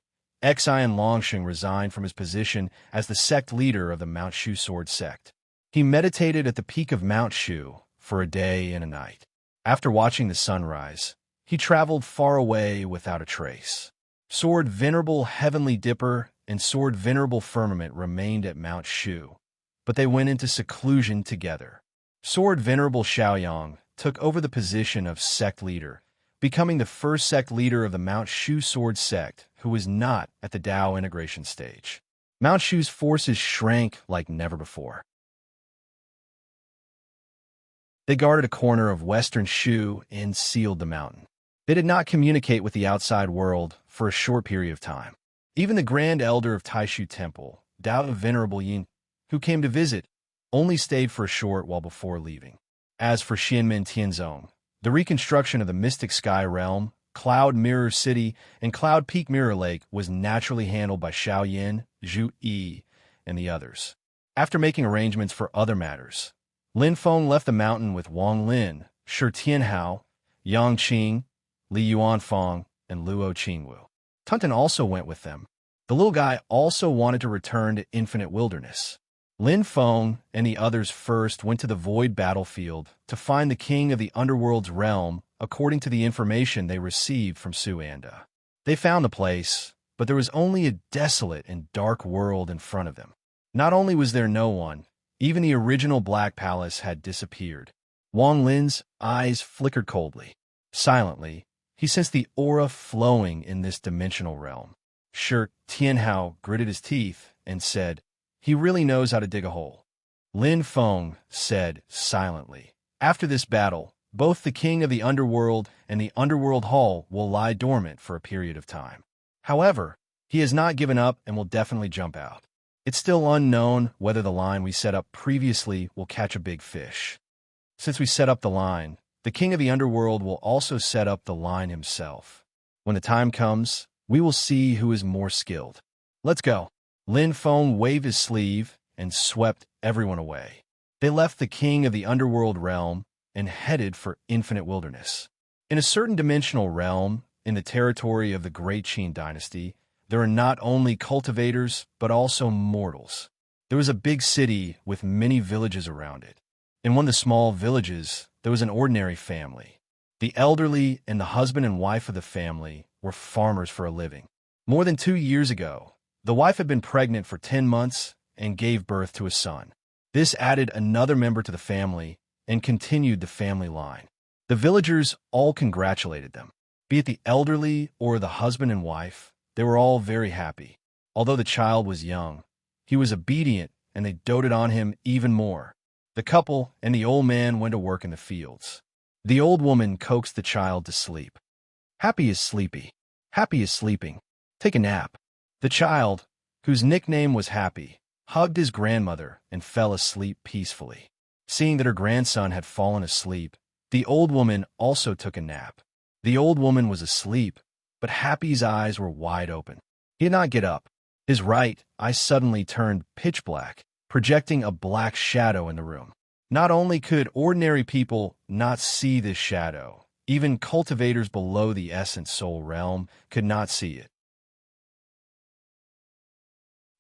Xian Longsheng resigned from his position as the sect leader of the Mount Shu Sword sect. He meditated at the peak of Mount Shu for a day and a night. After watching the sunrise, he traveled far away without a trace. Sword Venerable Heavenly Dipper and Sword Venerable Firmament remained at Mount Shu, but they went into seclusion together. Sword Venerable Xiaoyang took over the position of sect leader, becoming the first sect leader of the Mount Shu sword sect who was not at the Dao integration stage. Mount Shu's forces shrank like never before. They guarded a corner of western Shu and sealed the mountain. They did not communicate with the outside world for a short period of time. Even the Grand Elder of Taishu Temple, Dao Venerable Yin, who came to visit, only stayed for a short while before leaving. As for Xianmen Tianzong, the reconstruction of the Mystic Sky Realm, Cloud Mirror City, and Cloud Peak Mirror Lake was naturally handled by Xiao Yin, Zhu Yi, and the others. After making arrangements for other matters, Lin Feng left the mountain with Wang Lin, Shi Tianhao, Yang Qing, Li Yuanfang, and Luo Qingwu. Tunten also went with them. The little guy also wanted to return to Infinite Wilderness. Lin Feng and the others first went to the Void Battlefield to find the king of the Underworld's realm according to the information they received from Su Anda. They found the place, but there was only a desolate and dark world in front of them. Not only was there no one, even the original Black Palace had disappeared. Wang Lin's eyes flickered coldly. Silently, he sensed the aura flowing in this dimensional realm. Shi Tianhao gritted his teeth and said, "He really knows how to dig a hole." Lin Feng said silently, "After this battle, both the king of the underworld and the underworld hall will lie dormant for a period of time. However, he has not given up and will definitely jump out. It's still unknown whether the line we set up previously will catch a big fish. Since we set up the line, the king of the underworld will also set up the line himself. When the time comes, we will see who is more skilled. Let's go." Lin Feng waved his sleeve and swept everyone away. They left the king of the underworld realm and headed for Infinite Wilderness. In a certain dimensional realm, in the territory of the Great Qin dynasty, there are not only cultivators, but also mortals. There was a big city with many villages around it. In one of the small villages, there was an ordinary family. The elderly and the husband and wife of the family were farmers for a living. More than 2 years ago, the wife had been pregnant for 10 months and gave birth to a son. This added another member to the family and continued the family line. The villagers all congratulated them. Be it the elderly or the husband and wife, they were all very happy. Although the child was young, he was obedient and they doted on him even more. The couple and the old man went to work in the fields. The old woman coaxed the child to sleep. "Happy is sleepy. Happy is sleeping. Take a nap." The child, whose nickname was Happy, hugged his grandmother and fell asleep peacefully. Seeing that her grandson had fallen asleep, the old woman also took a nap. The old woman was asleep, but Happy's eyes were wide open. He did not get up. His right eye suddenly turned pitch black, projecting a black shadow in the room. Not only could ordinary people not see this shadow, even cultivators below the essence soul realm could not see it.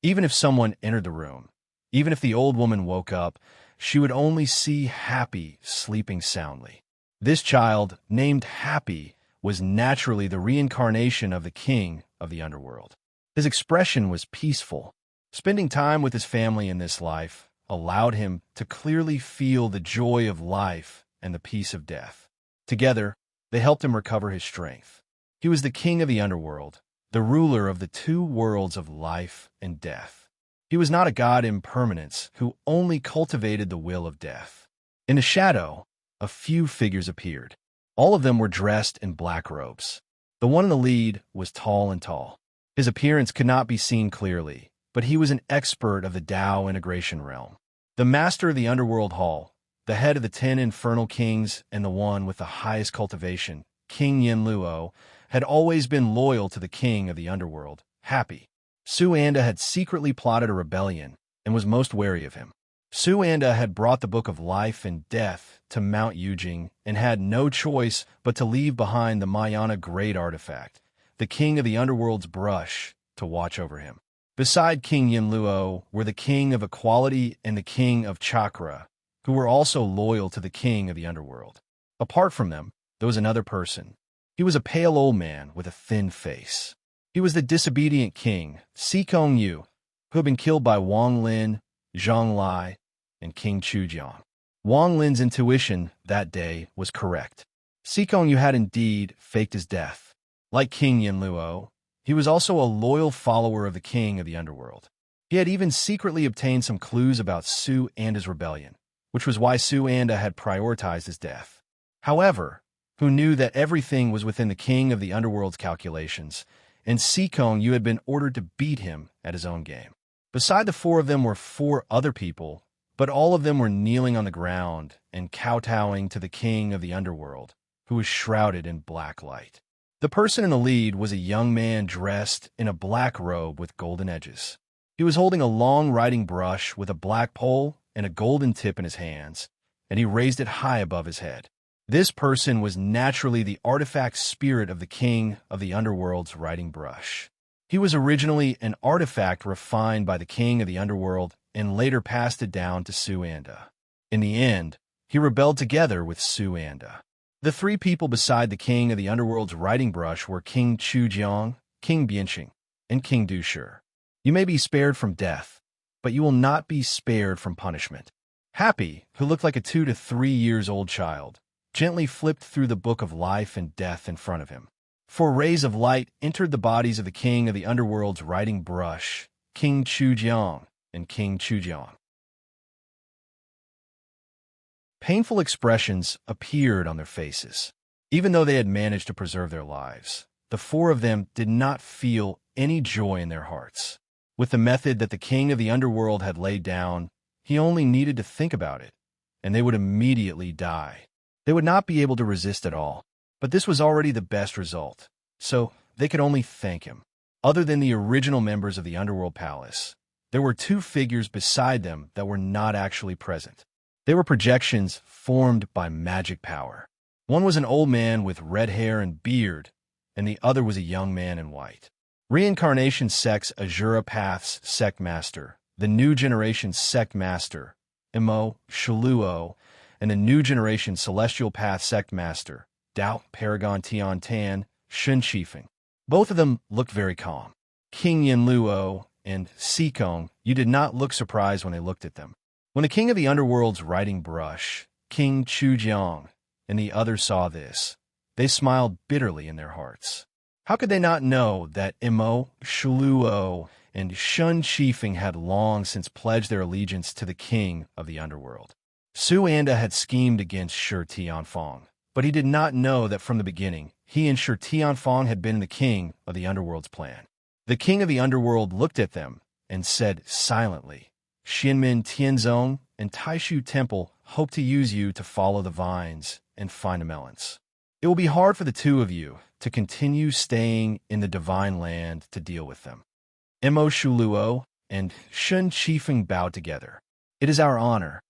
Even if someone entered the room, even if the old woman woke up, she would only see Happy sleeping soundly. This child, named Happy, was naturally the reincarnation of the king of the underworld. His expression was peaceful. Spending time with his family in this life allowed him to clearly feel the joy of life and the peace of death. Together, they helped him recover his strength. He was the king of the underworld, the ruler of the 2 worlds of life and death. He was not a god impermanence who only cultivated the will of death. In the shadow, a few figures appeared. All of them were dressed in black robes. The one in the lead was tall and tall. His appearance could not be seen clearly, but he was an expert of the Dao integration realm. The master of the underworld hall, the head of the 10 infernal kings and the one with the highest cultivation, King Yin Luo, had always been loyal to the king of the underworld, Happy. Su Anda had secretly plotted a rebellion and was most wary of him. Su Anda had brought the Book of Life and Death to Mount Yujing and had no choice but to leave behind the Mayana Great Artifact, the king of the underworld's brush, to watch over him. Beside King Yin Luo were the king of equality and the king of chakra, who were also loyal to the king of the underworld. Apart from them, there was another person. He was a pale old man with a thin face. He was the disobedient king, Sikong Yu, who had been killed by Wang Lin, Zhang Lai, and King Chujiang. Wang Lin's intuition that day was correct. Sikong Yu had indeed faked his death. Like King Yanluo, he was also a loyal follower of the king of the underworld. He had even secretly obtained some clues about Su Anda's rebellion, which was why Su Anda had prioritized his death. However, who knew that everything was within the king of the underworld's calculations, and Sikong Yu had been ordered to beat him at his own game. Beside the four of them were four other people, but all of them were kneeling on the ground and kowtowing to the king of the underworld, who was shrouded in black light. The person in the lead was a young man dressed in a black robe with golden edges. He was holding a long riding brush with a black pole and a golden tip in his hands, and he raised it high above his head. This person was naturally the artifact spirit of the king of the underworld's riding brush. He was originally an artifact refined by the king of the underworld and later passed it down to Su Anda. In the end, he rebelled together with Su Anda. The three people beside the king of the underworld's riding brush were King Chujiang, King Bianqing, and King Dushi. You may be spared from death, but you will not be spared from punishment. Happy, who looked like a 2 to 3 years old child, gently flipped through the book of life and death in front of him. 4 rays of light entered the bodies of the king of the underworld's riding brush, King Chujiang and King Chujiang. Painful expressions appeared on their faces. Even though they had managed to preserve their lives, the 4 of them did not feel any joy in their hearts. With the method that the king of the underworld had laid down, he only needed to think about it, and they would immediately die. They would not be able to resist at all, but this was already the best result, so they could only thank him. Other than the original members of the Underworld Palace, there were 2 figures beside them that were not actually present. They were projections formed by magic power. One was an old man with red hair and beard, and the other was a young man in white. Reincarnation Sect's Azura Path's Sect Master, the New Generation Sect Master, Imo Shaluo, and the New Generation Celestial Path Sect Master, Dao Paragon Tian Tan, Shun Shifeng. Both of them looked very calm. King Yanluo and Sikong Yu did not look surprised when they looked at them. When the king of the underworld's riding brush, King Chujiang, and the others saw this, they smiled bitterly in their hearts. How could they not know that Imo Shaluo and Shun Shifeng had long since pledged their allegiance to the king of the underworld? Su Anda had schemed against Shi Tianfeng, but he did not know that from the beginning, he and Shi Tianfeng had been the king of the underworld's plan. The king of the underworld looked at them and said silently, Xianmin Tianzong and Taishu Temple hope to use you to follow the vines and find the melons. It will be hard for the 2 of you to continue staying in the divine land to deal with them. Imo Shaluo and Shun Shifeng bowed together. It is our honor.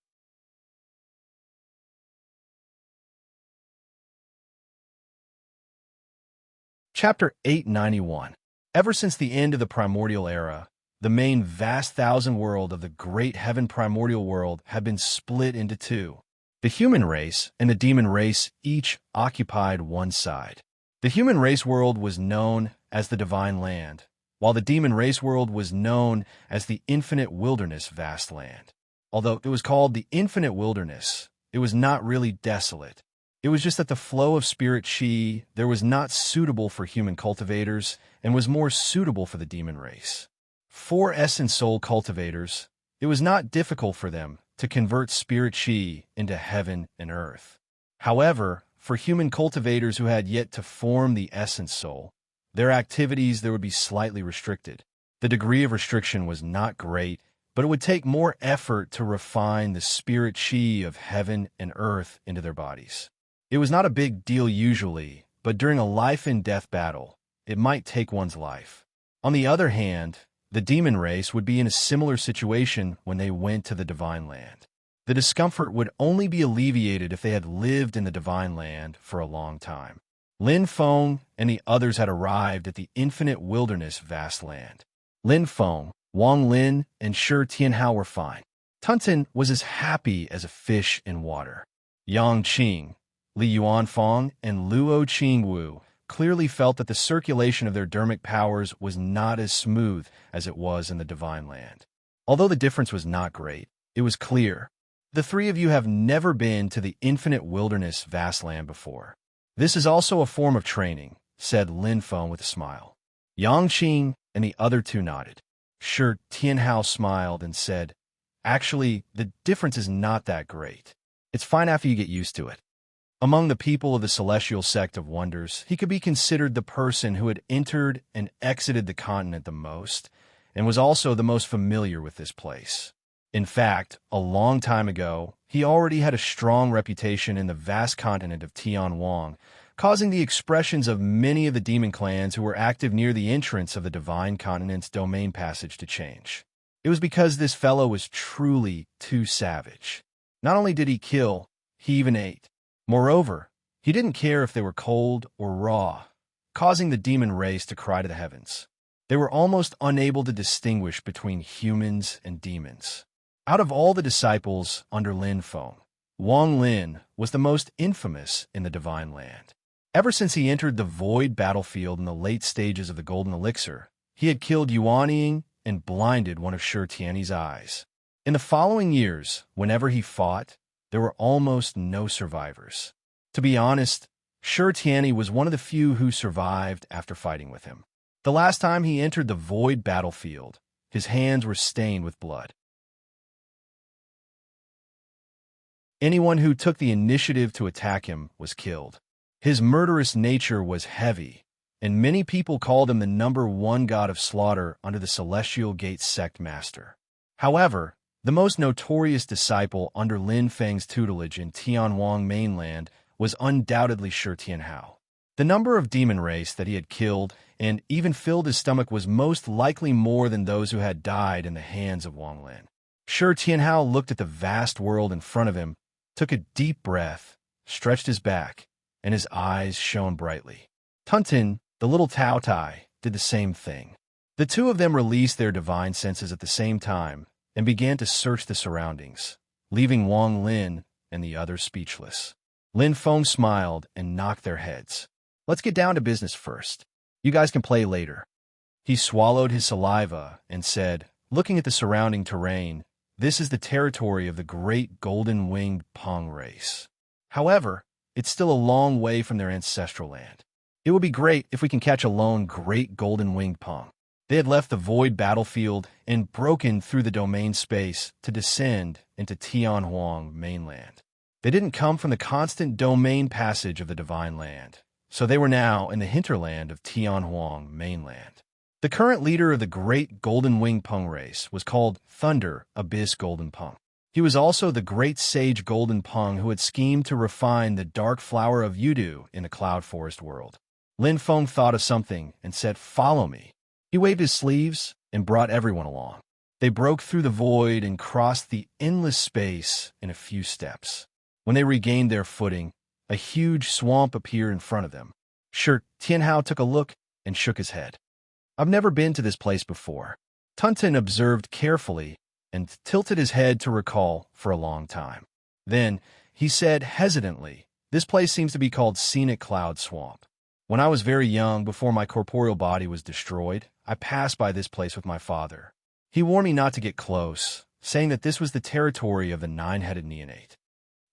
Chapter 891. Ever since the end of the primordial era, the main vast thousand world of the great heaven primordial world had been split into 2. The human race and the demon race each occupied one side. The human race world was known as the divine land, while the demon race world was known as the infinite wilderness vast land. Although it was called the infinite wilderness, it was not really desolate. It was just that the flow of spirit chi there was not suitable for human cultivators and was more suitable for the demon race. For essence soul cultivators, it was not difficult for them to convert spirit chi into heaven and earth. However, for human cultivators who had yet to form the essence soul, their activities there would be slightly restricted. The degree of restriction was not great, but it would take more effort to refine the spirit chi of heaven and earth into their bodies. It was not a big deal usually, but during a life-and-death battle, it might take one's life. On the other hand, the demon race would be in a similar situation when they went to the divine land. The discomfort would only be alleviated if they had lived in the divine land for a long time. Lin Feng and the others had arrived at the infinite wilderness vast land. Lin Feng, Wang Lin, and Shi Tianhao were fine. Tunten was as happy as a fish in water. Yang Qing, Li Yuanfeng, and Luo Qingwu clearly felt that the circulation of their dermic powers was not as smooth as it was in the divine land. Although the difference was not great, it was clear. The three of you have never been to the infinite wilderness vastland before. This is also a form of training, said Lin Feng with a smile. Yang Qing and the other two nodded. Shi Tianhao smiled and said, actually, the difference is not that great. It's fine after you get used to it. Among the people of the celestial sect of wonders, he could be considered the person who had entered and exited the continent the most, and was also the most familiar with this place. In fact, a long time ago, he already had a strong reputation in the vast continent of Tianwang, causing the expressions of many of the demon clans who were active near the entrance of the divine continent's domain passage to change. It was because this fellow was truly too savage. Not only did he kill, he even ate. Moreover, he didn't care if they were cold or raw, causing the demon race to cry to the heavens. They were almost unable to distinguish between humans and demons. Out of all the disciples under Lin Feng, Wang Lin was the most infamous in the Divine Land. Ever since he entered the void battlefield in the late stages of the Golden Elixir, he had killed Yuanying and blinded one of Shi Tianyi's eyes. In the following years, whenever he fought, there were almost no survivors. To be honest, Shi Tianyi was one of the few who survived after fighting with him. The last time he entered the void battlefield, his hands were stained with blood. Anyone who took the initiative to attack him was killed. His murderous nature was heavy, and many people called him the #1 god of slaughter under the Celestial Gate sect master. However, the most notorious disciple under Lin Feng's tutelage in Tianwang mainland was undoubtedly Shi Tianhao. The number of demon race that he had killed and even filled his stomach was most likely more than those who had died in the hands of Wang Lin. Shi Tianhao looked at the vast world in front of him, took a deep breath, stretched his back, and his eyes shone brightly. Tuntin, the little Tao Tai, did the same thing. The two of them released their divine senses at the same time and began to search the surroundings, leaving Wang Lin and the others speechless. Lin Feng smiled and knocked their heads. Let's get down to business first. You guys can play later. He swallowed his saliva and said, looking at the surrounding terrain, this is the territory of the great golden-winged Peng race. However, it's still a long way from their ancestral land. It would be great if we can catch a lone great golden-winged Peng. They had left the void battlefield and broken through the domain space to descend into Tianhuang mainland. They didn't come from the constant domain passage of the Divine Land, so they were now in the hinterland of Tianhuang mainland. The current leader of the great golden-winged Peng race was called Thunder Abyss Golden Peng. He was also the great sage Golden Peng who had schemed to refine the dark flower of Yudu in the Cloud Forest world. Lin Feng thought of something and said, "Follow me." He waved his sleeves and brought everyone along. They broke through the void and crossed the endless space in a few steps. When they regained their footing, a huge swamp appeared in front of them. Shi Tianhao took a look and shook his head. I've never been to this place before. Tuntin observed carefully and tilted his head to recall for a long time. Then he said hesitantly, this place seems to be called Scenic Cloud Swamp. When I was very young, before my corporeal body was destroyed, I passed by this place with my father. He warned me not to get close, saying that this was the territory of the nine-headed neonate.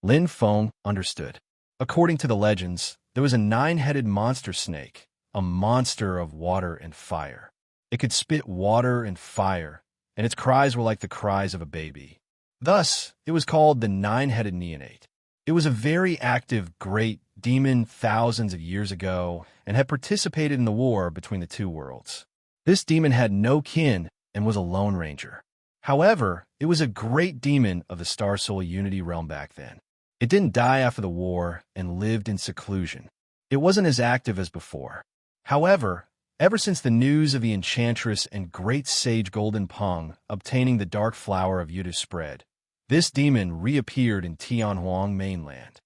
Lin Feng understood. According to the legends, there was a nine-headed monster snake, a monster of water and fire. It could spit water and fire, and its cries were like the cries of a baby. Thus, it was called the nine-headed neonate. It was a very active, great demon thousands of years ago and had participated in the war between the two worlds. This demon had no kin and was a lone ranger. However, it was a great demon of the Star Soul Unity realm back then. It didn't die after the war and lived in seclusion. It wasn't as active as before. However, ever since the news of the enchantress and great sage Golden Peng obtaining the dark flower of Yudu spread, this demon reappeared in Tianhuang mainland.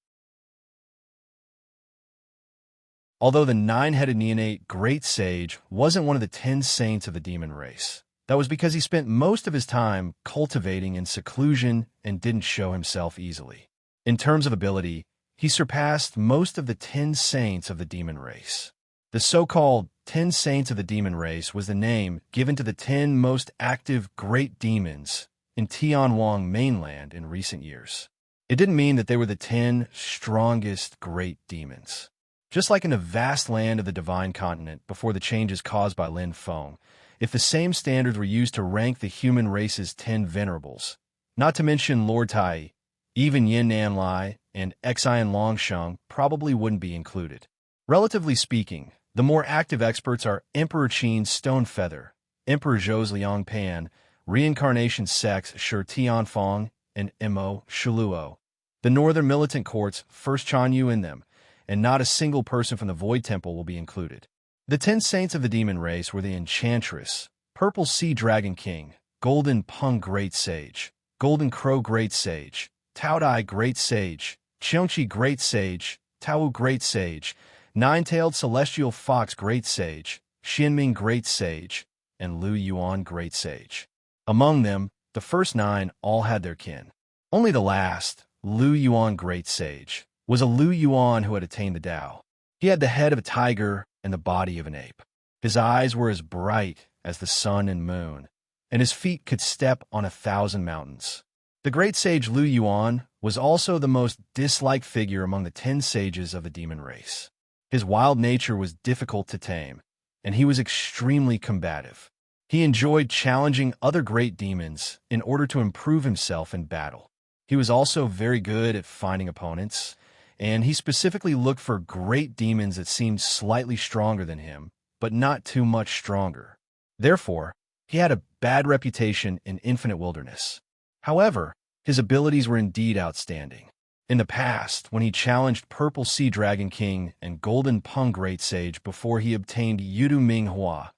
Although the nine-headed neonate great sage wasn't one of the 10 saints of the demon race, that was because he spent most of his time cultivating in seclusion and didn't show himself easily. In terms of ability, he surpassed most of the 10 saints of the demon race. The so-called 10 Saints of the Demon Race was the name given to the 10 most active great demons in Tianhuang mainland in recent years. It didn't mean that they were the 10 strongest great demons. Just like in the vast land of the divine continent before the changes caused by Lin Feng, if the same standards were used to rank the human race's 10 venerables, not to mention Lord Tai, even Yin Nan Lai and Xian Longsheng probably wouldn't be included. Relatively speaking, the more active experts are Emperor Qin's Stone Feather, Emperor Zhou's Liang Pan, Reincarnation Sect's Shi Tianfeng, and Mo Shiluo. The northern militant courts first Chan Yu in them, and not a single person from the Void Temple will be included. The 10 saints of the demon race were the Enchantress, Purple Sea Dragon King, Golden Peng Great Sage, Golden Crow Great Sage, Taodai Great Sage, Qiongqi Great Sage, Tao Great Sage, Nine-Tailed Celestial Fox Great Sage, Xianming Great Sage, and Lu Yuan Great Sage. Among them, the first 9 all had their kin. Only the last, Lu Yuan Great Sage, was a Lu Yuan who had attained the Tao. He had the head of a tiger and the body of an ape. His eyes were as bright as the sun and moon, and his feet could step on 1,000 mountains. The great sage Lu Yuan was also the most disliked figure among the 10 sages of the demon race. His wild nature was difficult to tame, and he was extremely combative. He enjoyed challenging other great demons in order to improve himself in battle. He was also very good at finding opponents, and he specifically looked for great demons that seemed slightly stronger than him, but not too much stronger. Therefore, he had a bad reputation in Infinite Wilderness. However, his abilities were indeed outstanding. In the past, when he challenged Purple Sea Dragon King and Golden Peng Great Sage before he obtained Yudu Ming Hua,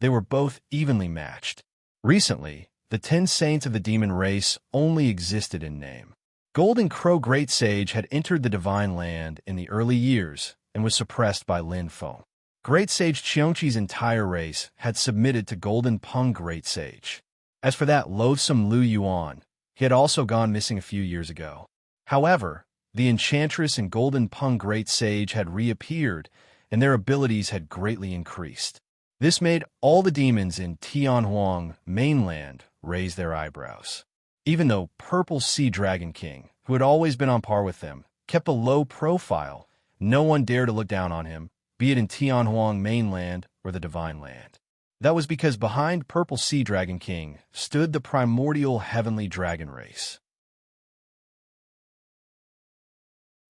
they were both evenly matched. Recently, the 10 saints of the demon race only existed in name. Golden Crow Great Sage had entered the Divine Land in the early years and was suppressed by Lin Feng. Great Sage Qiongqi's entire race had submitted to Golden Peng Great Sage. As for that loathsome Lu Yuan, he had also gone missing a few years ago. However, the Enchantress and Golden Peng Great Sage had reappeared, and their abilities had greatly increased. This made all the demons in Tianhuang mainland raise their eyebrows. Even though Purple Sea Dragon King, who had always been on par with them, kept a low profile, no one dared to look down on him, be it in Tianhuang mainland or the Divine Land. That was because behind Purple Sea Dragon King stood the primordial heavenly dragon race.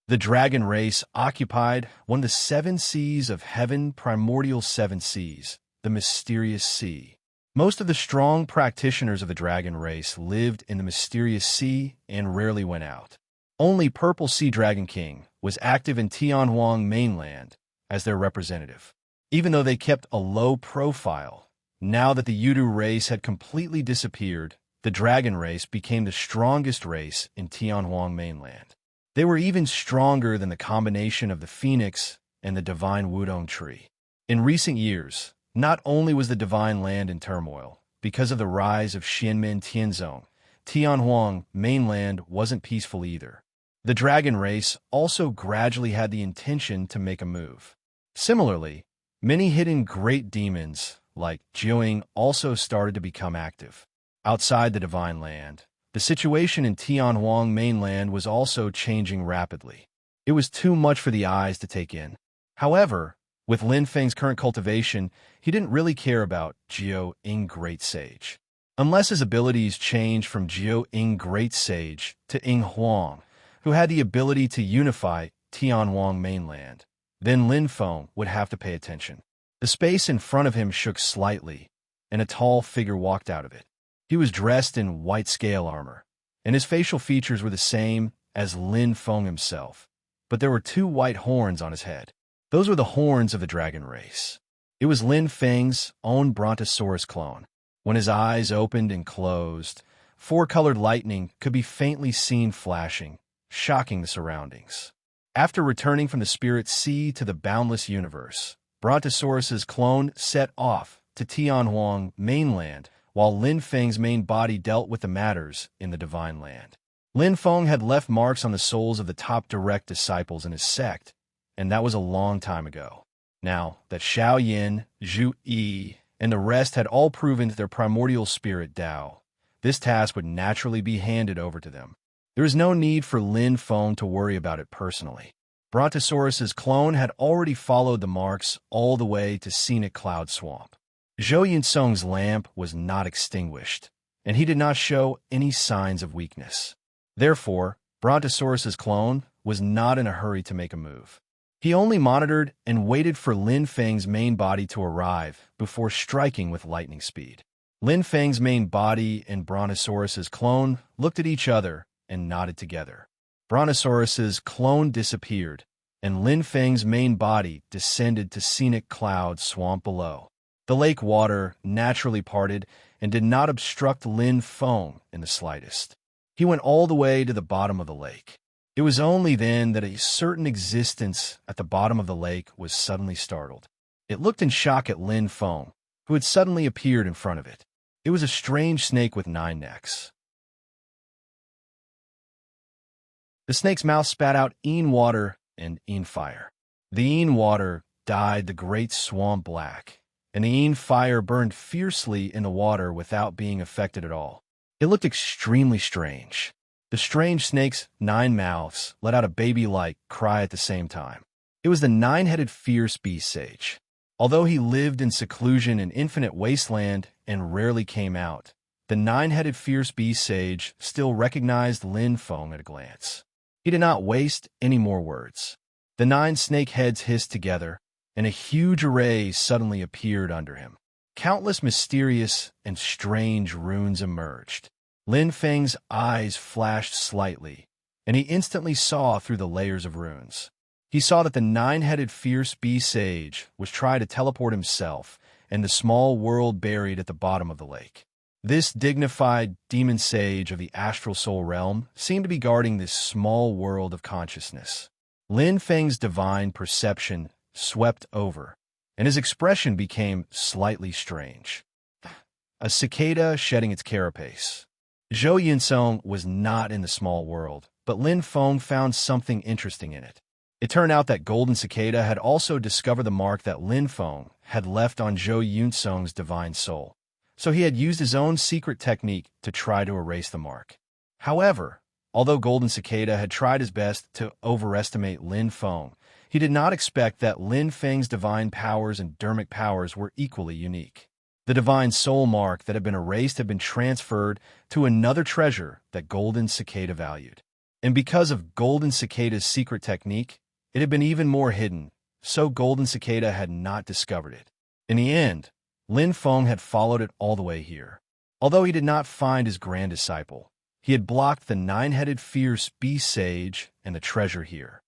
The dragon race occupied one of the 7 seas of heaven, primordial 7 seas, the mysterious sea. Most of the strong practitioners of the dragon race lived in the mysterious sea and rarely went out. Only Purple Sea Dragon King was active in Tianhuang mainland as their representative. Even though they kept a low profile, now that the Yudu race had completely disappeared, the dragon race became the strongest race in Tianhuang mainland. They were even stronger than the combination of the phoenix and the divine Wudong tree. In recent years, not only was the Divine Land in turmoil, because of the rise of Xianmen Tianzong, Tianhuang mainland wasn't peaceful either. The dragon race also gradually had the intention to make a move. Similarly, many hidden great demons, like Jiuying, also started to become active. Outside the Divine Land, the situation in Tianhuang mainland was also changing rapidly. It was too much for the eyes to take in. However, with Lin Feng's current cultivation, he didn't really care about Jiuying Great Sage. Unless his abilities changed from Jiuying Great Sage to Ying Huang, who had the ability to unify Tianhuang mainland, then Lin Feng would have to pay attention. The space in front of him shook slightly, and a tall figure walked out of it. He was dressed in white scale armor, and his facial features were the same as Lin Feng himself, but there were 2 white horns on his head. Those were the horns of the dragon race. It was Lin Feng's own Brontosaurus clone. When his eyes opened and closed, 4-colored lightning could be faintly seen flashing, shocking the surroundings. After returning from the spirit sea to the boundless universe, Brontosaurus's clone set off to Tianhuang mainland, while Lin Feng's main body dealt with the matters in the Divine Land. Lin Feng had left marks on the souls of the top direct disciples in his sect, and that was a long time ago. Now that Xiao Yin, Zhu Yi, and the rest had all proven their primordial spirit Tao, this task would naturally be handed over to them. There was no need for Lin Feng to worry about it personally. Brontosaurus's clone had already followed the marks all the way to scenic Cloud Swamp. Zhou Yunsong's lamp was not extinguished, and he did not show any signs of weakness. Therefore, Brontosaurus's clone was not in a hurry to make a move. He only monitored and waited for Lin Feng's main body to arrive before striking with lightning speed. Lin Feng's main body and Brontosaurus's clone looked at each other and nodded together. Brontosaurus's clone disappeared, and Lin Feng's main body descended to scenic Cloud Swamp below. The lake water naturally parted and did not obstruct Lin Feng in the slightest. He went all the way to the bottom of the lake. It was only then that a certain existence at the bottom of the lake was suddenly startled. It looked in shock at Lin Feng, who had suddenly appeared in front of it. It was a strange snake with 9 necks. The snake's mouth spat out een water and een fire. The een water dyed the great swamp black, and the een fire burned fiercely in the water without being affected at all. It looked extremely strange. The strange snake's 9 mouths let out a baby-like cry at the same time. It was the 9-headed fierce beast sage. Although he lived in seclusion in infinite wasteland and rarely came out, the 9-headed fierce beast sage still recognized Lin Feng at a glance. He did not waste any more words. The 9 snake heads hissed together, and a huge array suddenly appeared under him. Countless mysterious and strange runes emerged. Lin Feng's eyes flashed slightly, and he instantly saw through the layers of runes. He saw that the 9-headed fierce beast sage was trying to teleport himself and the small world buried at the bottom of the lake. This dignified demon sage of the astral soul realm seemed to be guarding this small world of consciousness. Lin Feng's divine perception swept over, and his expression became slightly strange. A cicada shedding its carapace. Zhou Yunsong was not in the small world, but Lin Feng found something interesting in it. It turned out that Golden Cicada had also discovered the mark that Lin Feng had left on Zhou Yunsong's divine soul. So he had used his own secret technique to try to erase the mark. However, although Golden Cicada had tried his best to overestimate Lin Feng, he did not expect that Lin Feng's divine powers and dermic powers were equally unique. The divine soul mark that had been erased had been transferred to another treasure that Golden Cicada valued. And because of Golden Cicada's secret technique, it had been even more hidden, so Golden Cicada had not discovered it. In the end, Lin Feng had followed it all the way here. Although he did not find his grand disciple, he had blocked the 9-headed fierce beast sage and the treasure here.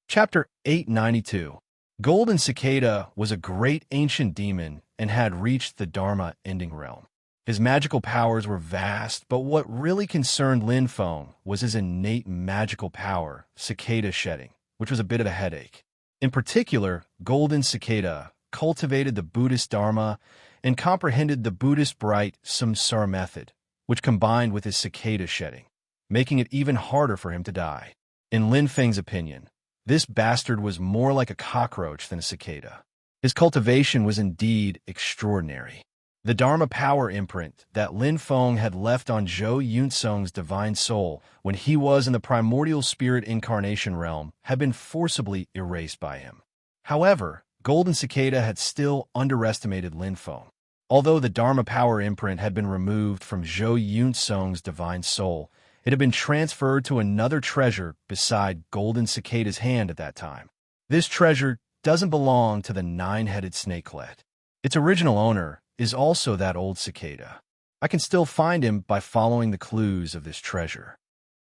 Chapter 892. Golden Cicada was a great ancient demon and had reached the Dharma ending realm. His magical powers were vast, but what really concerned Lin Feng was his innate magical power, cicada shedding, which was a bit of a headache. In particular, Golden Cicada cultivated the Buddhist Dharma and comprehended the Buddhist bright samsara method, which combined with his cicada shedding, making it even harder for him to die. In Lin Feng's opinion, this bastard was more like a cockroach than a cicada. His cultivation was indeed extraordinary. The Dharma power imprint that Lin Feng had left on Zhou Yunsong's divine soul when he was in the primordial spirit incarnation realm had been forcibly erased by him. However, Golden Cicada had still underestimated Lin Feng. Although the Dharma power imprint had been removed from Zhou Yunsong's divine soul, it had been transferred to another treasure beside Golden Cicada's hand at that time. This treasure doesn't belong to the 9-headed snakelet. Its original owner is also that old cicada. I can still find him by following the clues of this treasure.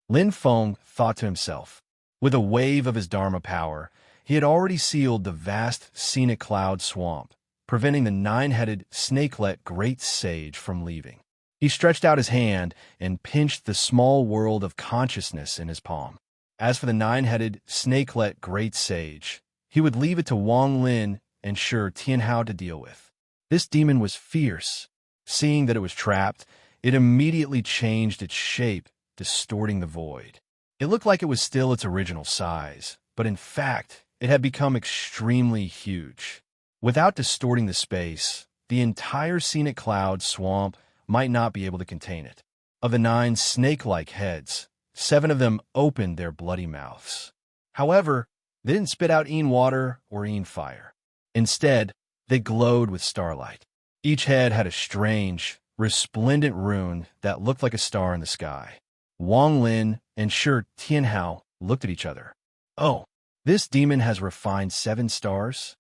Lin Feng thought to himself. With a wave of his Dharma power, he had already sealed the vast scenic Cloud Swamp, preventing the 9-headed snakelet great sage from leaving. He stretched out his hand and pinched the small world of consciousness in his palm. As for the 9-headed snakelet great sage, he would leave it to Wang Lin and Shi Tianhao to deal with. This demon was fierce. Seeing that it was trapped, it immediately changed its shape, distorting the void. It looked like it was still its original size, but in fact, it had become extremely huge. Without distorting the space, the entire scenic cloud swamp might not be able to contain it. Of the 9 snake-like heads, 7 of them opened their bloody mouths. However, they didn't spit out e'en water or e'en fire. Instead, they glowed with starlight. Each head had a strange, resplendent rune that looked like a star in the sky. Wang Lin and Shi Tianhao looked at each other. Oh, this demon has refined 7 stars?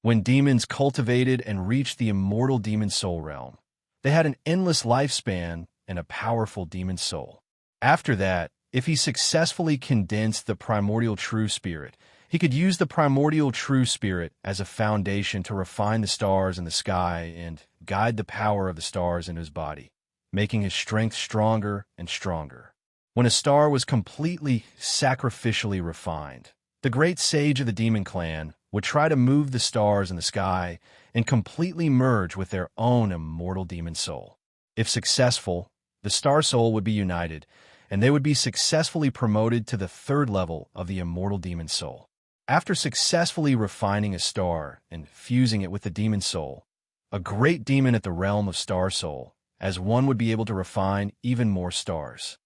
When demons cultivated and reached the immortal demon soul realm, they had an endless lifespan and a powerful demon soul. After that, if he successfully condensed the primordial true spirit, he could use the primordial true spirit as a foundation to refine the stars in the sky and guide the power of the stars into his body, making his strength stronger and stronger. When a star was completely sacrificially refined, the great sage of the demon clan would try to move the stars in the sky and completely merge with their own immortal demon soul. If successful, the star soul would be united, and they would be successfully promoted to the 3rd level of the immortal demon soul. After successfully refining a star and fusing it with the demon soul, a great demon at the realm of star soul, as one would be able to refine even more stars.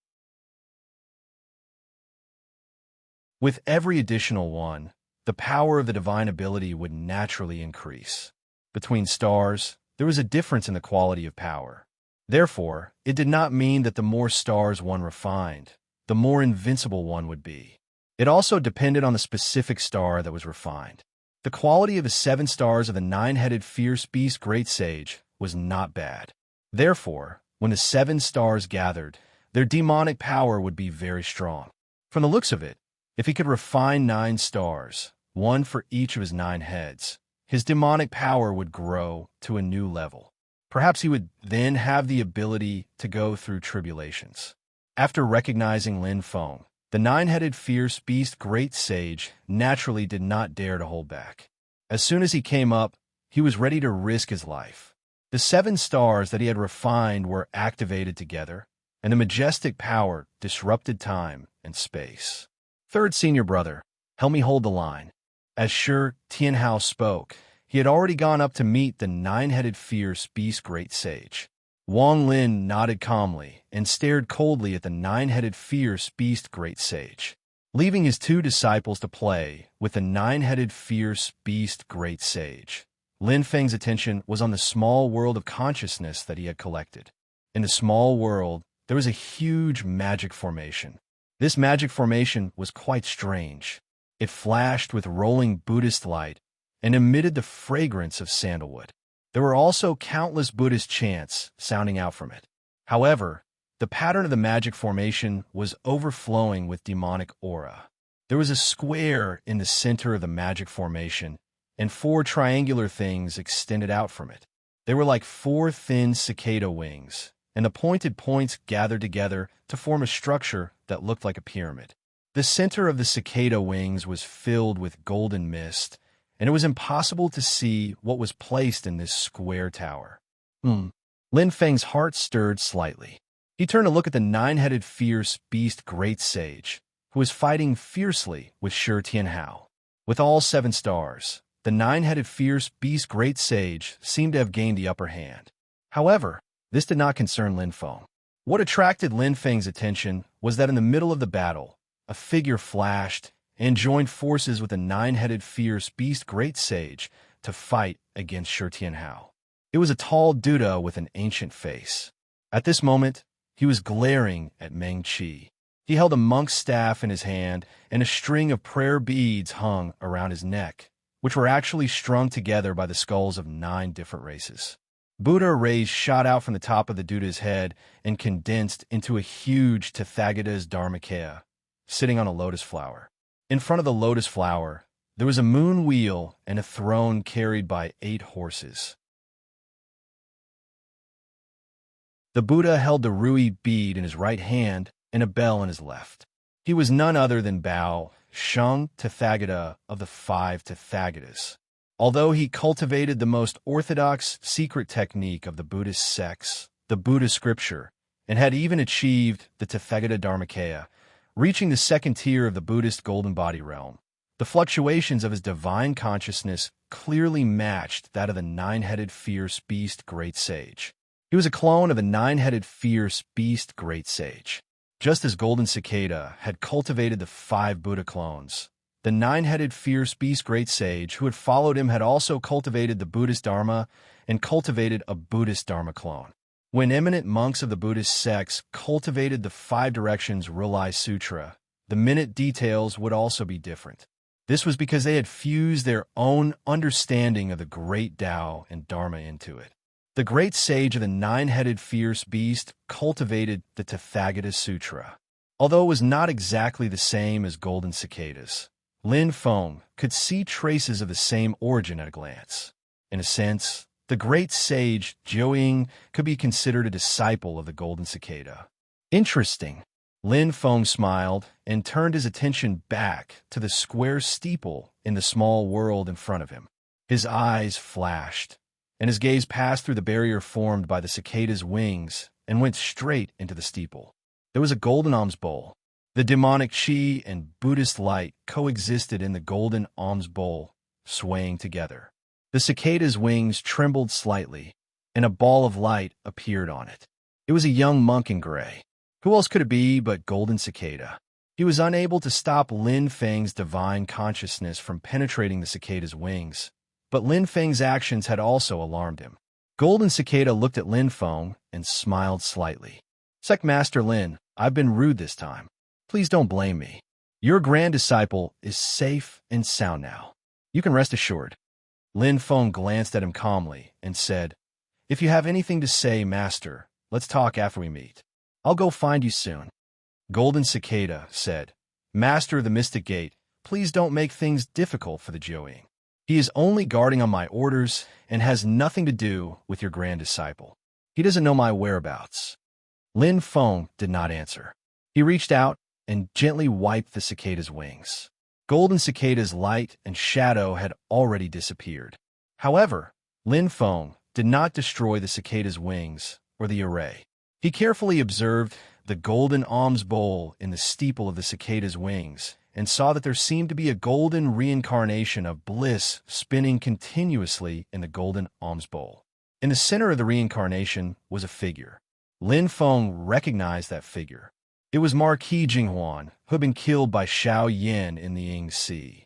With every additional one, the power of the divine ability would naturally increase. Between stars, there was a difference in the quality of power. Therefore, it did not mean that the more stars one refined, the more invincible one would be. It also depended on the specific star that was refined. The quality of the 7 stars of the 9-headed fierce beast great sage was not bad. Therefore, when the 7 stars gathered, their demonic power would be very strong. From the looks of it, if he could refine 9 stars, 1 for each of his 9 heads, his demonic power would grow to a new level. Perhaps he would then have the ability to go through tribulations. After recognizing Lin Feng, the 9-headed fierce beast great sage naturally did not dare to hold back. As soon as he came up, he was ready to risk his life. The 7 stars that he had refined were activated together, and the majestic power disrupted time and space. 3rd senior brother, help me hold the line. As Shi Tianhao spoke, he had already gone up to meet the 9-headed fierce beast great sage. Wang Lin nodded calmly and stared coldly at the 9-headed fierce beast great sage. Leaving his 2 disciples to play with the 9-headed fierce beast great sage, Lin Feng's attention was on the small world of consciousness that he had collected. In the small world, there was a huge magic formation. This magic formation was quite strange. It flashed with rolling Buddhist light and emitted the fragrance of sandalwood. There were also countless Buddhist chants sounding out from it. However, the pattern of the magic formation was overflowing with demonic aura. There was a square in the center of the magic formation, and 4 triangular things extended out from it. They were like 4 thin cicada wings, and the pointed points gathered together to form a structure that looked like a pyramid. The center of the cicada wings was filled with golden mist, and it was impossible to see what was placed in this square tower. Lin Feng's heart stirred slightly. He turned to look at the 9-headed fierce beast great sage, who was fighting fiercely with Shi Tianhao. With all 7 stars, the 9-headed fierce beast great sage seemed to have gained the upper hand. However, this did not concern Lin Feng. What attracted Lin Feng's attention was that in the middle of the battle, a figure flashed and joined forces with a 9-headed fierce beast great sage to fight against Shi Tianhao. It was a tall Buddha with an ancient face. At this moment, he was glaring at Meng Qi. He held a monk's staff in his hand, and a string of prayer beads hung around his neck, which were actually strung together by the skulls of 9 different races. Buddha rays shot out from the top of the Buddha's head and condensed into a huge Tathagata's Dharmakaya, sitting on a lotus flower. In front of the lotus flower, there was a moon wheel and a throne carried by 8 horses. The Buddha held the Rui bead in his right hand and a bell in his left. He was none other than Bao Sheng Tathagata of the 5 Tathagatas. Although he cultivated the most orthodox secret technique of the Buddhist sects, the Buddha scripture, and had even achieved the Tathagata Dharmakaya, reaching the 2nd tier of the Buddhist golden body realm, The fluctuations of his divine consciousness clearly matched that of the nine-headed fierce beast Great Sage. He was a clone of the nine-headed fierce beast Great Sage. Just as Golden Cicada had cultivated the 5 Buddha clones, the nine-headed fierce beast Great Sage who had followed him had also cultivated the Buddhist Dharma and cultivated a Buddhist Dharma clone. When eminent monks of the Buddhist sects cultivated the 5 Directions Realized Sutra, the minute details would also be different. This was because they had fused their own understanding of the great Tao and Dharma into it. The great sage of the nine-headed fierce beast cultivated the Tathagata Sutra. Although it was not exactly the same as Golden Cicada's, Lin Feng could see traces of the same origin at a glance. In a sense, the great sage Jiuying could be considered a disciple of the Golden Cicada. Interesting. Lin Feng smiled and turned his attention back to the square steeple in the small world in front of him. His eyes flashed, and his gaze passed through the barrier formed by the cicada's wings and went straight into the steeple. There was a golden alms bowl. The demonic chi and Buddhist light coexisted in the golden alms bowl, swaying together. The cicada's wings trembled slightly, and a ball of light appeared on it. It was a young monk in gray. Who else could it be but Golden Cicada? He was unable to stop Lin Feng's divine consciousness from penetrating the cicada's wings, but Lin Feng's actions had also alarmed him. Golden Cicada looked at Lin Feng and smiled slightly. "Sect Master Lin, I've been rude this time. Please don't blame me. Your grand disciple is safe and sound now. You can rest assured." Lin Feng glanced at him calmly and said, "If you have anything to say, Master, let's talk after we meet. I'll go find you soon." Golden Cicada said, "Master of the Mystic Gate, please don't make things difficult for the Jiuying. He is only guarding on my orders and has nothing to do with your grand disciple. He doesn't know my whereabouts." Lin Feng did not answer. He reached out and gently wiped the cicada's wings. Golden Cicada's light and shadow had already disappeared. However, Lin Feng did not destroy the cicada's wings or the array. He carefully observed the golden alms bowl in the steeple of the cicada's wings and saw that there seemed to be a golden reincarnation of bliss spinning continuously in the golden alms bowl. In the center of the reincarnation was a figure. Lin Feng recognized that figure. It was Marquis Jinghuan, who had been killed by Xiao Yan in the Ying Sea.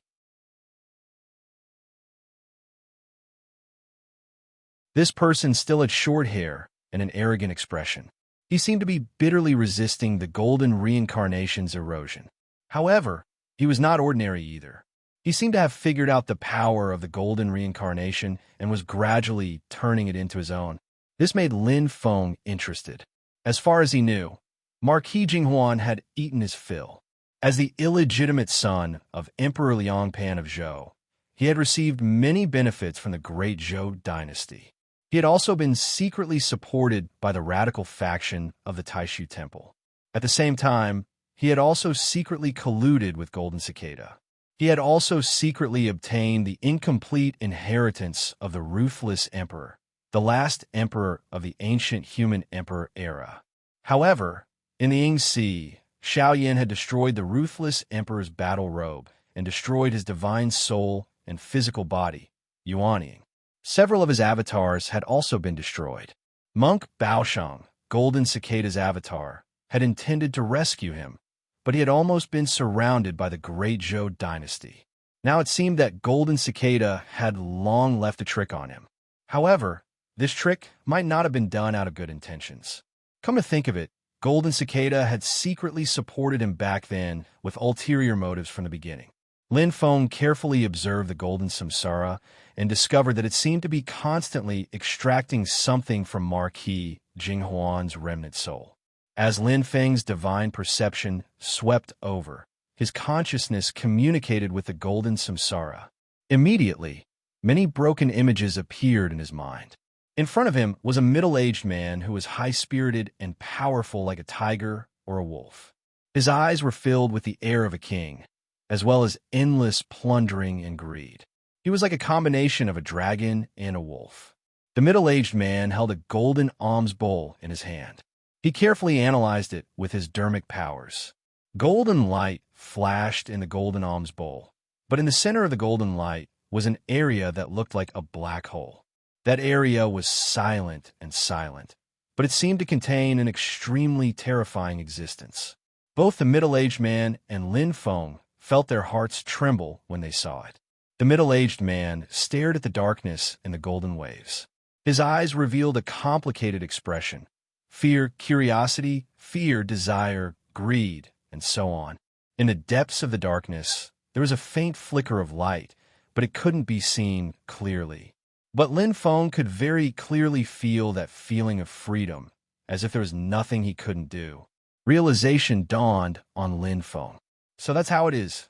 This person still had short hair and an arrogant expression. He seemed to be bitterly resisting the golden reincarnation's erosion. However, he was not ordinary either. He seemed to have figured out the power of the golden reincarnation and was gradually turning it into his own. This made Lin Feng interested. As far as he knew, Marquis Jinghuan had eaten his fill. As the illegitimate son of Emperor Liangpan of Zhou, he had received many benefits from the great Zhou dynasty. He had also been secretly supported by the radical faction of the Taishu Temple. At the same time, he had also secretly colluded with Golden Cicada. He had also secretly obtained the incomplete inheritance of the ruthless emperor, the last emperor of the ancient human emperor era. However, in the Ying Sea, Xiao Yan had destroyed the ruthless emperor's battle robe and destroyed his divine soul and physical body, Yuanying. Several of his avatars had also been destroyed. Monk Baoshang, Golden Cicada's avatar, had intended to rescue him, but he had almost been surrounded by the great Zhou dynasty. Now it seemed that Golden Cicada had long left a trick on him. However, this trick might not have been done out of good intentions. Come to think of it, Golden Cicada had secretly supported him back then with ulterior motives from the beginning. Lin Feng carefully observed the golden samsara and discovered that it seemed to be constantly extracting something from Marquis Jinghuan's remnant soul. As Lin Feng's divine perception swept over, his consciousness communicated with the golden samsara. Immediately, many broken images appeared in his mind. In front of him was a middle-aged man who was high-spirited and powerful like a tiger or a wolf. His eyes were filled with the air of a king, as well as endless plundering and greed. He was like a combination of a dragon and a wolf. The middle-aged man held a golden alms bowl in his hand. He carefully analyzed it with his dermic powers. Golden light flashed in the golden alms bowl, But in the center of the golden light was an area that looked like a black hole. That area was silent and silent, but it seemed to contain an extremely terrifying existence. Both the middle-aged man and Lin Feng felt their hearts tremble when they saw it. The middle-aged man stared at the darkness and the golden waves. His eyes revealed a complicated expression: fear, curiosity, fear, desire, greed, and so on. In the depths of the darkness, there was a faint flicker of light, but it couldn't be seen clearly. But Lin Feng could very clearly feel that feeling of freedom, as if there was nothing he couldn't do. Realization dawned on Lin Feng. So that's how it is.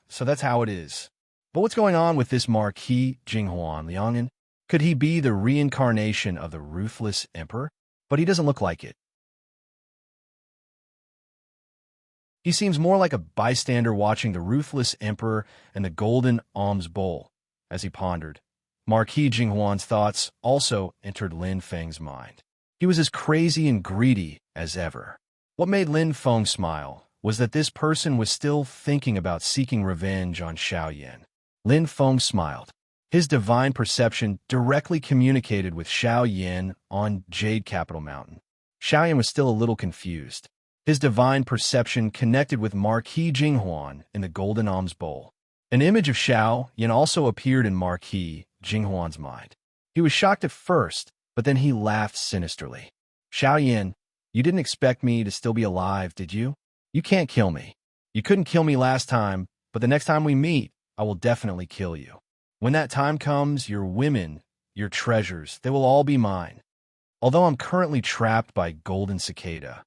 But what's going on with this Marquis Jinghuan Liang'an? Could he be the reincarnation of the ruthless emperor? But he doesn't look like it. He seems more like a bystander watching the ruthless emperor and the golden alms bowl. As he pondered, Marquis Jinghuan's thoughts also entered Lin Feng's mind. He was as crazy and greedy as ever. What made Lin Feng smile was that this person was still thinking about seeking revenge on Xiaoyan. Lin Feng smiled. His divine perception directly communicated with Xiaoyan on Jade Capital Mountain. Xiaoyan was still a little confused. His divine perception connected with Marquis Jinghuan in the Golden Alms Bowl. An image of Xiaoyan also appeared in Marquis Jinghuan's mind. He was shocked at first, but then he laughed sinisterly. Xiaoyan, you didn't expect me to still be alive, did you? You can't kill me. You couldn't kill me last time, but the next time we meet, I will definitely kill you. When that time comes, your women, your treasures, they will all be mine. Although I'm currently trapped by Golden Cicada,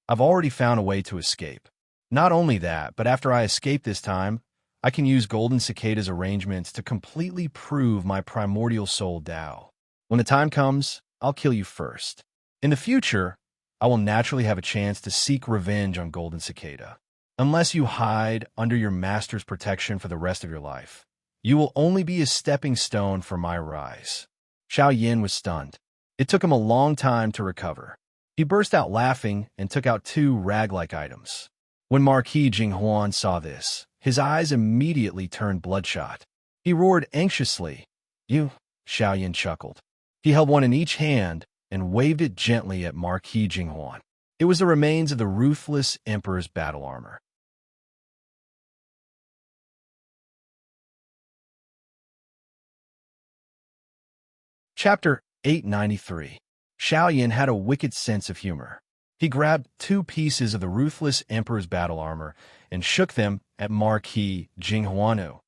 I've already found a way to escape. Not only that, but after I escape this time, I can use Golden Cicada's arrangements to completely prove my primordial soul Tao. When the time comes, I'll kill you first. In the future, I will naturally have a chance to seek revenge on Golden Cicada. Unless you hide under your master's protection for the rest of your life, you will only be a stepping stone for my rise. Xiaoyan was stunned. It took him a long time to recover. He burst out laughing and took out 2 rag-like items. When Marquis Jinghuan saw this, his eyes immediately turned bloodshot. He roared anxiously. You, Xiaoyan chuckled. He held one in each hand and waved it gently at Marquis Jinghuan. It was the remains of the ruthless emperor's battle armor. Chapter 893. Xiaoyan had a wicked sense of humor. He grabbed 2 pieces of the ruthless emperor's battle armor and shook them at Marquis Jinghuanu,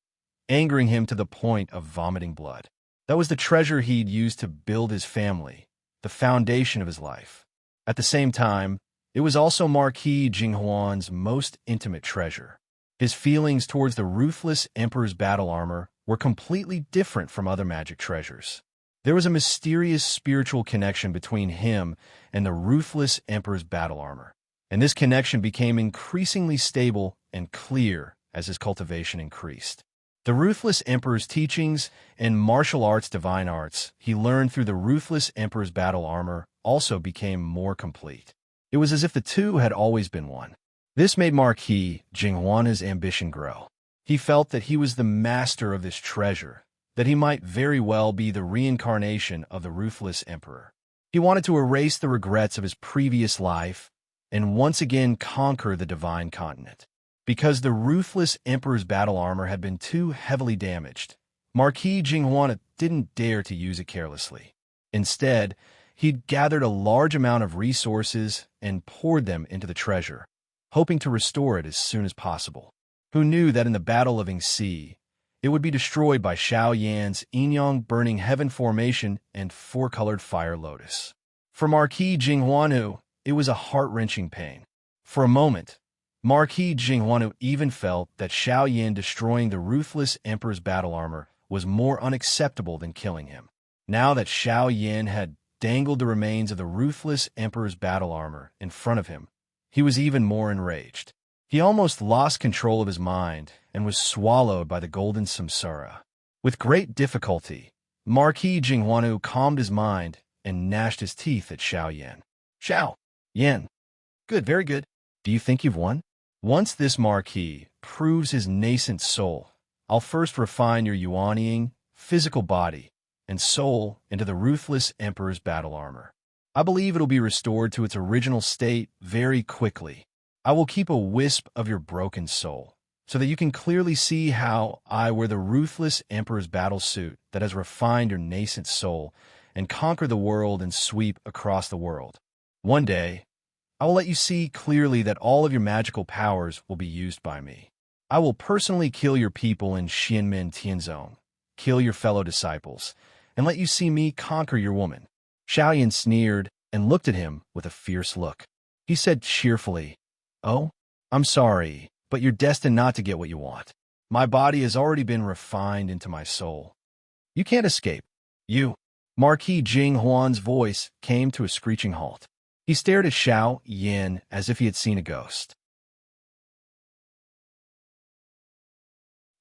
angering him to the point of vomiting blood. That was the treasure he'd used to build his family, the foundation of his life. At the same time, it was also Marquis Jinghuan's most intimate treasure. His feelings towards the ruthless emperor's battle armor were completely different from other magic treasures. There was a mysterious spiritual connection between him and the ruthless emperor's battle armor, and this connection became increasingly stable and clear as his cultivation increased. The ruthless emperor's teachings and martial arts divine arts he learned through the ruthless emperor's battle armor also became more complete. It was as if the two had always been one. This made Marquis Jinghuana's ambition grow. He felt that he was the master of this treasure, that he might very well be the reincarnation of the ruthless emperor. He wanted to erase the regrets of his previous life and once again conquer the divine continent. Because the ruthless emperor's battle armor had been too heavily damaged, Marquis Jinghuana didn't dare to use it carelessly. Instead, he'd gathered a large amount of resources and poured them into the treasure, hoping to restore it as soon as possible. Who knew that in the Battle of Yingxi, it would be destroyed by Xiaoyan's Yinyang Burning Heaven Formation and 4-colored Fire Lotus. For Marquis Jinghuanu, it was a heart-wrenching pain. For a moment, Marquis Jinghuanu even felt that Xiaoyan destroying the ruthless emperor's battle armor was more unacceptable than killing him. Now that Xiaoyan had dangled the remains of the ruthless emperor's battle armor in front of him, he was even more enraged. He almost lost control of his mind and was swallowed by the golden samsara. With great difficulty, Marquis Jinghuanu calmed his mind and gnashed his teeth at Xiaoyan. Xiao Yan. Good, very good. Do you think you've won? Once this Marquis proves his nascent soul, I'll first refine your yuanying, physical body, and soul into the ruthless Emperor's battle armor. I believe it'll be restored to its original state very quickly. I will keep a wisp of your broken soul, so that you can clearly see how I wear the ruthless Emperor's battle suit that has refined your nascent soul and conquer the world and sweep across the world. One day, I will let you see clearly that all of your magical powers will be used by me. I will personally kill your people in Xianmen Tianzong, kill your fellow disciples, and let you see me conquer your woman. Xiaoyan sneered and looked at him with a fierce look. He said cheerfully, "Oh, I'm sorry, but you're destined not to get what you want. My body has already been refined into my soul. You can't escape. You." Marquis Jing Huan's voice came to a screeching halt. He stared at Xiao Yin as if he had seen a ghost.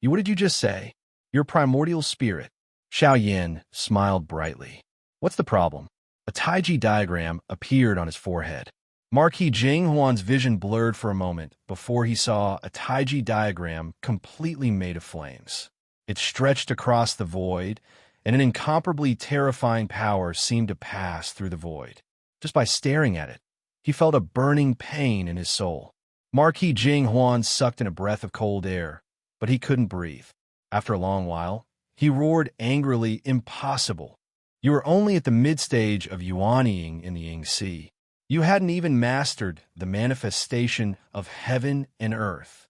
What did you just say? Your primordial spirit. Xiao Yin smiled brightly. What's the problem? A Taiji diagram appeared on his forehead. Marquis Jing Huan's vision blurred for a moment before he saw a Taiji diagram completely made of flames. It stretched across the void, and an incomparably terrifying power seemed to pass through the void. Just by staring at it, he felt a burning pain in his soul. Marquis Jing Huan sucked in a breath of cold air, but he couldn't breathe. After a long while, he roared angrily, "Impossible! You are only at the mid-stage of yuanying in the Ying Sea. You hadn't even mastered the manifestation of heaven and earth.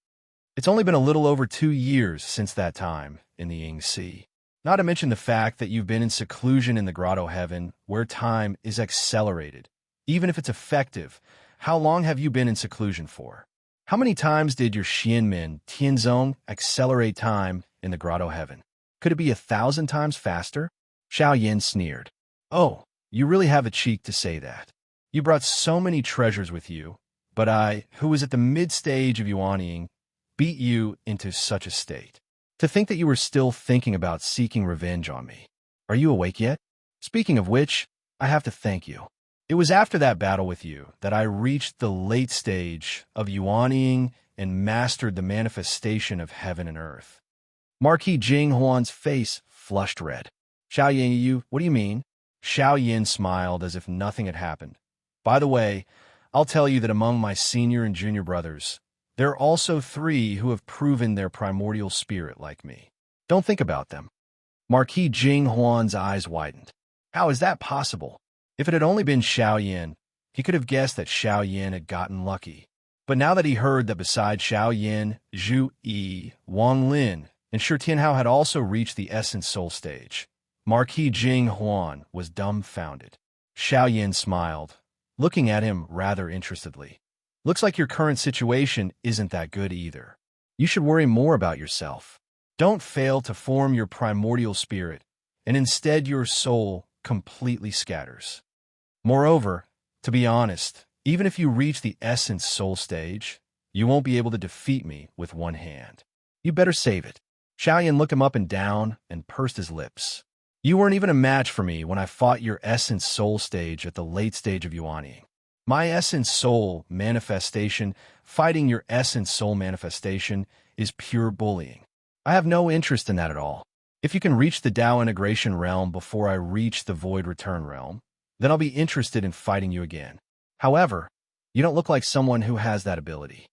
It's only been a little over 2 years since that time in the Ying Sea. Not to mention the fact that you've been in seclusion in the Grotto Heaven, where time is accelerated. Even if it's effective, how long have you been in seclusion for? How many times did your Xianmen Tianzong accelerate time in the Grotto Heaven? Could it be 1,000 times faster?" Xiao Yin sneered. "Oh, you really have a cheek to say that. You brought so many treasures with you, but I, who was at the mid-stage of yuanying, beat you into such a state. To think that you were still thinking about seeking revenge on me. Are you awake yet? Speaking of which, I have to thank you. It was after that battle with you that I reached the late stage of yuanying and mastered the manifestation of heaven and earth." Marquis Jing Huan's face flushed red. "Xiao Yin, what do you mean?" Xiao Yin smiled as if nothing had happened. "By the way, I'll tell you that among my senior and junior brothers, there are also 3 who have proven their primordial spirit like me. Don't think about them." Marquis Jing Huan's eyes widened. How is that possible? If it had only been Xiao Yin, he could have guessed that Xiao Yin had gotten lucky. But now that he heard that besides Xiao Yin, Zhu Yi, Wang Lin, and Shi Tianhao had also reached the essence soul stage, Marquis Jing Huan was dumbfounded. Xiao Yin smiled, looking at him rather interestedly. "Looks like your current situation isn't that good either. You should worry more about yourself. Don't fail to form your primordial spirit, and instead your soul completely scatters. Moreover, to be honest, even if you reach the essence soul stage, you won't be able to defeat me with one hand. You better save it." Xiao Yin looked him up and down and pursed his lips. "You weren't even a match for me when I fought your essence soul stage at the late stage of yuanying. My essence soul manifestation, fighting your essence soul manifestation, is pure bullying. I have no interest in that at all. If you can reach the Tao integration realm before I reach the void return realm, then I'll be interested in fighting you again. However, you don't look like someone who has that ability."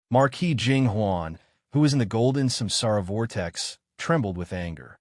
Marquis Jing Huan, who was in the golden samsara vortex, trembled with anger.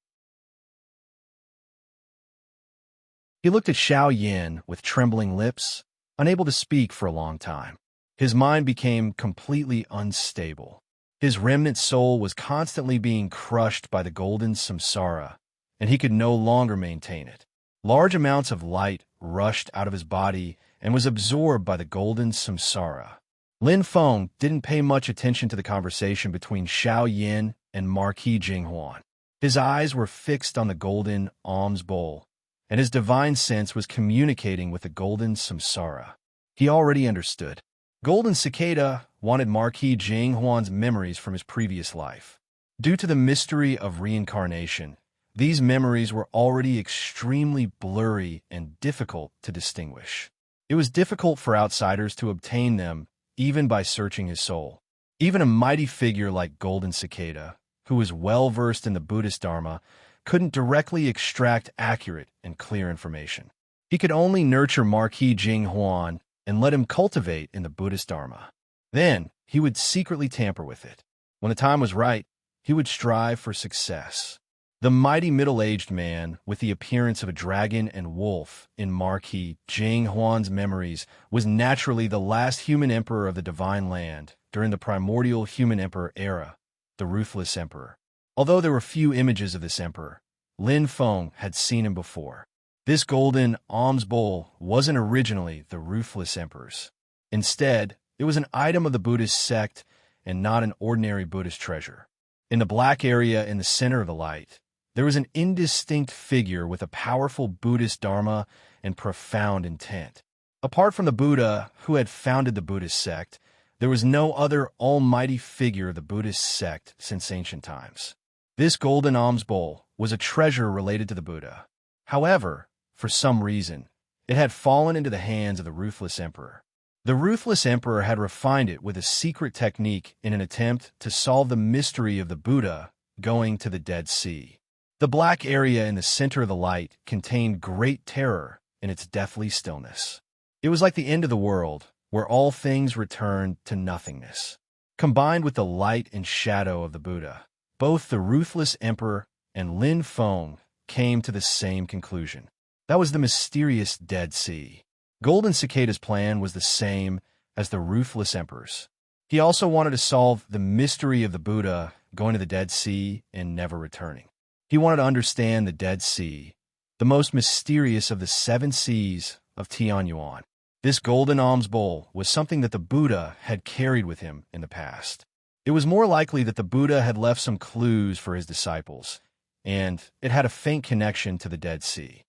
He looked at Xiao Yin with trembling lips, unable to speak for a long time. His mind became completely unstable. His remnant soul was constantly being crushed by the golden samsara, and he could no longer maintain it. Large amounts of light rushed out of his body and was absorbed by the golden samsara. Lin Feng didn't pay much attention to the conversation between Xiao Yin and Marquis Jing Huan. His eyes were fixed on the golden alms bowl, and his divine sense was communicating with the golden samsara. He already understood. Golden Cicada wanted Marquis Jing Huan's memories from his previous life. Due to the mystery of reincarnation, these memories were already extremely blurry and difficult to distinguish. It was difficult for outsiders to obtain them even by searching his soul. Even a mighty figure like Golden Cicada, who was well-versed in the Buddhist Dharma, couldn't directly extract accurate and clear information. He could only nurture Marquis Jing Huan and let him cultivate in the Buddhist Dharma. Then, he would secretly tamper with it. When the time was right, he would strive for success. The mighty middle-aged man, with the appearance of a dragon and wolf in Marquis Jing Huan's memories, was naturally the last human emperor of the Divine Land during the primordial human emperor era, the Ruthless Emperor. Although there were few images of this emperor, Lin Feng had seen him before. This golden alms bowl wasn't originally the Ruthless Emperor's. Instead, it was an item of the Buddhist sect and not an ordinary Buddhist treasure. In the black area in the center of the light, there was an indistinct figure with a powerful Buddhist Dharma and profound intent. Apart from the Buddha who had founded the Buddhist sect, there was no other almighty figure of the Buddhist sect since ancient times. This golden alms bowl was a treasure related to the Buddha. However, for some reason, it had fallen into the hands of the Ruthless Emperor. The Ruthless Emperor had refined it with a secret technique in an attempt to solve the mystery of the Buddha going to the Dead Sea. The black area in the center of the light contained great terror in its deathly stillness. It was like the end of the world, where all things returned to nothingness. Combined with the light and shadow of the Buddha, both the Ruthless Emperor and Lin Feng came to the same conclusion. That was the mysterious Dead Sea. Golden Cicada's plan was the same as the Ruthless Emperor's. He also wanted to solve the mystery of the Buddha going to the Dead Sea and never returning. He wanted to understand the Dead Sea, the most mysterious of the 7 seas of Tianyuan. This golden alms bowl was something that the Buddha had carried with him in the past. It was more likely that the Buddha had left some clues for his disciples, and it had a faint connection to the Dead Sea.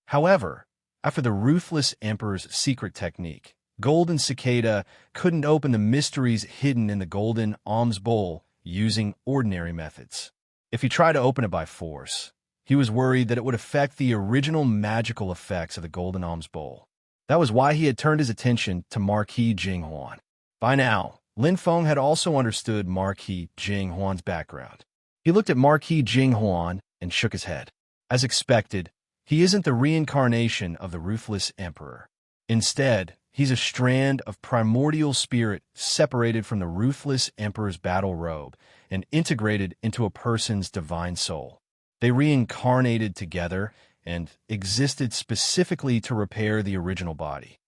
However, after the Ruthless Emperor's secret technique, Golden Cicada couldn't open the mysteries hidden in the golden alms bowl using ordinary methods. If he tried to open it by force, he was worried that it would affect the original magical effects of the golden alms bowl. That was why he had turned his attention to Marquis Jing Huan. By now, Lin Feng had also understood Marquis Jing Huan's background. He looked at Marquis Jing Huan and shook his head. As expected, he isn't the reincarnation of the Ruthless Emperor. Instead, he's a strand of primordial spirit separated from the Ruthless Emperor's battle robe and integrated into a person's divine soul. They reincarnated together and existed specifically to repair the original body.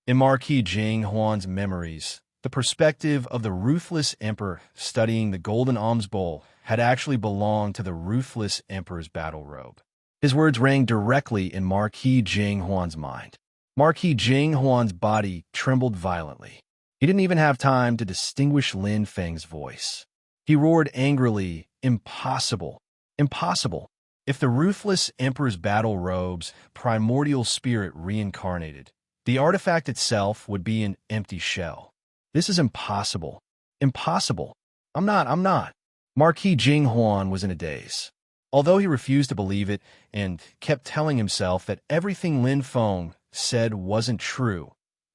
In Marquis Jing Huan's memories, the perspective of the Ruthless Emperor studying the golden alms bowl had actually belonged to the Ruthless Emperor's battle robe. His words rang directly in Marquis Jing Huan's mind. Marquis Jing Huan's body trembled violently. He didn't even have time to distinguish Lin Feng's voice. He roared angrily, "Impossible! Impossible! If the Ruthless Emperor's battle robe's primordial spirit reincarnated, the artifact itself would be an empty shell. This is impossible. Impossible. I'm not. Marquis Jing Huan was in a daze. Although he refused to believe it and kept telling himself that everything Lin Feng said wasn't true,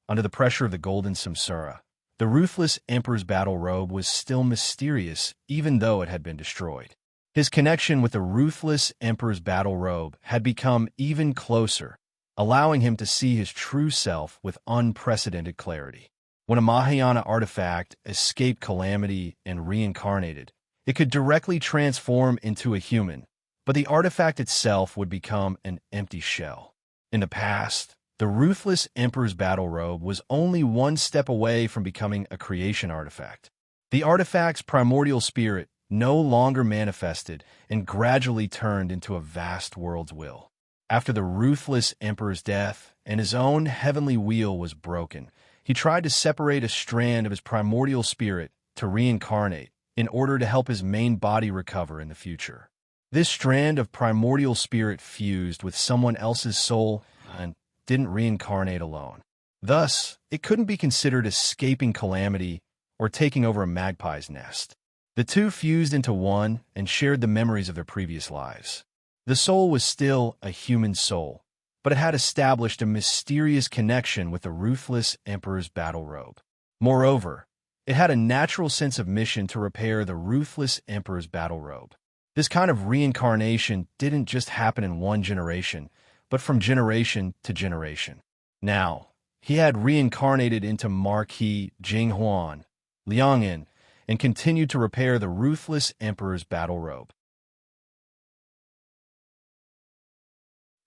under the pressure of the golden samsara, the Ruthless Emperor's battle robe was still mysterious even though it had been destroyed. His connection with the Ruthless Emperor's battle robe had become even closer, allowing him to see his true self with unprecedented clarity. When a Mahayana artifact escaped calamity and reincarnated, it could directly transform into a human, but the artifact itself would become an empty shell. In the past, the Ruthless Emperor's battle robe was only one step away from becoming a creation artifact. The artifact's primordial spirit no longer manifested and gradually turned into a vast world's will. After the Ruthless Emperor's death and his own heavenly wheel was broken, he tried to separate a strand of his primordial spirit to reincarnate in order to help his main body recover in the future. This strand of primordial spirit fused with someone else's soul and didn't reincarnate alone. Thus, it couldn't be considered escaping calamity or taking over a magpie's nest. The two fused into one and shared the memories of their previous lives. The soul was still a human soul, but it had established a mysterious connection with the Ruthless Emperor's battle robe. Moreover, It had a natural sense of mission to repair the ruthless emperor's battle robe. This kind of reincarnation didn't just happen in one generation, but from generation to generation. Now, he had reincarnated into Marquis Jinghuan, Liang'an, and continued to repair the ruthless emperor's battle robe.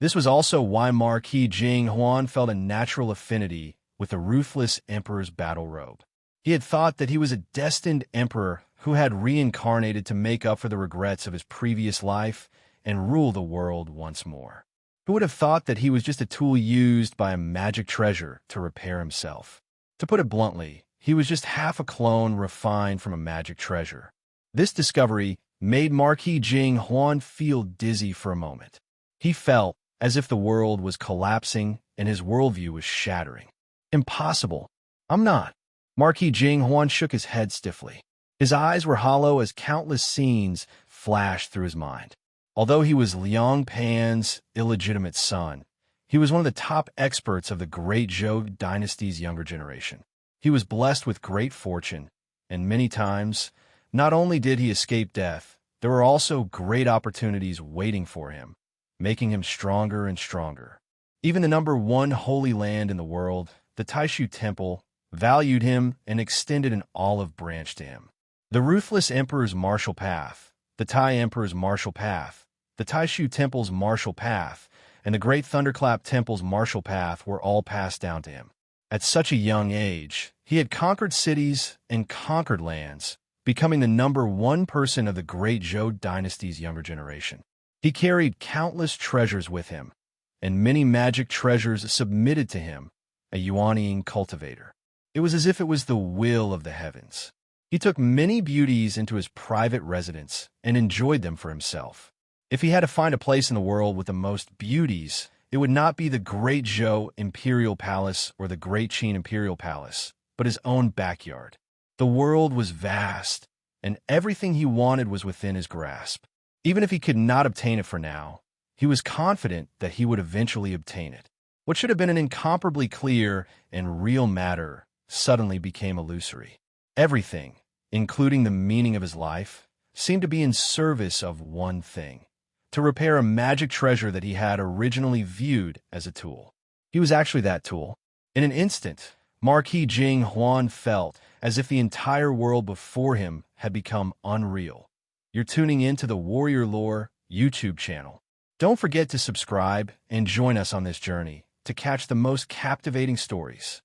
This was also why Marquis Jinghuan felt a natural affinity with the ruthless emperor's battle robe. He had thought that he was a destined emperor who had reincarnated to make up for the regrets of his previous life and rule the world once more. Who would have thought that he was just a tool used by a magic treasure to repair himself? To put it bluntly, he was just half a clone refined from a magic treasure. This discovery made Marquis Jinghuan feel dizzy for a moment. He felt as if the world was collapsing and his worldview was shattering. Impossible. I'm not. Marquis Jinghuan shook his head stiffly. His eyes were hollow as countless scenes flashed through his mind. Although he was Liang Pan's illegitimate son, he was one of the top experts of the Great Zhou dynasty's younger generation. He was blessed with great fortune, and many times, not only did he escape death, there were also great opportunities waiting for him, making him stronger and stronger. Even the number one holy land in the world, the Taishu Temple, valued him and extended an olive branch to him. The ruthless emperor's martial path, the Tai Emperor's martial path, the Taishu Temple's martial path, and the Great Thunderclap Temple's martial path were all passed down to him. At such a young age, he had conquered cities and conquered lands, becoming the number one person of the Great Zhou dynasty's younger generation. He carried countless treasures with him, and many magic treasures submitted to him, a Yuanian cultivator. It was as if it was the will of the heavens. He took many beauties into his private residence and enjoyed them for himself. If he had to find a place in the world with the most beauties, it would not be the Great Zhou Imperial Palace or the Great Qin Imperial Palace, but his own backyard. The world was vast, and everything he wanted was within his grasp. Even if he could not obtain it for now, he was confident that he would eventually obtain it. What should have been an incomparably clear and real matter suddenly became illusory. Everything, including the meaning of his life, seemed to be in service of one thing: to repair a magic treasure that he had originally viewed as a tool. He was actually that tool. In an instant, Marquis Jinghuan felt as if the entire world before him had become unreal. You're tuning in to the Warrior Lore YouTube channel. Don't forget to subscribe and join us on this journey to catch the most captivating stories.